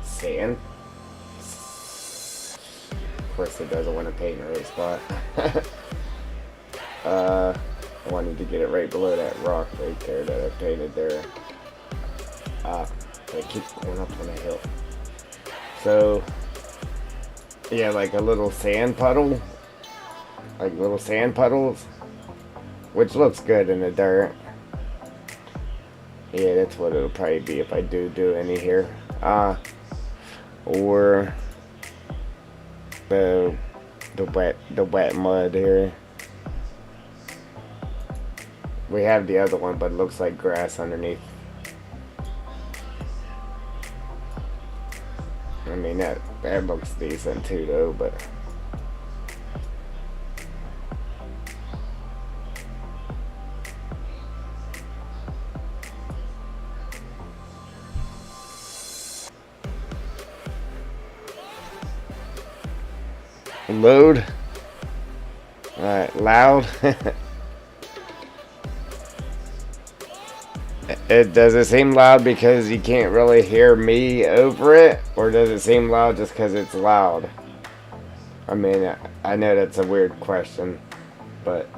sand. Of course, it doesn't want to paint in the right spot. I wanted to get it right below that rock right there that I painted there. But it keeps going up on the hill. So, yeah, like a little sand puddle. Like little sand puddles. Which looks good in the dirt. Yeah, that's what it'll probably be if I do any here. Or the wet mud here. We have the other one, but it looks like grass underneath. I mean, that looks decent too, though, but... Load. Alright, loud. Does it seem loud because you can't really hear me over it? Or does it seem loud just because it's loud? I mean, I know that's a weird question, but...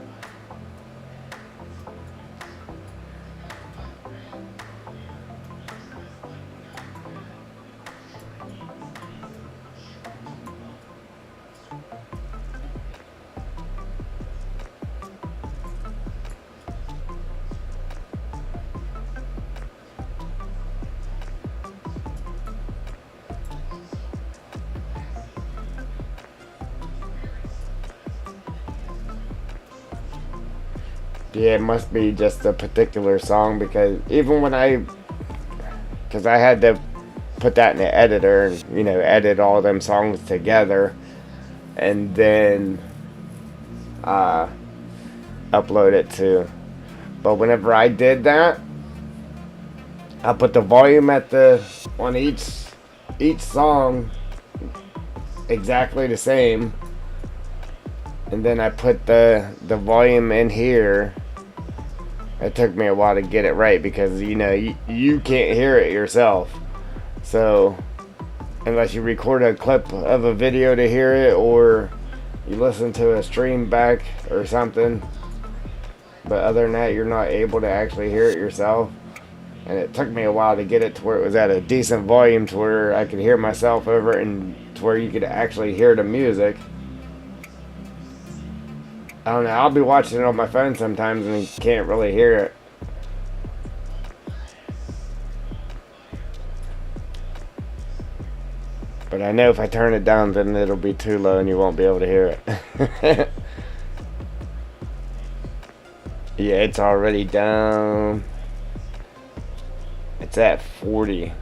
Yeah, it must be just a particular song because even when because I had to put that in the editor and, you know, edit all them songs together and then upload it to. But whenever I did that, I put the volume on each song exactly the same. And then I put the volume in here. It took me a while to get it right because, you know, you can't hear it yourself. So, unless you record a clip of a video to hear it or you listen to a stream back or something. But other than that, you're not able to actually hear it yourself. And it took me a while to get it to where it was at a decent volume to where I could hear myself over it and to where you could actually hear the music. I don't know, I'll be watching it on my phone sometimes and can't really hear it. But I know if I turn it down, then it'll be too low and you won't be able to hear it. Yeah, it's already down. It's at 40.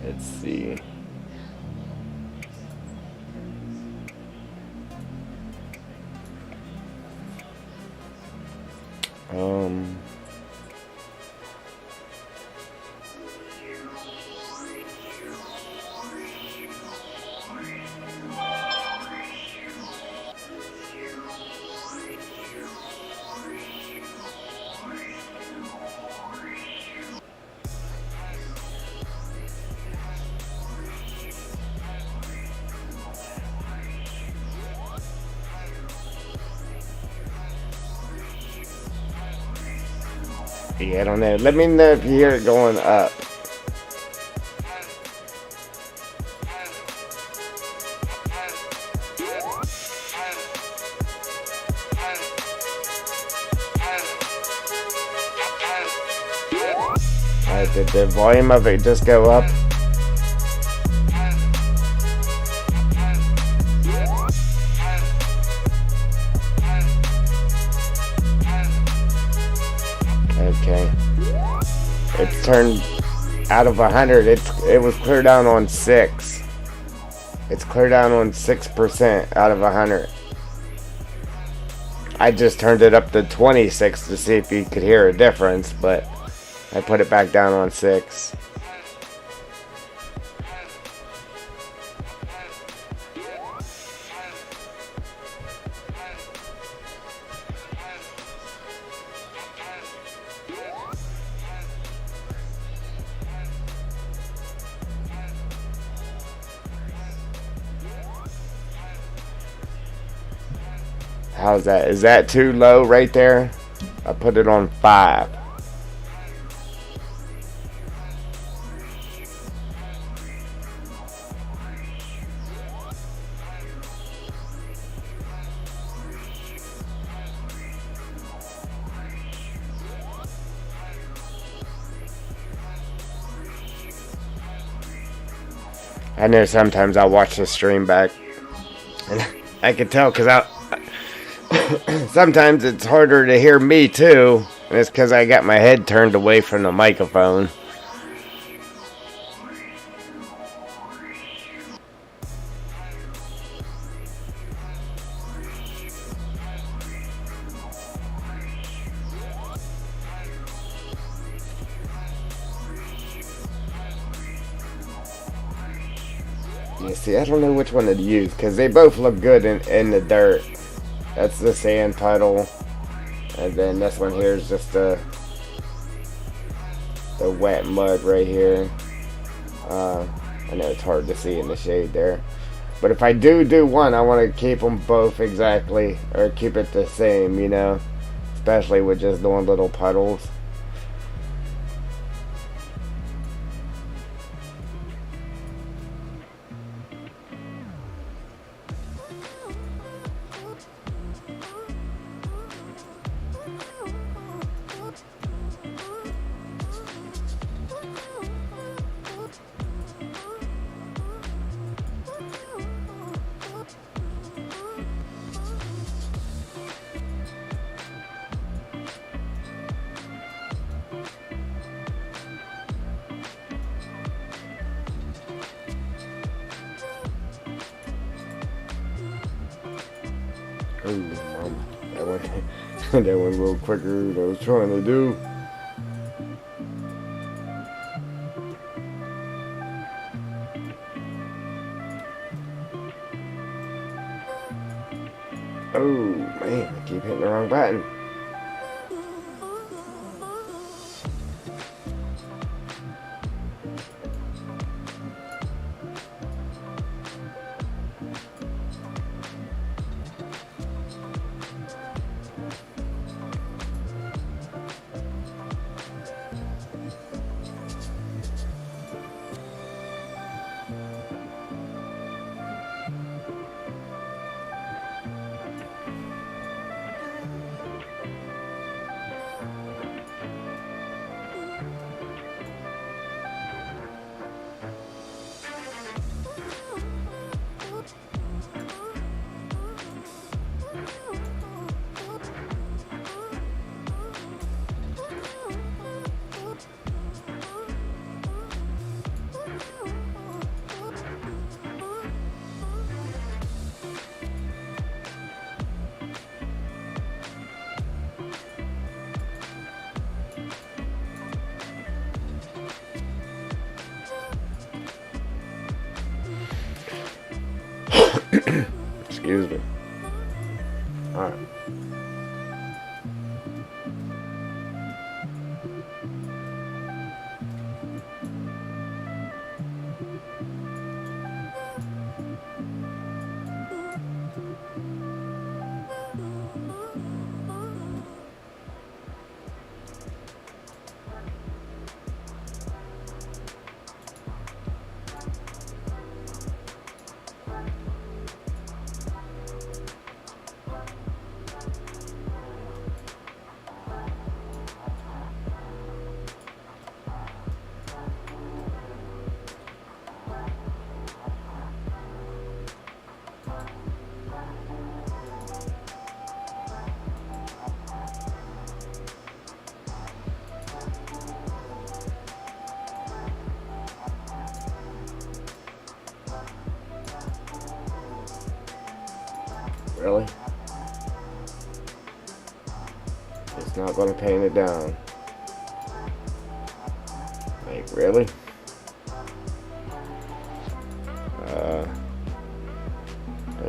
Let's see. Um, Yeah, I don't know. Let me know if you hear it going up. Alright, did the volume of it just go up? Okay. It's turned out of 100. It was clear down on 6. It's clear down on 6% out of 100. I just turned it up to 26 to see if you could hear a difference, but I put it back down on 6. How's that? Is that too low right there? I put it on 5. I know sometimes I'll watch the stream back and I can tell because sometimes it's harder to hear me too, and it's because I got my head turned away from the microphone. You see, I don't know which one to use because they both look good in the dirt. That's the sand puddle, and then this one here is just the wet mud right here. I know it's hard to see in the shade there, but if I do one, I want to keep them both exactly, or keep it the same, you know, especially with just doing little puddles. Ooh, that went that went a little quicker than I was trying to do. Oh man, I keep hitting the wrong button. Excuse me. Alright. Really? It's not gonna paint it down. Like, really?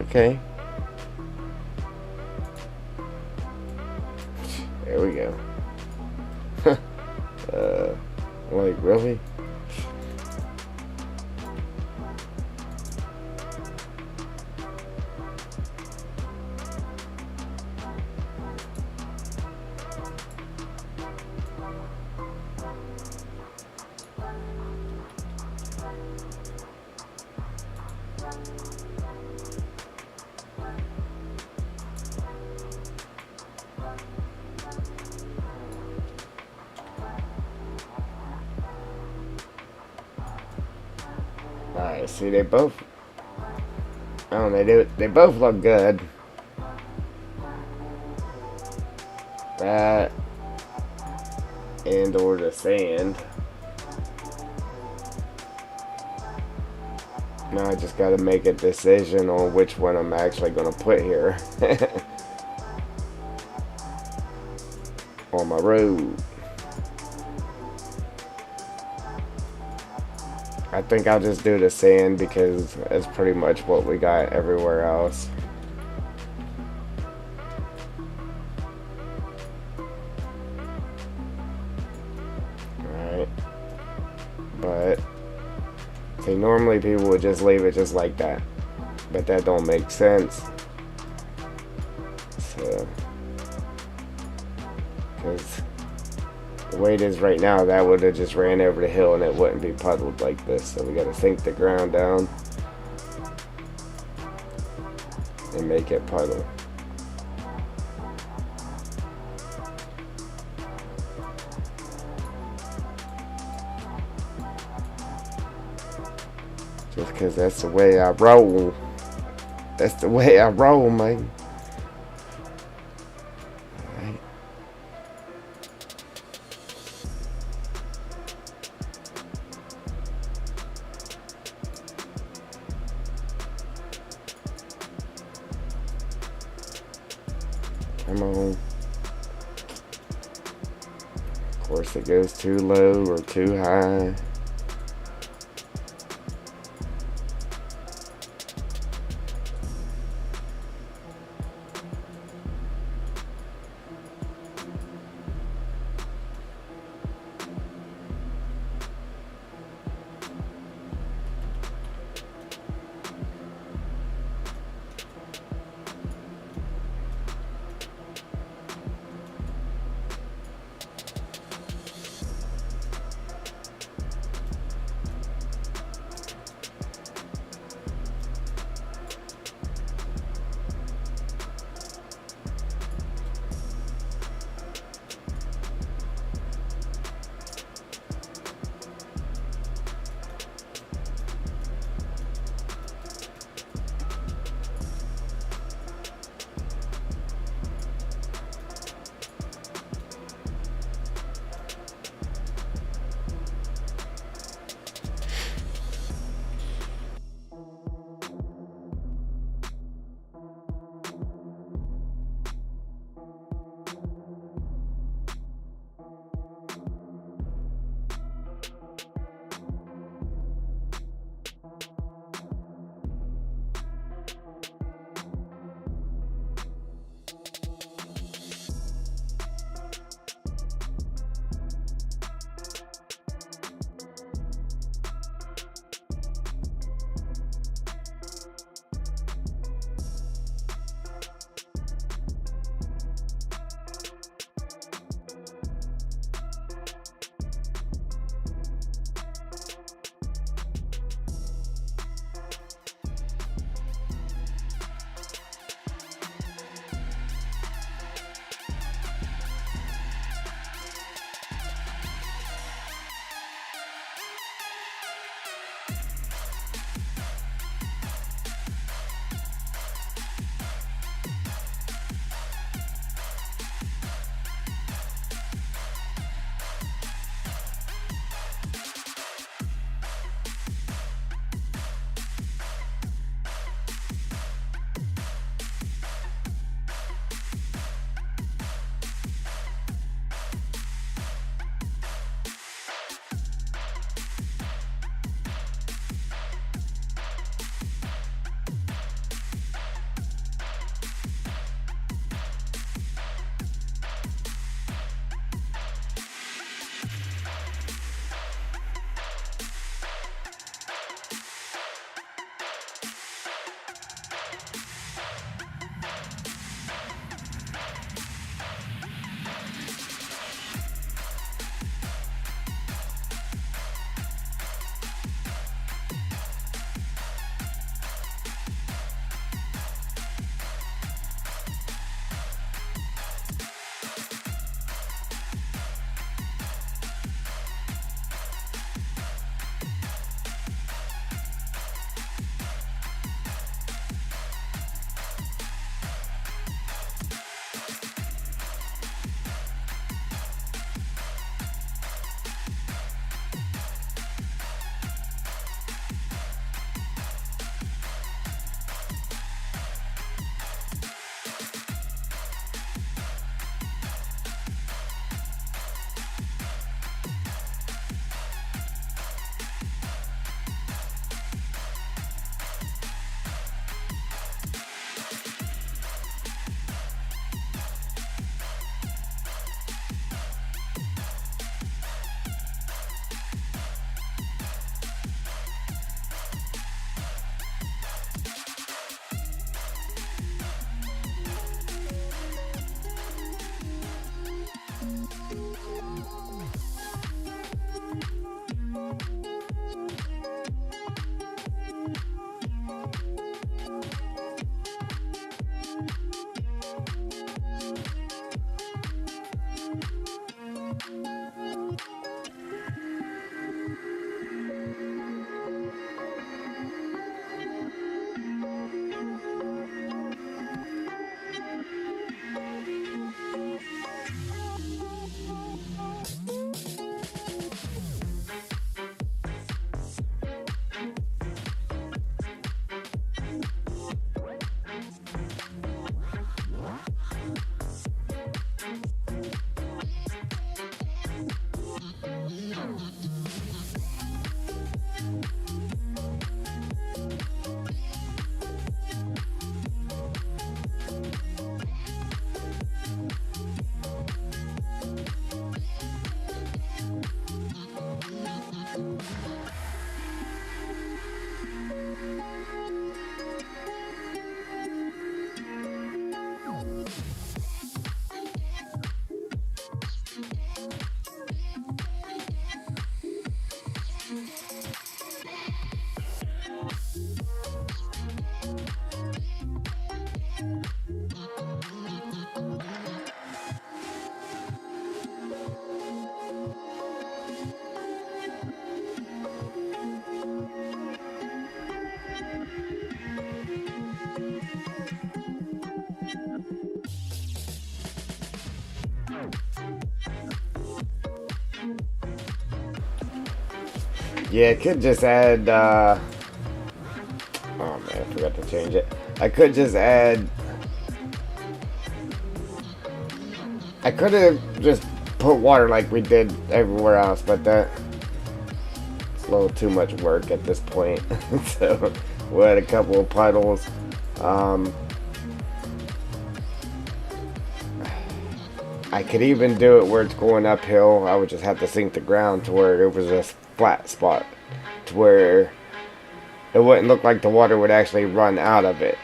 Okay. There we go. Like, really? Alright, see, they both, I don't know, they both look good. That and or the sand. Now I just gotta make a decision on which one I'm actually gonna put here. On my road. I think I'll just do the sand because it's pretty much what we got everywhere else. Alright. But see, normally people would just leave it just like that. But that don't make sense. So, because the way it is right now, that would have just ran over the hill and it wouldn't be puddled like this. So we got to sink the ground down and make it puddle. Just because that's the way I roll. That's the way I roll, man. Alright. Come on. Of course, it goes too low or too high. Yeah, I could just add, oh man, I forgot to change it. I could just add, I could have just put water like we did everywhere else, but that's a little too much work at this point. So we'll add a couple of puddles. I could even do it where it's going uphill. I would just have to sink the ground to where it was a flat spot, to where it wouldn't look like the water would actually run out of it.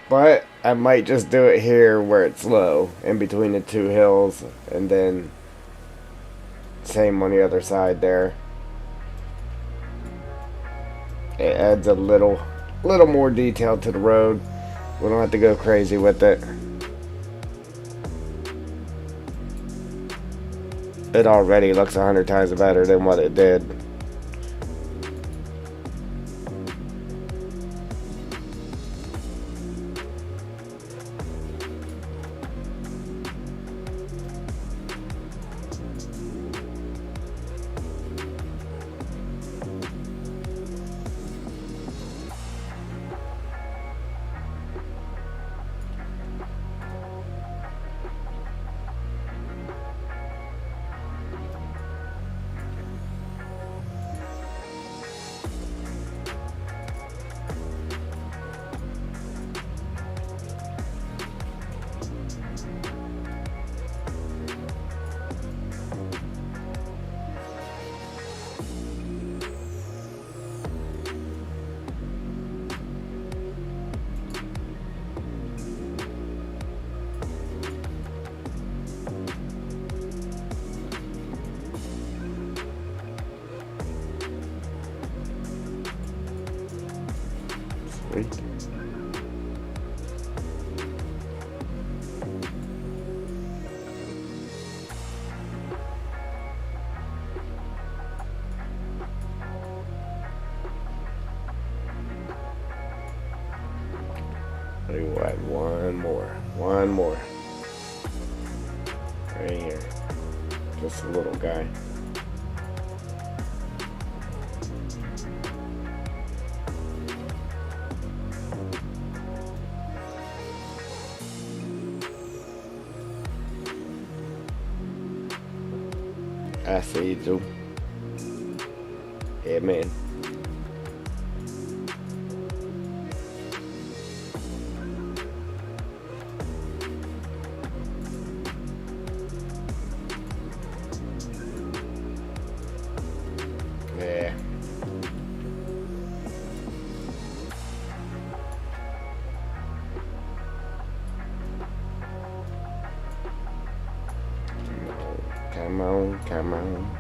But I might just do it here where it's low, in between the two hills, and then same on the other side there. It adds a little more detail to the road. We don't have to go crazy with it. It already looks 100 times better than what it did. Sweet. We will add one more. Right here. Just a little guy. I see you, Joe. Yeah, man. Yeah. Come on, come on.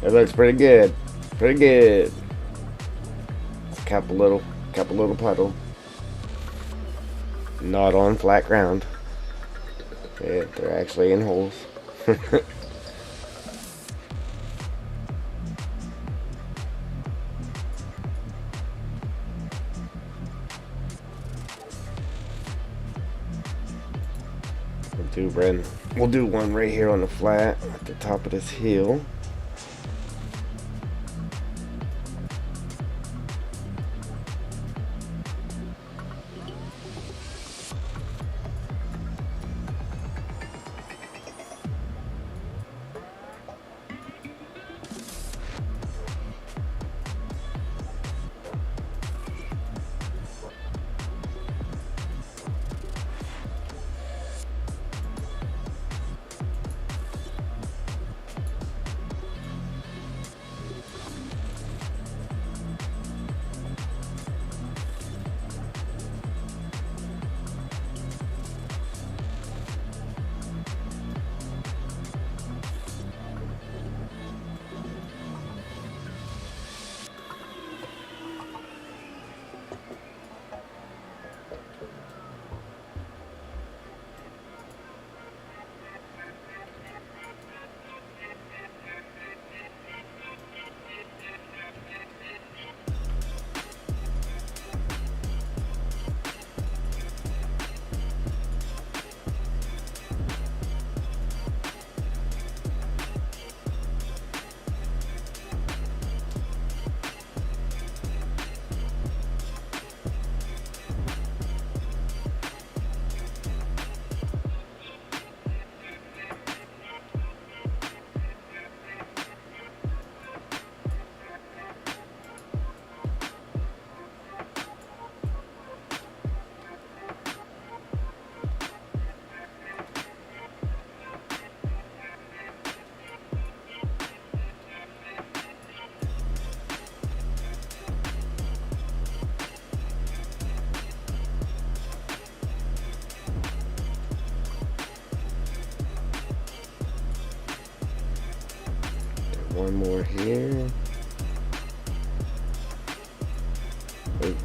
It looks pretty good. Pretty good. It's a couple little puddle. Not on flat ground. Yeah, they're actually in holes. We'll do one right here on the flat at the top of this hill. one more here. Ooh.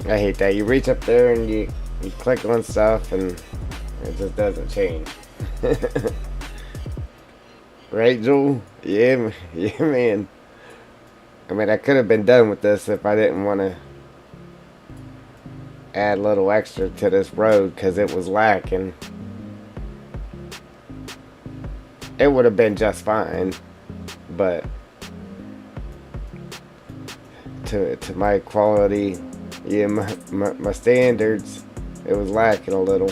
I hate that. You reach up there and you click on stuff and it just doesn't change. Right, Joel? Yeah, yeah, man. I mean, I could have been done with this if I didn't want to add a little extra to this road because it was lacking. It would have been just fine, but to my quality, yeah, my standards, it was lacking a little.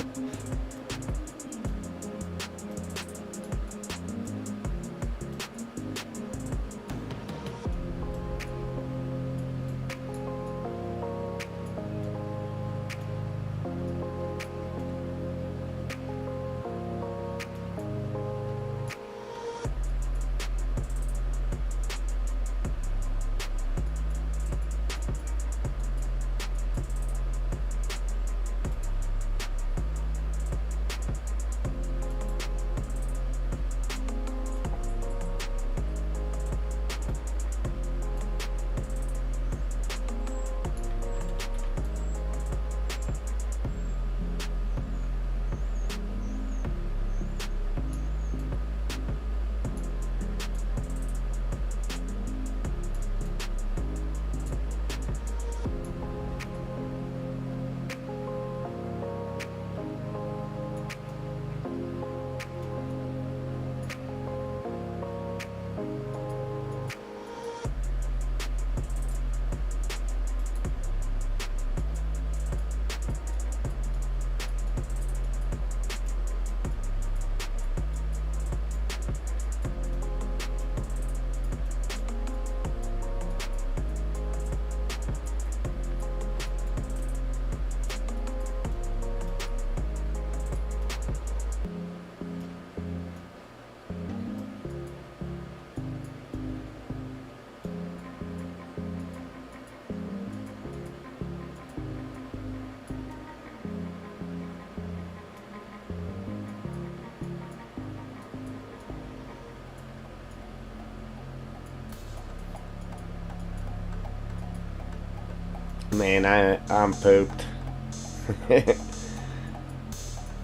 Man, I'm pooped.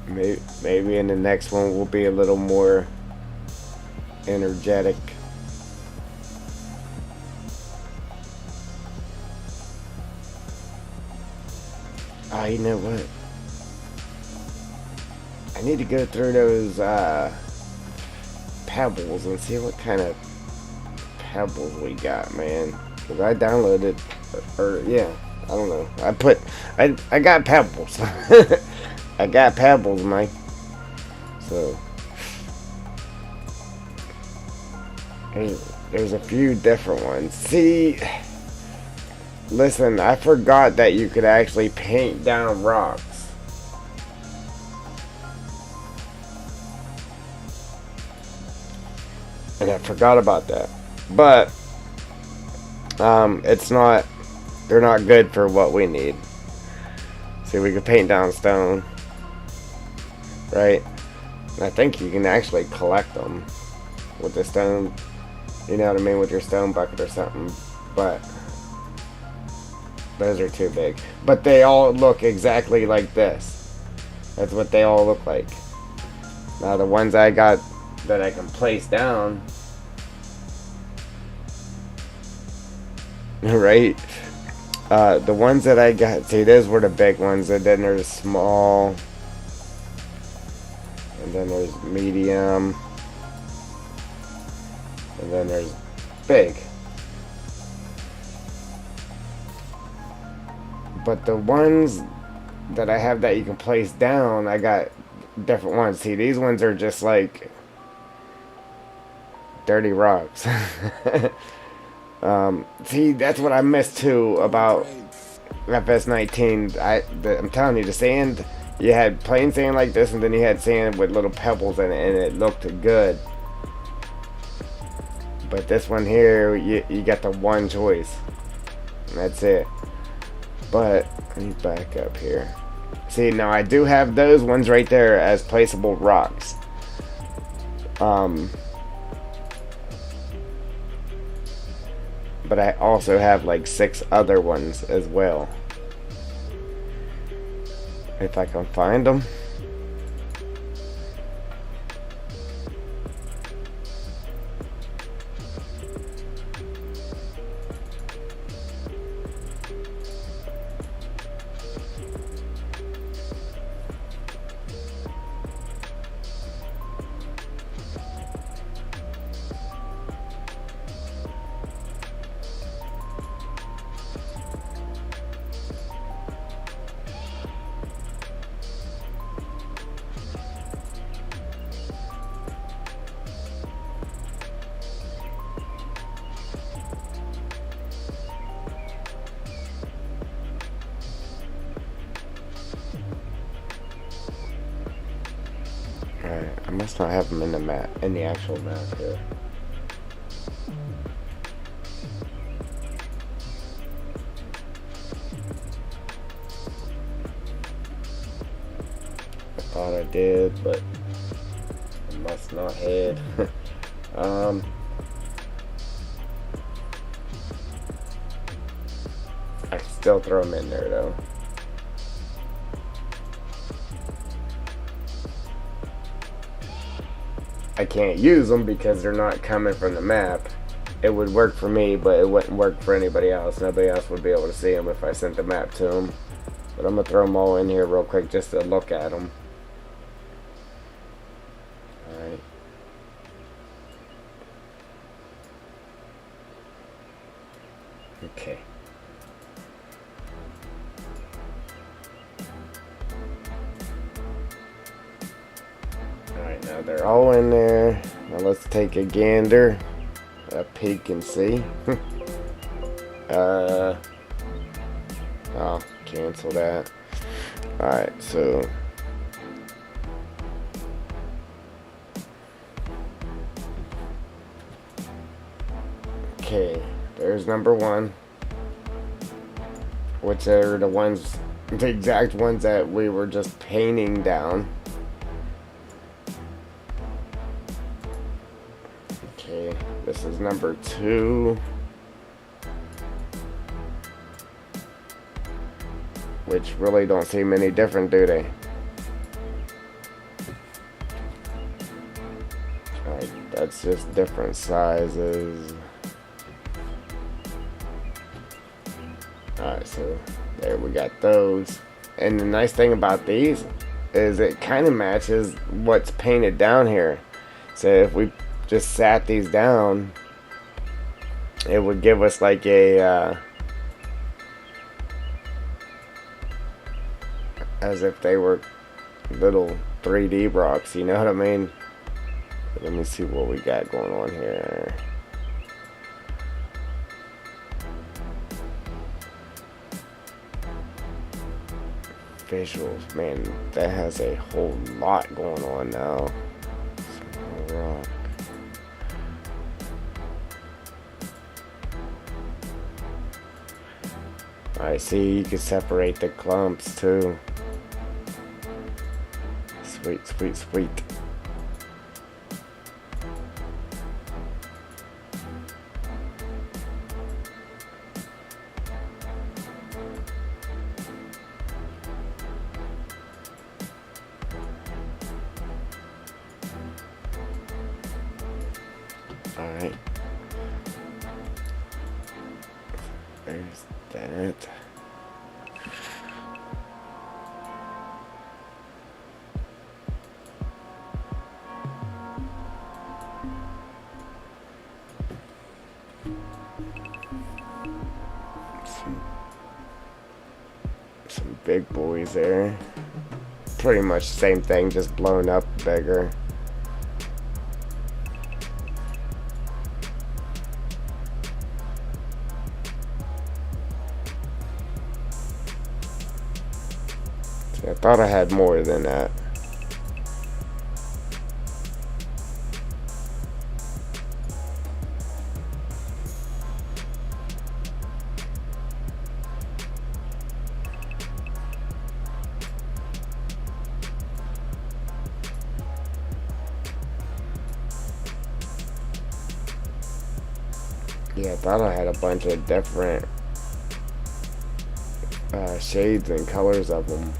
Maybe in the next one we'll be a little more energetic. Ah, you know what? I need to go through those pebbles and see what kind of pebbles we got, man. Cause I downloaded, or yeah, I don't know. I got pebbles. I got pebbles, Mike. So there's a few different ones. See, listen, I forgot that you could actually paint down rocks. And I forgot about that. But it's not, they're not good for what we need. See, we could paint down stone, right? And I think you can actually collect them with the stone, you know what I mean, with your stone bucket or something. But those are too big. But they all look exactly like this. That's what they all look like. Now the ones I got that I can place down, right? The ones that I got, see, those were the big ones, and then there's small, and then there's medium, and then there's big. But the ones that I have that you can place down, I got different ones. See, these ones are just like dirty rocks. See, that's what I miss too about FS19. I'm telling you, the sand, you had plain sand like this, and then you had sand with little pebbles in it, and it looked good. But this one here, you got the one choice, and that's it. But let me back up here. See, now I do have those ones right there as placeable rocks. But I also have like 6 other ones as well. If I can find them. Alright, I must not have them in the map, in the actual map here. I thought I did, but I must not have. I can still throw them in there though. I can't use them because they're not coming from the map. It would work for me, but it wouldn't work for anybody else. Nobody else would be able to see them if I sent the map to them. But I'm going to throw them all in here real quick just to look at them. Alright. Okay. Alright, now they're all in there. Now let's take a gander, a peek and see. I'll cancel that. Alright, so okay, there's number 1, which are the ones, the exact ones that we were just painting down. Okay, this is number 2, which really don't seem any different, do they? Alright, that's just different sizes. Alright, so there we got those. And the nice thing about these is it kind of matches what's painted down here. So if we just sat these down, it would give us like a as if they were little 3D rocks, you know what I mean? Let me see what we got going on here. Visuals, man, that has a whole lot going on now. Rock. Alright, see, you can separate the clumps too. Sweet, sweet, sweet. Alright. There's that. Some big boys there. Pretty much same thing, just blown up bigger. See, I thought I had more than that. Yeah, I thought I had a bunch of different shades and colors of them.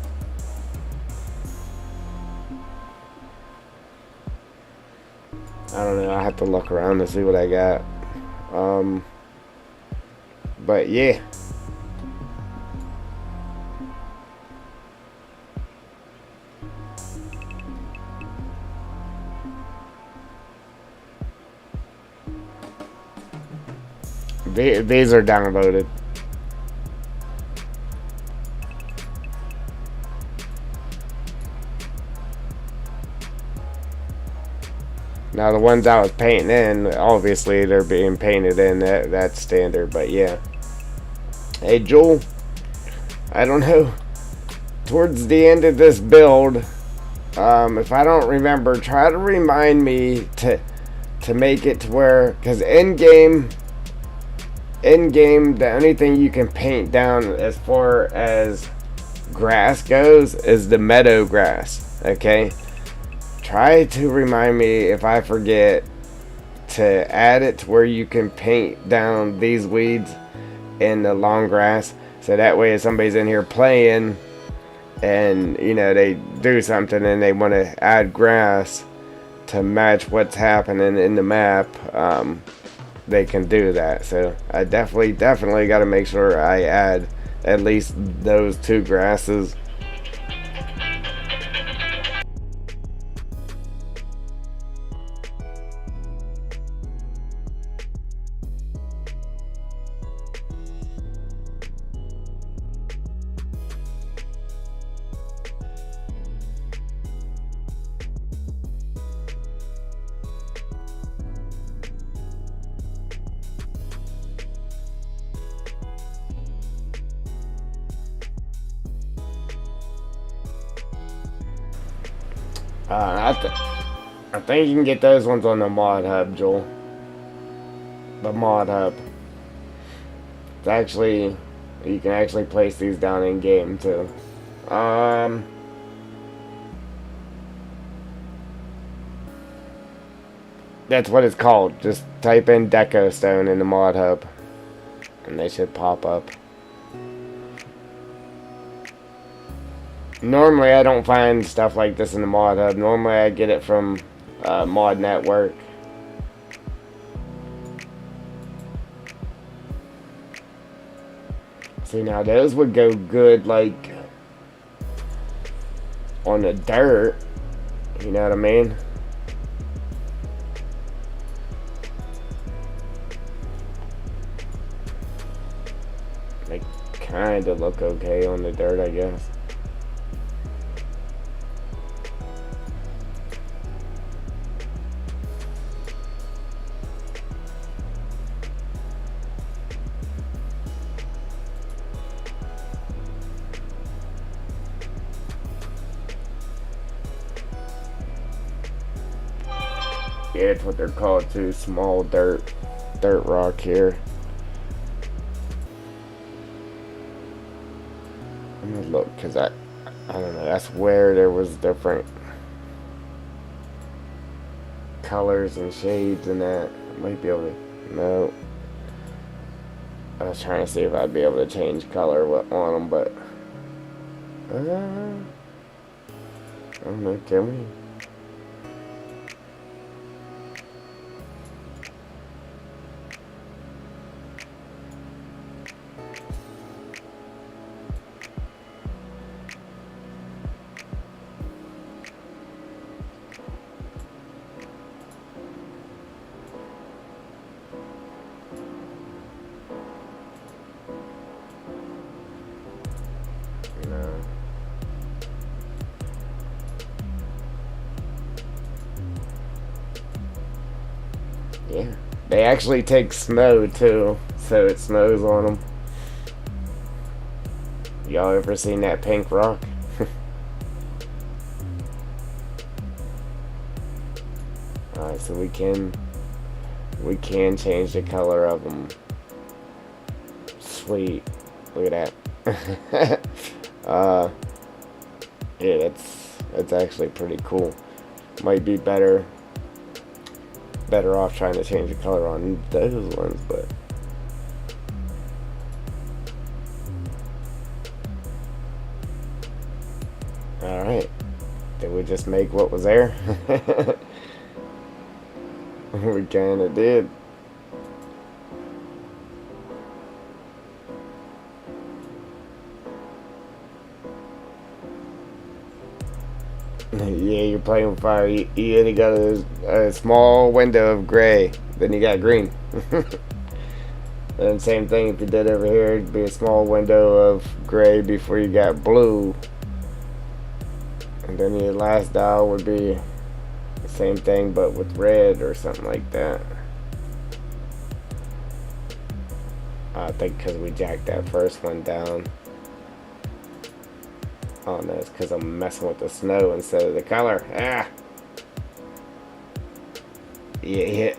I don't know. I have to look around to see what I got. But yeah. These are downloaded. Now the ones I was painting in, obviously they're being painted in. That's standard. But yeah. Hey Joel, I don't know. Towards the end of this build, if I don't remember, try to remind me to make it to where, because in game, the only thing you can paint down as far as grass goes is the meadow grass. Okay, try to remind me if I forget to add it to where you can paint down these weeds in the long grass, so that way if somebody's in here playing and you know they do something and they want to add grass to match what's happening in the map, they can do that. So I definitely got to make sure I add at least those two grasses. I think you can get those ones on the mod hub, Joel. The mod hub. It's actually, you can actually place these down in game too. That's what it's called. Just type in Deco Stone in the mod hub, and they should pop up. Normally I don't find stuff like this in the mod hub. Normally I get it from Mod Network. See, now those would go good like on the dirt. You know what I mean? They kind of look okay on the dirt, I guess. Yeah, it's what they're called too. Small dirt rock here. Let me look, because I don't know, that's where there was different colors and shades and that. I might be able to, no. I was trying to see if I'd be able to change color on them, but I don't know, can we? Yeah. They actually take snow too, so it snows on them. Y'all ever seen that pink rock? Alright, so we can change the color of them. Sweet. Look at that. Yeah, that's actually pretty cool. Might be better off trying to change the color on those ones, but alright. Did we just make what was there? We kinda did. Yeah, you're playing with fire. You only got a small window of gray. Then you got green. And same thing if you did over here, it'd be a small window of gray before you got blue. And then your last dial would be the same thing but with red or something like that. I think because we jacked that first one down. Oh no, it's because I'm messing with the snow instead of the color. Ah! Yeah.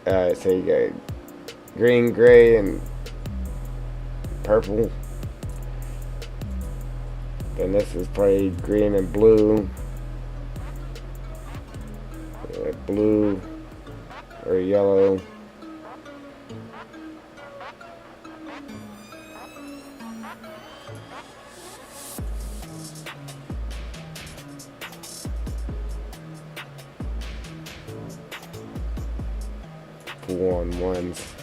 Alright, so you got green, gray, and purple. Then this is probably green and blue. Blue or yellow. On ones.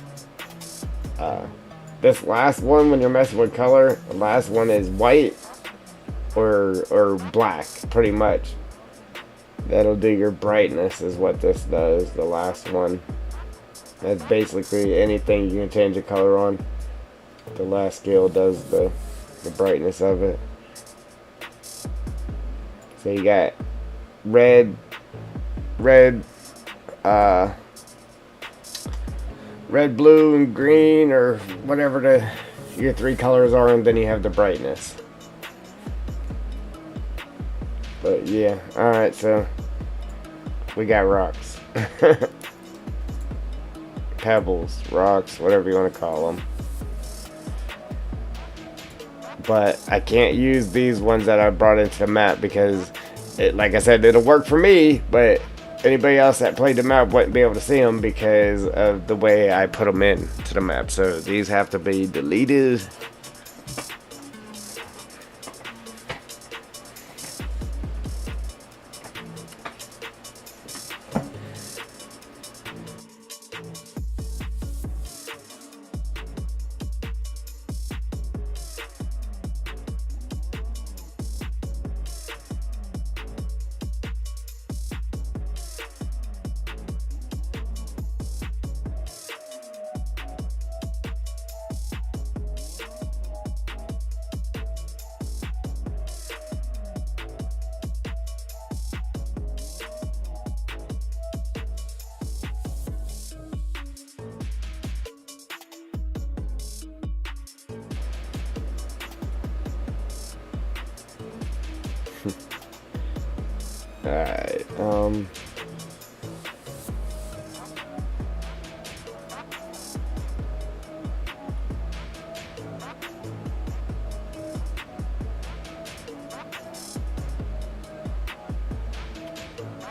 This last one, when you're messing with color, the last one is white or black, pretty much. That'll do your brightness, is what this does. The last one. That's basically anything you can change the color on. The last scale does the brightness of it. So you got red, blue, and green, or whatever your three colors are, and then you have the brightness. But yeah, alright, so we got rocks. Pebbles, rocks, whatever you want to call them. But I can't use these ones that I brought into the map because, like I said, it'll work for me, but anybody else that played the map wouldn't be able to see them because of the way I put them in to the map. So these have to be deleted. Alright,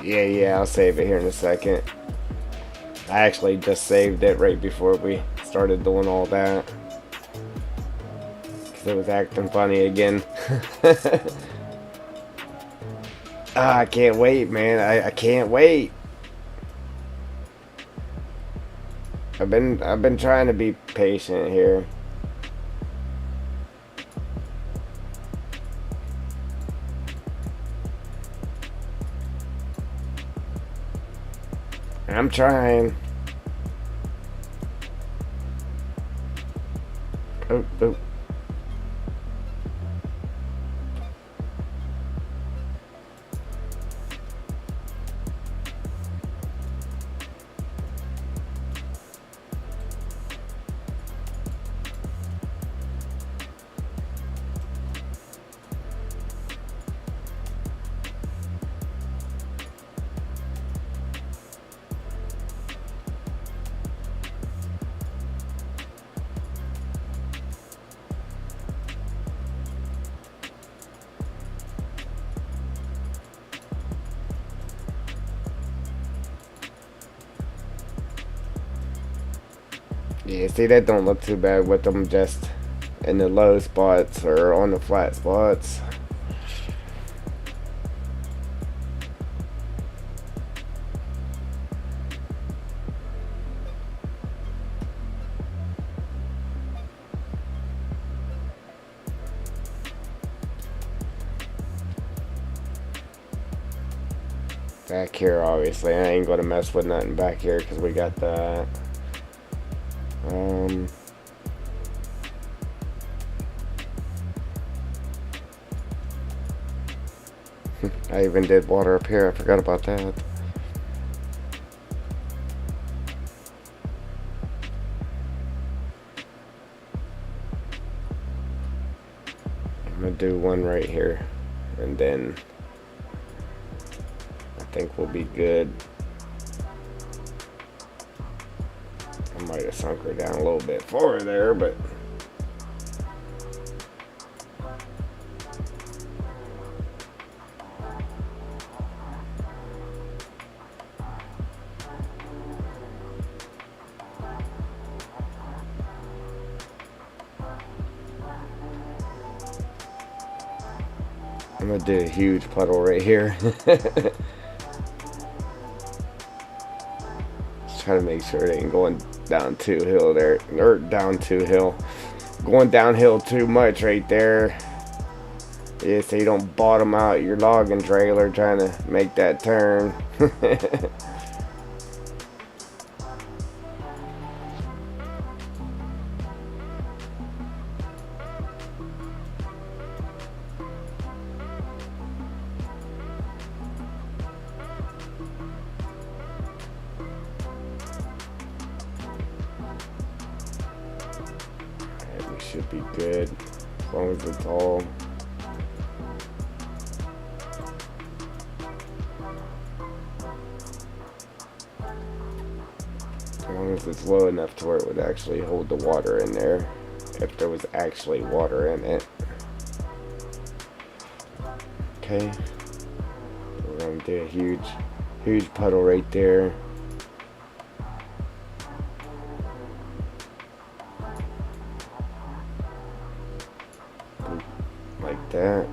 yeah, I'll save it here in a second. I actually just saved it right before we started doing all that. Because it was acting funny again. I can't wait, man. I can't wait. I've been trying to be patient here. I'm trying. Oh. Yeah, see, that don't look too bad with them just in the low spots or on the flat spots. Back here, obviously, I ain't gonna mess with nothing back here because we got that. I even did water up here. I forgot about that. I'm gonna do one right here, and then I think we'll be good. I might have sunk her down a little bit farther there, but I'm gonna do a huge puddle right here. Just try to make sure it ain't going down too hill there, or down too hill. Going downhill too much right there. Yeah, so you don't bottom out your logging trailer trying to make that turn. We should be good as long as it's all. As long as it's low enough to where it would actually hold the water in there, if there was actually water in it. Okay, we're gonna do a huge puddle right there. Like that.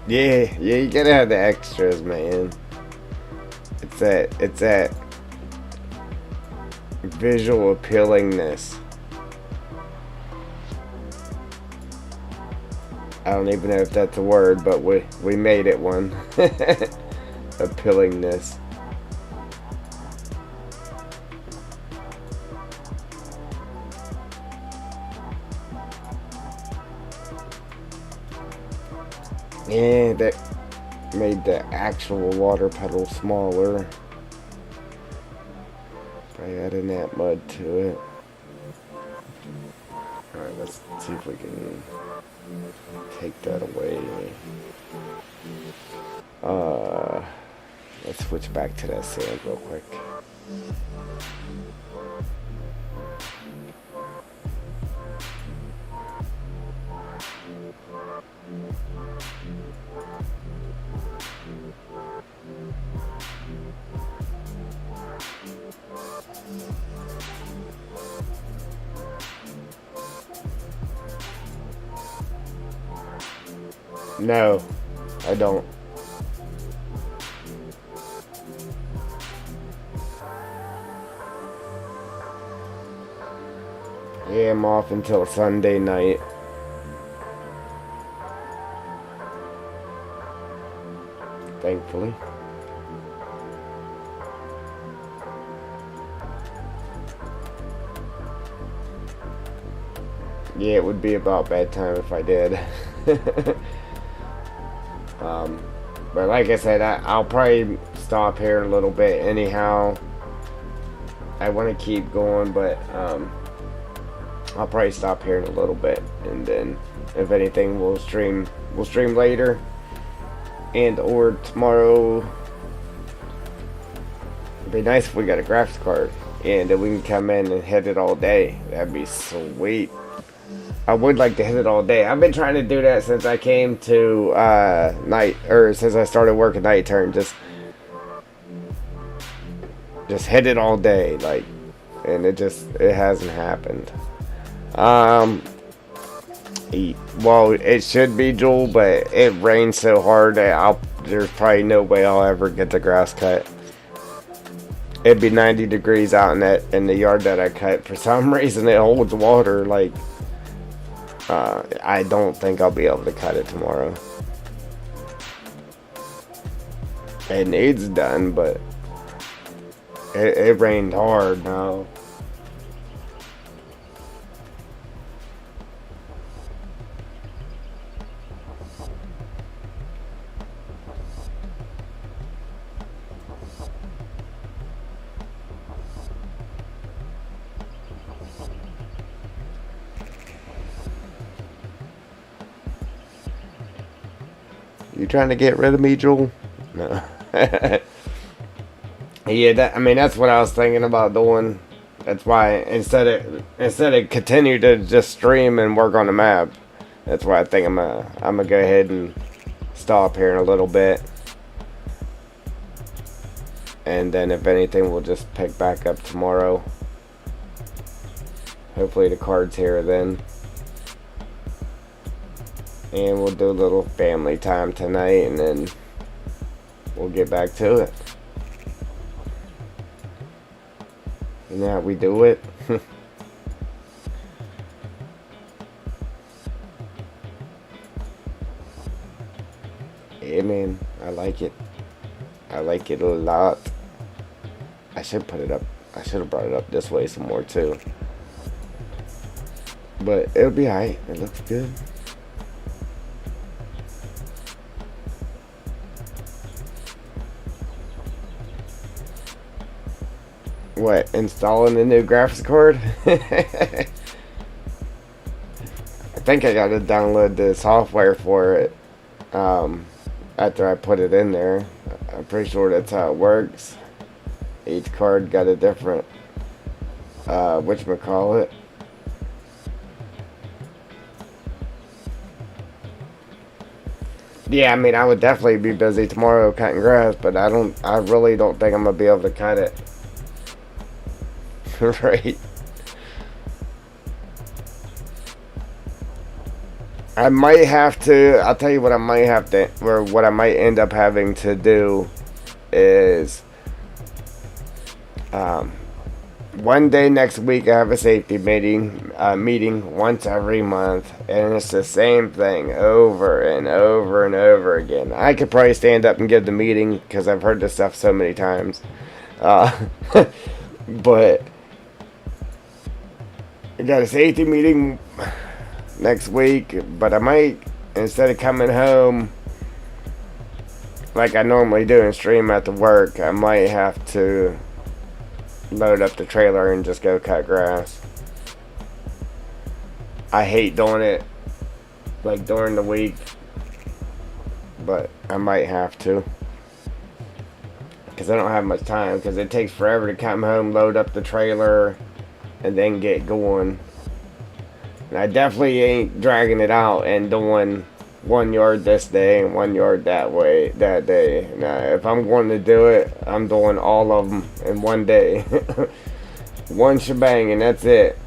Yeah, you gotta have the extras, man. It's that visual appealingness. I don't even know if that's a word, but we made it one. Appealingness. Yeah, that made the actual water puddle smaller by adding that mud to it. Alright, let's see if we can take that away. Let's switch back to that sand real quick. No, I don't. Yeah, I'm off until Sunday night. Thankfully. Yeah, it would be about bedtime if I did. But like I said, I'll probably stop here in a little bit. Anyhow, I want to keep going, but I'll probably stop here in a little bit, and then if anything, we'll stream later, and or tomorrow. It'd be nice if we got a graphics card, and then we can come in and hit it all day. That'd be sweet. I would like to hit it all day. I've been trying to do that since I came to night, or since I started working night turn. Just hit it all day, like, and it hasn't happened. Well, it should be Jewel, but it rained so hard that there's probably no way I'll ever get the grass cut. It'd be 90 degrees out in the yard that I cut. For some reason, it holds water. Like, I don't think I'll be able to cut it tomorrow. It needs done, but it rained hard now. You trying to get rid of me, Joel? No. Yeah, that's what I was thinking about doing. That's why instead of continue to just stream and work on the map, that's why I think I'm gonna go ahead and stop here in a little bit, and then if anything, we'll just pick back up tomorrow. Hopefully the card's here then. And we'll do a little family time tonight, and then we'll get back to it. And now we do it. Yeah, man, I like it. I like it a lot. I should put it up. I should have brought it up this way some more too. But it'll be alright. It looks good. What, installing the new graphics card? I think I gotta download the software for it after I put it in there. I'm pretty sure that's how it works. Each card got a different whatchamacallit. Yeah, I would definitely be busy tomorrow cutting grass, but I really don't think I'm gonna be able to cut it. Right. I might have to. I'll tell you what I might have to, or what I might end up having to do is, one day next week I have a safety meeting once every month, and it's the same thing over and over and over again. I could probably stand up and give the meeting because I've heard this stuff so many times, but. I got a safety meeting next week, but I might, instead of coming home like I normally do and stream after work, I might have to load up the trailer and just go cut grass. I hate doing it like during the week, but I might have to, because I don't have much time, because it takes forever to come home, load up the trailer, and then get going. And I definitely ain't dragging it out and doing 1 yard this day and 1 yard that day. Now, if I'm going to do it, I'm doing all of them in one day. One shebang, and that's it.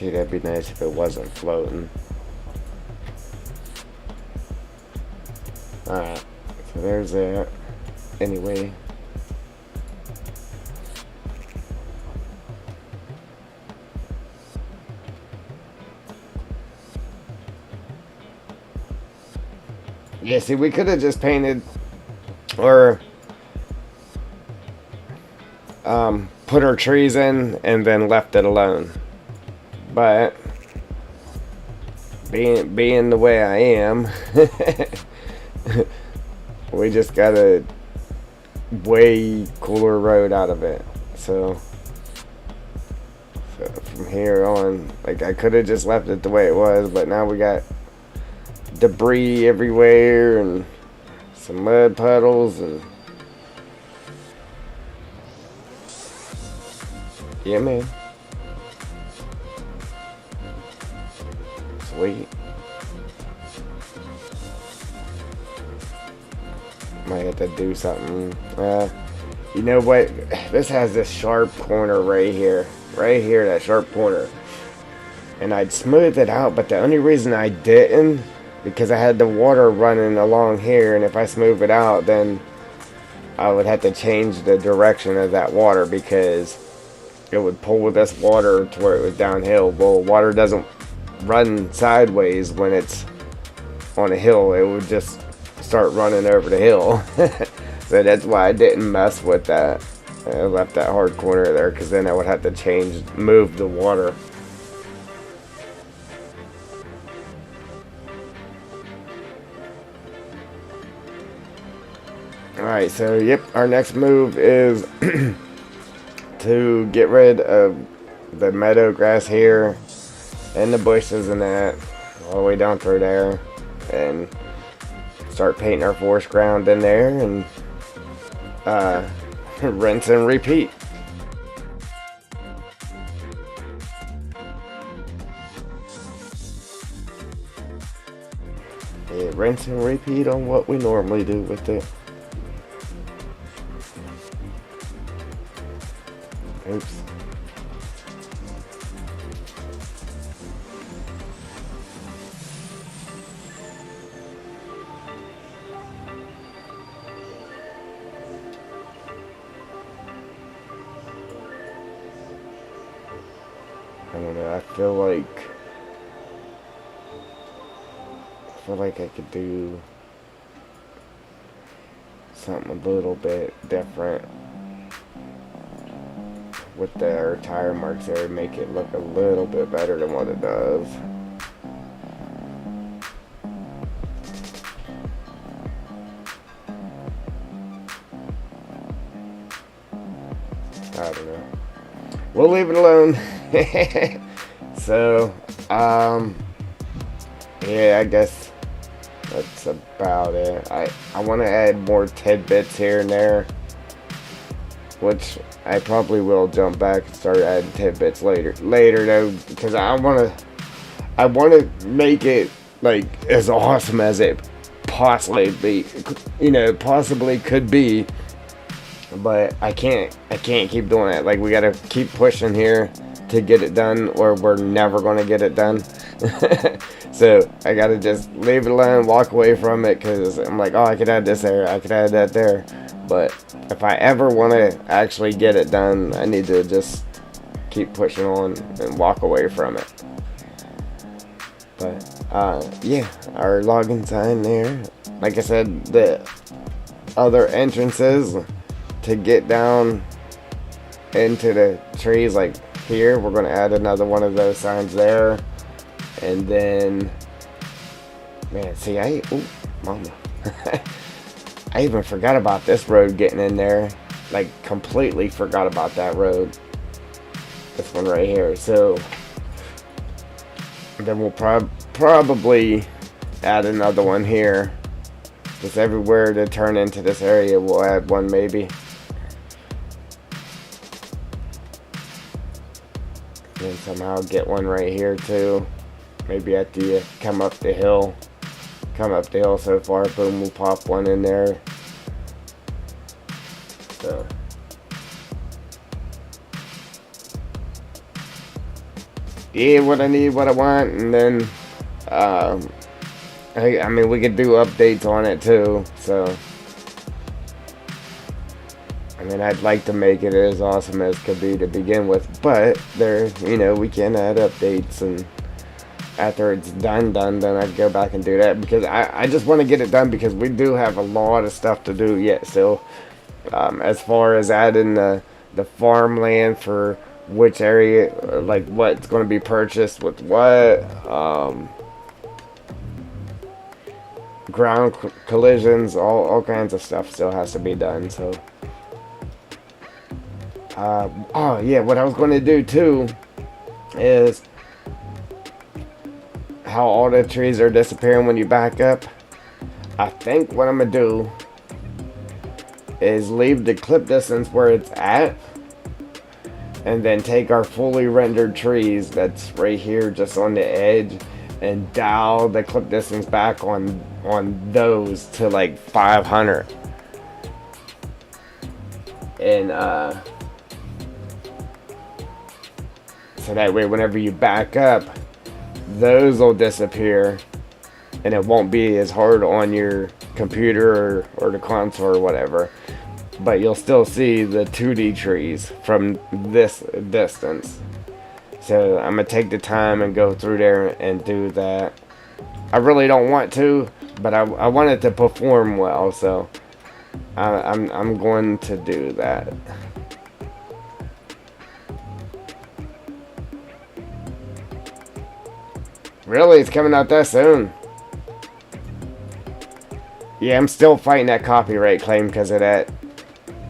Gee, that'd be nice if it wasn't floating. Alright, so there's that. Anyway. Yeah, see, we could have just painted or put our trees in and then left it alone. But being the way I am, we just got a way cooler road out of it. So from here on, like, I could have just left it the way it was, but now we got debris everywhere and some mud puddles and yeah, man. Sweet. Might have to do something. You know what? This has this sharp corner right here. Right here, that sharp corner. And I'd smooth it out, but the only reason I didn't, because I had the water running along here, and if I smooth it out, then I would have to change the direction of that water, because it would pull this water to where it was downhill. Well, water doesn't run sideways when it's on a hill. It would just start running over the hill. So that's why I didn't mess with that. I left that hard corner there, because then I would have to move the water. Alright, so yep, our next move is to get rid of the meadow grass here and the bushes and that all the way down through there, and start painting our forest ground in there, and rinse and repeat. Yeah, rinse and repeat on what we normally do with it. Oops. I don't know, I feel like I could do something a little bit different with their tire marks there, make it look a little bit better than what it does. I don't know. We'll leave it alone. So, yeah, I guess that's about it. I want to add more tidbits here and there, which I probably will jump back and start adding tidbits later though, because I want to make it like as awesome as it possibly could be. But I can't keep doing it. Like, we gotta keep pushing here to get it done, or we're never gonna get it done. So I gotta just leave it alone, walk away from it, because I'm like, oh, I could add this there, I could add that there. But if I ever want to actually get it done, I need to just keep pushing on and walk away from it. But yeah, our logging sign there. Like I said, the other entrances to get down into the trees, like here, we're going to add another one of those signs there. And then, man, see, mama. I even forgot about this road getting in there. Like, completely forgot about that road. This one right here. So, then we'll probably add another one here. Just everywhere to turn into this area, we'll add one maybe. And somehow get one right here too. Maybe after you come up the hill so far, boom, we'll pop one in there. So, yeah, what I need, what I want, and then um, I mean, we could do updates on it too. So, I mean, I'd like to make it as awesome as could be to begin with, but there, we can add updates, and after it's done, then I'd go back and do that because I just want to get it done because we do have a lot of stuff to do yet still. As far as adding the farmland for which area, like what's going to be purchased with what, ground collisions, all kinds of stuff still has to be done. So, oh yeah, what I was going to do too is how all the trees are disappearing when you back up. I think what I'm gonna do is leave the clip distance where it's at, and then take our fully rendered trees that's right here just on the edge and dial the clip distance back on those to like 500. And so that way whenever you back up, those will disappear and it won't be as hard on your computer or the console or whatever, but you'll still see the 2D trees from this distance. So I'm gonna take the time and go through there and do that. I really don't want to, but I want it to perform well, so I'm going to do that. Really, it's coming out that soon? Yeah, I'm still fighting that copyright claim because of that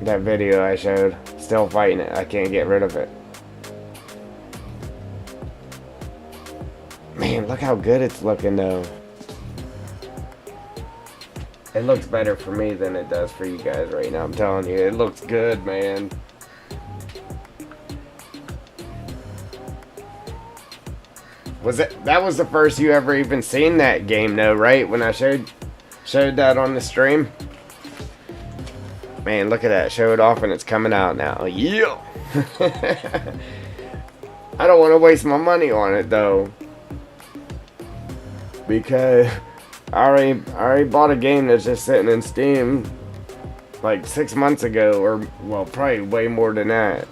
video I showed. Still fighting it. I can't get rid of it. Man, look how good it's looking though. It looks better for me than it does for you guys right now. I'm telling you, it looks good, man. That was the first you ever even seen that game though, right? When I showed that on the stream. Man, look at that. Show it off and it's coming out now. Yeah. I don't want to waste my money on it though, because I already bought a game that's just sitting in Steam like 6 months ago, or well, probably way more than that.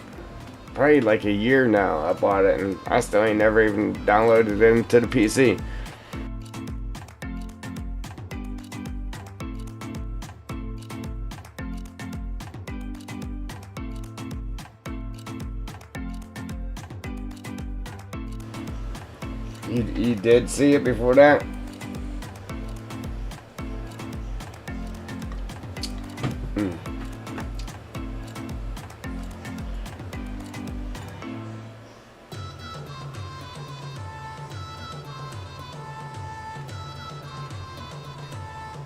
Probably like a year now I bought it, and I still ain't never even downloaded it into the PC. You did see it before that?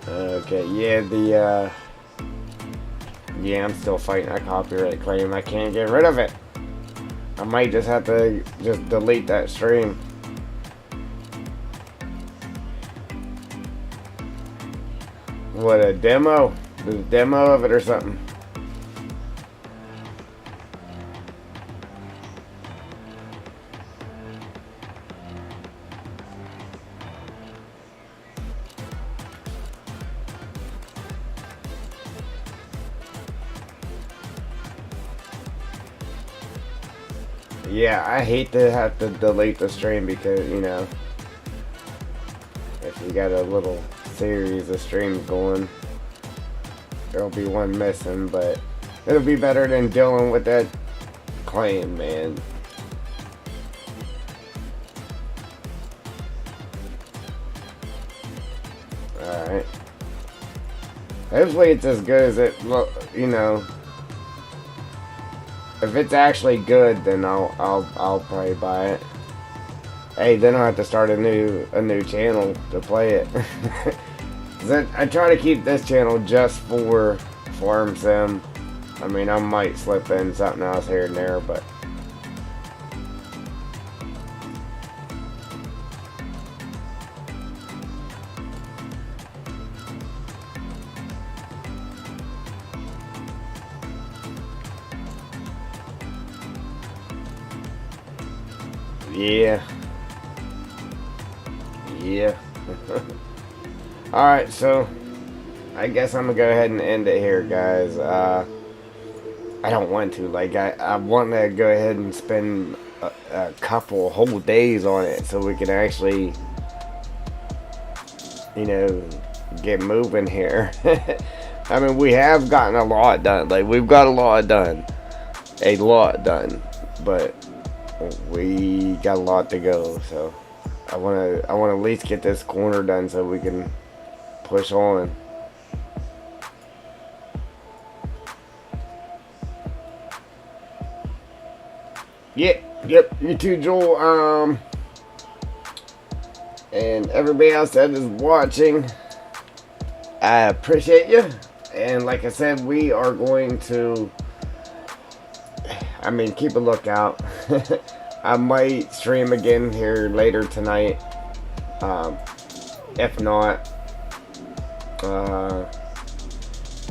Okay, yeah, yeah, I'm still fighting that copyright claim. I can't get rid of it. I might just have to just delete that stream. What, a demo? The demo of it or something? Yeah, I hate to have to delete the stream because, if you got a little series of streams going, there'll be one missing, but it'll be better than dealing with that claim, man. Alright. Hopefully it's as good as it look, if it's actually good, then I'll probably buy it. Hey, then I'll have to start a new channel to play it. 'Cause I try to keep this channel just for Farm Sim. I mean, I might slip in something else here and there, but yeah. Yeah. Alright, so I guess I'm gonna go ahead and end it here, guys. I don't want to. Like, I want to go ahead and spend a couple whole days on it so we can actually, you know, get moving here. I mean, we have gotten a lot done. Like, we've got a lot done. A lot done. But we got a lot to go, so I wanna at least get this corner done so we can push on. Yep, you too, Joel. And everybody else that is watching, I appreciate you. And like I said, we are going to, I mean, keep a lookout. I might stream again here later tonight. If not,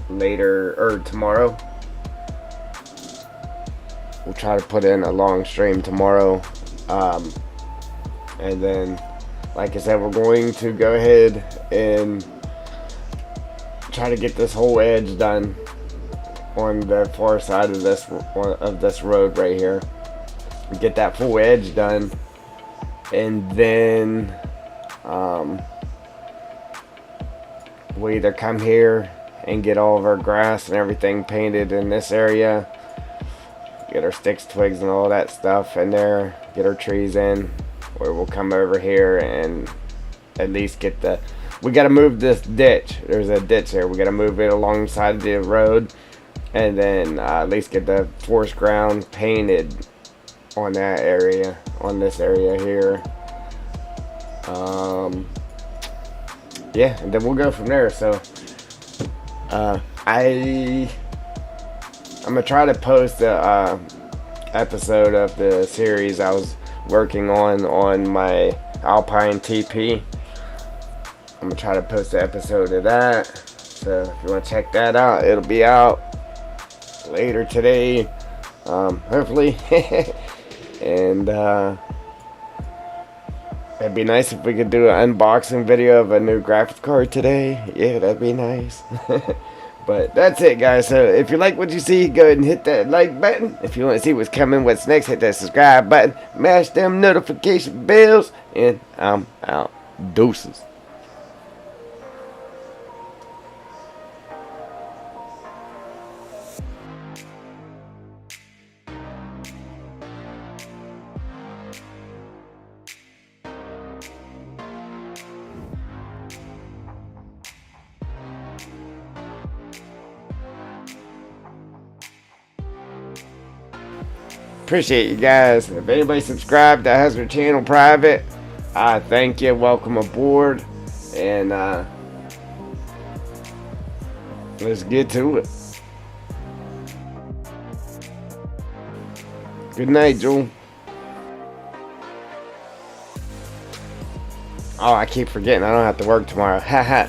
later or tomorrow. We'll try to put in a long stream tomorrow. And then, like I said, we're going to go ahead and try to get this whole edge done on the far side of this road right here. Get that full edge done, and then we either come here and get all of our grass and everything painted in this area, get our sticks, twigs, and all that stuff in there, get our trees in, or we'll come over here and at least get the, we got to move this ditch. There's a ditch there. We got to move it alongside the road, and then at least get the forest ground painted on that area, on this area here. Yeah, and then we'll go from there. So I'm gonna try to post a episode of the series I was working on my Alpine TP. I'm gonna try to post an episode of that, so if you want to check that out, it'll be out later today, hopefully. And it'd be nice if we could do an unboxing video of a new graphics card today. Yeah, that'd be nice. But that's it, guys. So if you like what you see, go ahead and hit that like button. If you want to see what's coming, what's next, hit that subscribe button. Mash them notification bells. And I'm out. Deuces. Appreciate you guys. If anybody subscribed that has their channel private, I thank you. Welcome aboard. And let's get to it. Good night, Joel. Oh, I keep forgetting. I don't have to work tomorrow. Haha.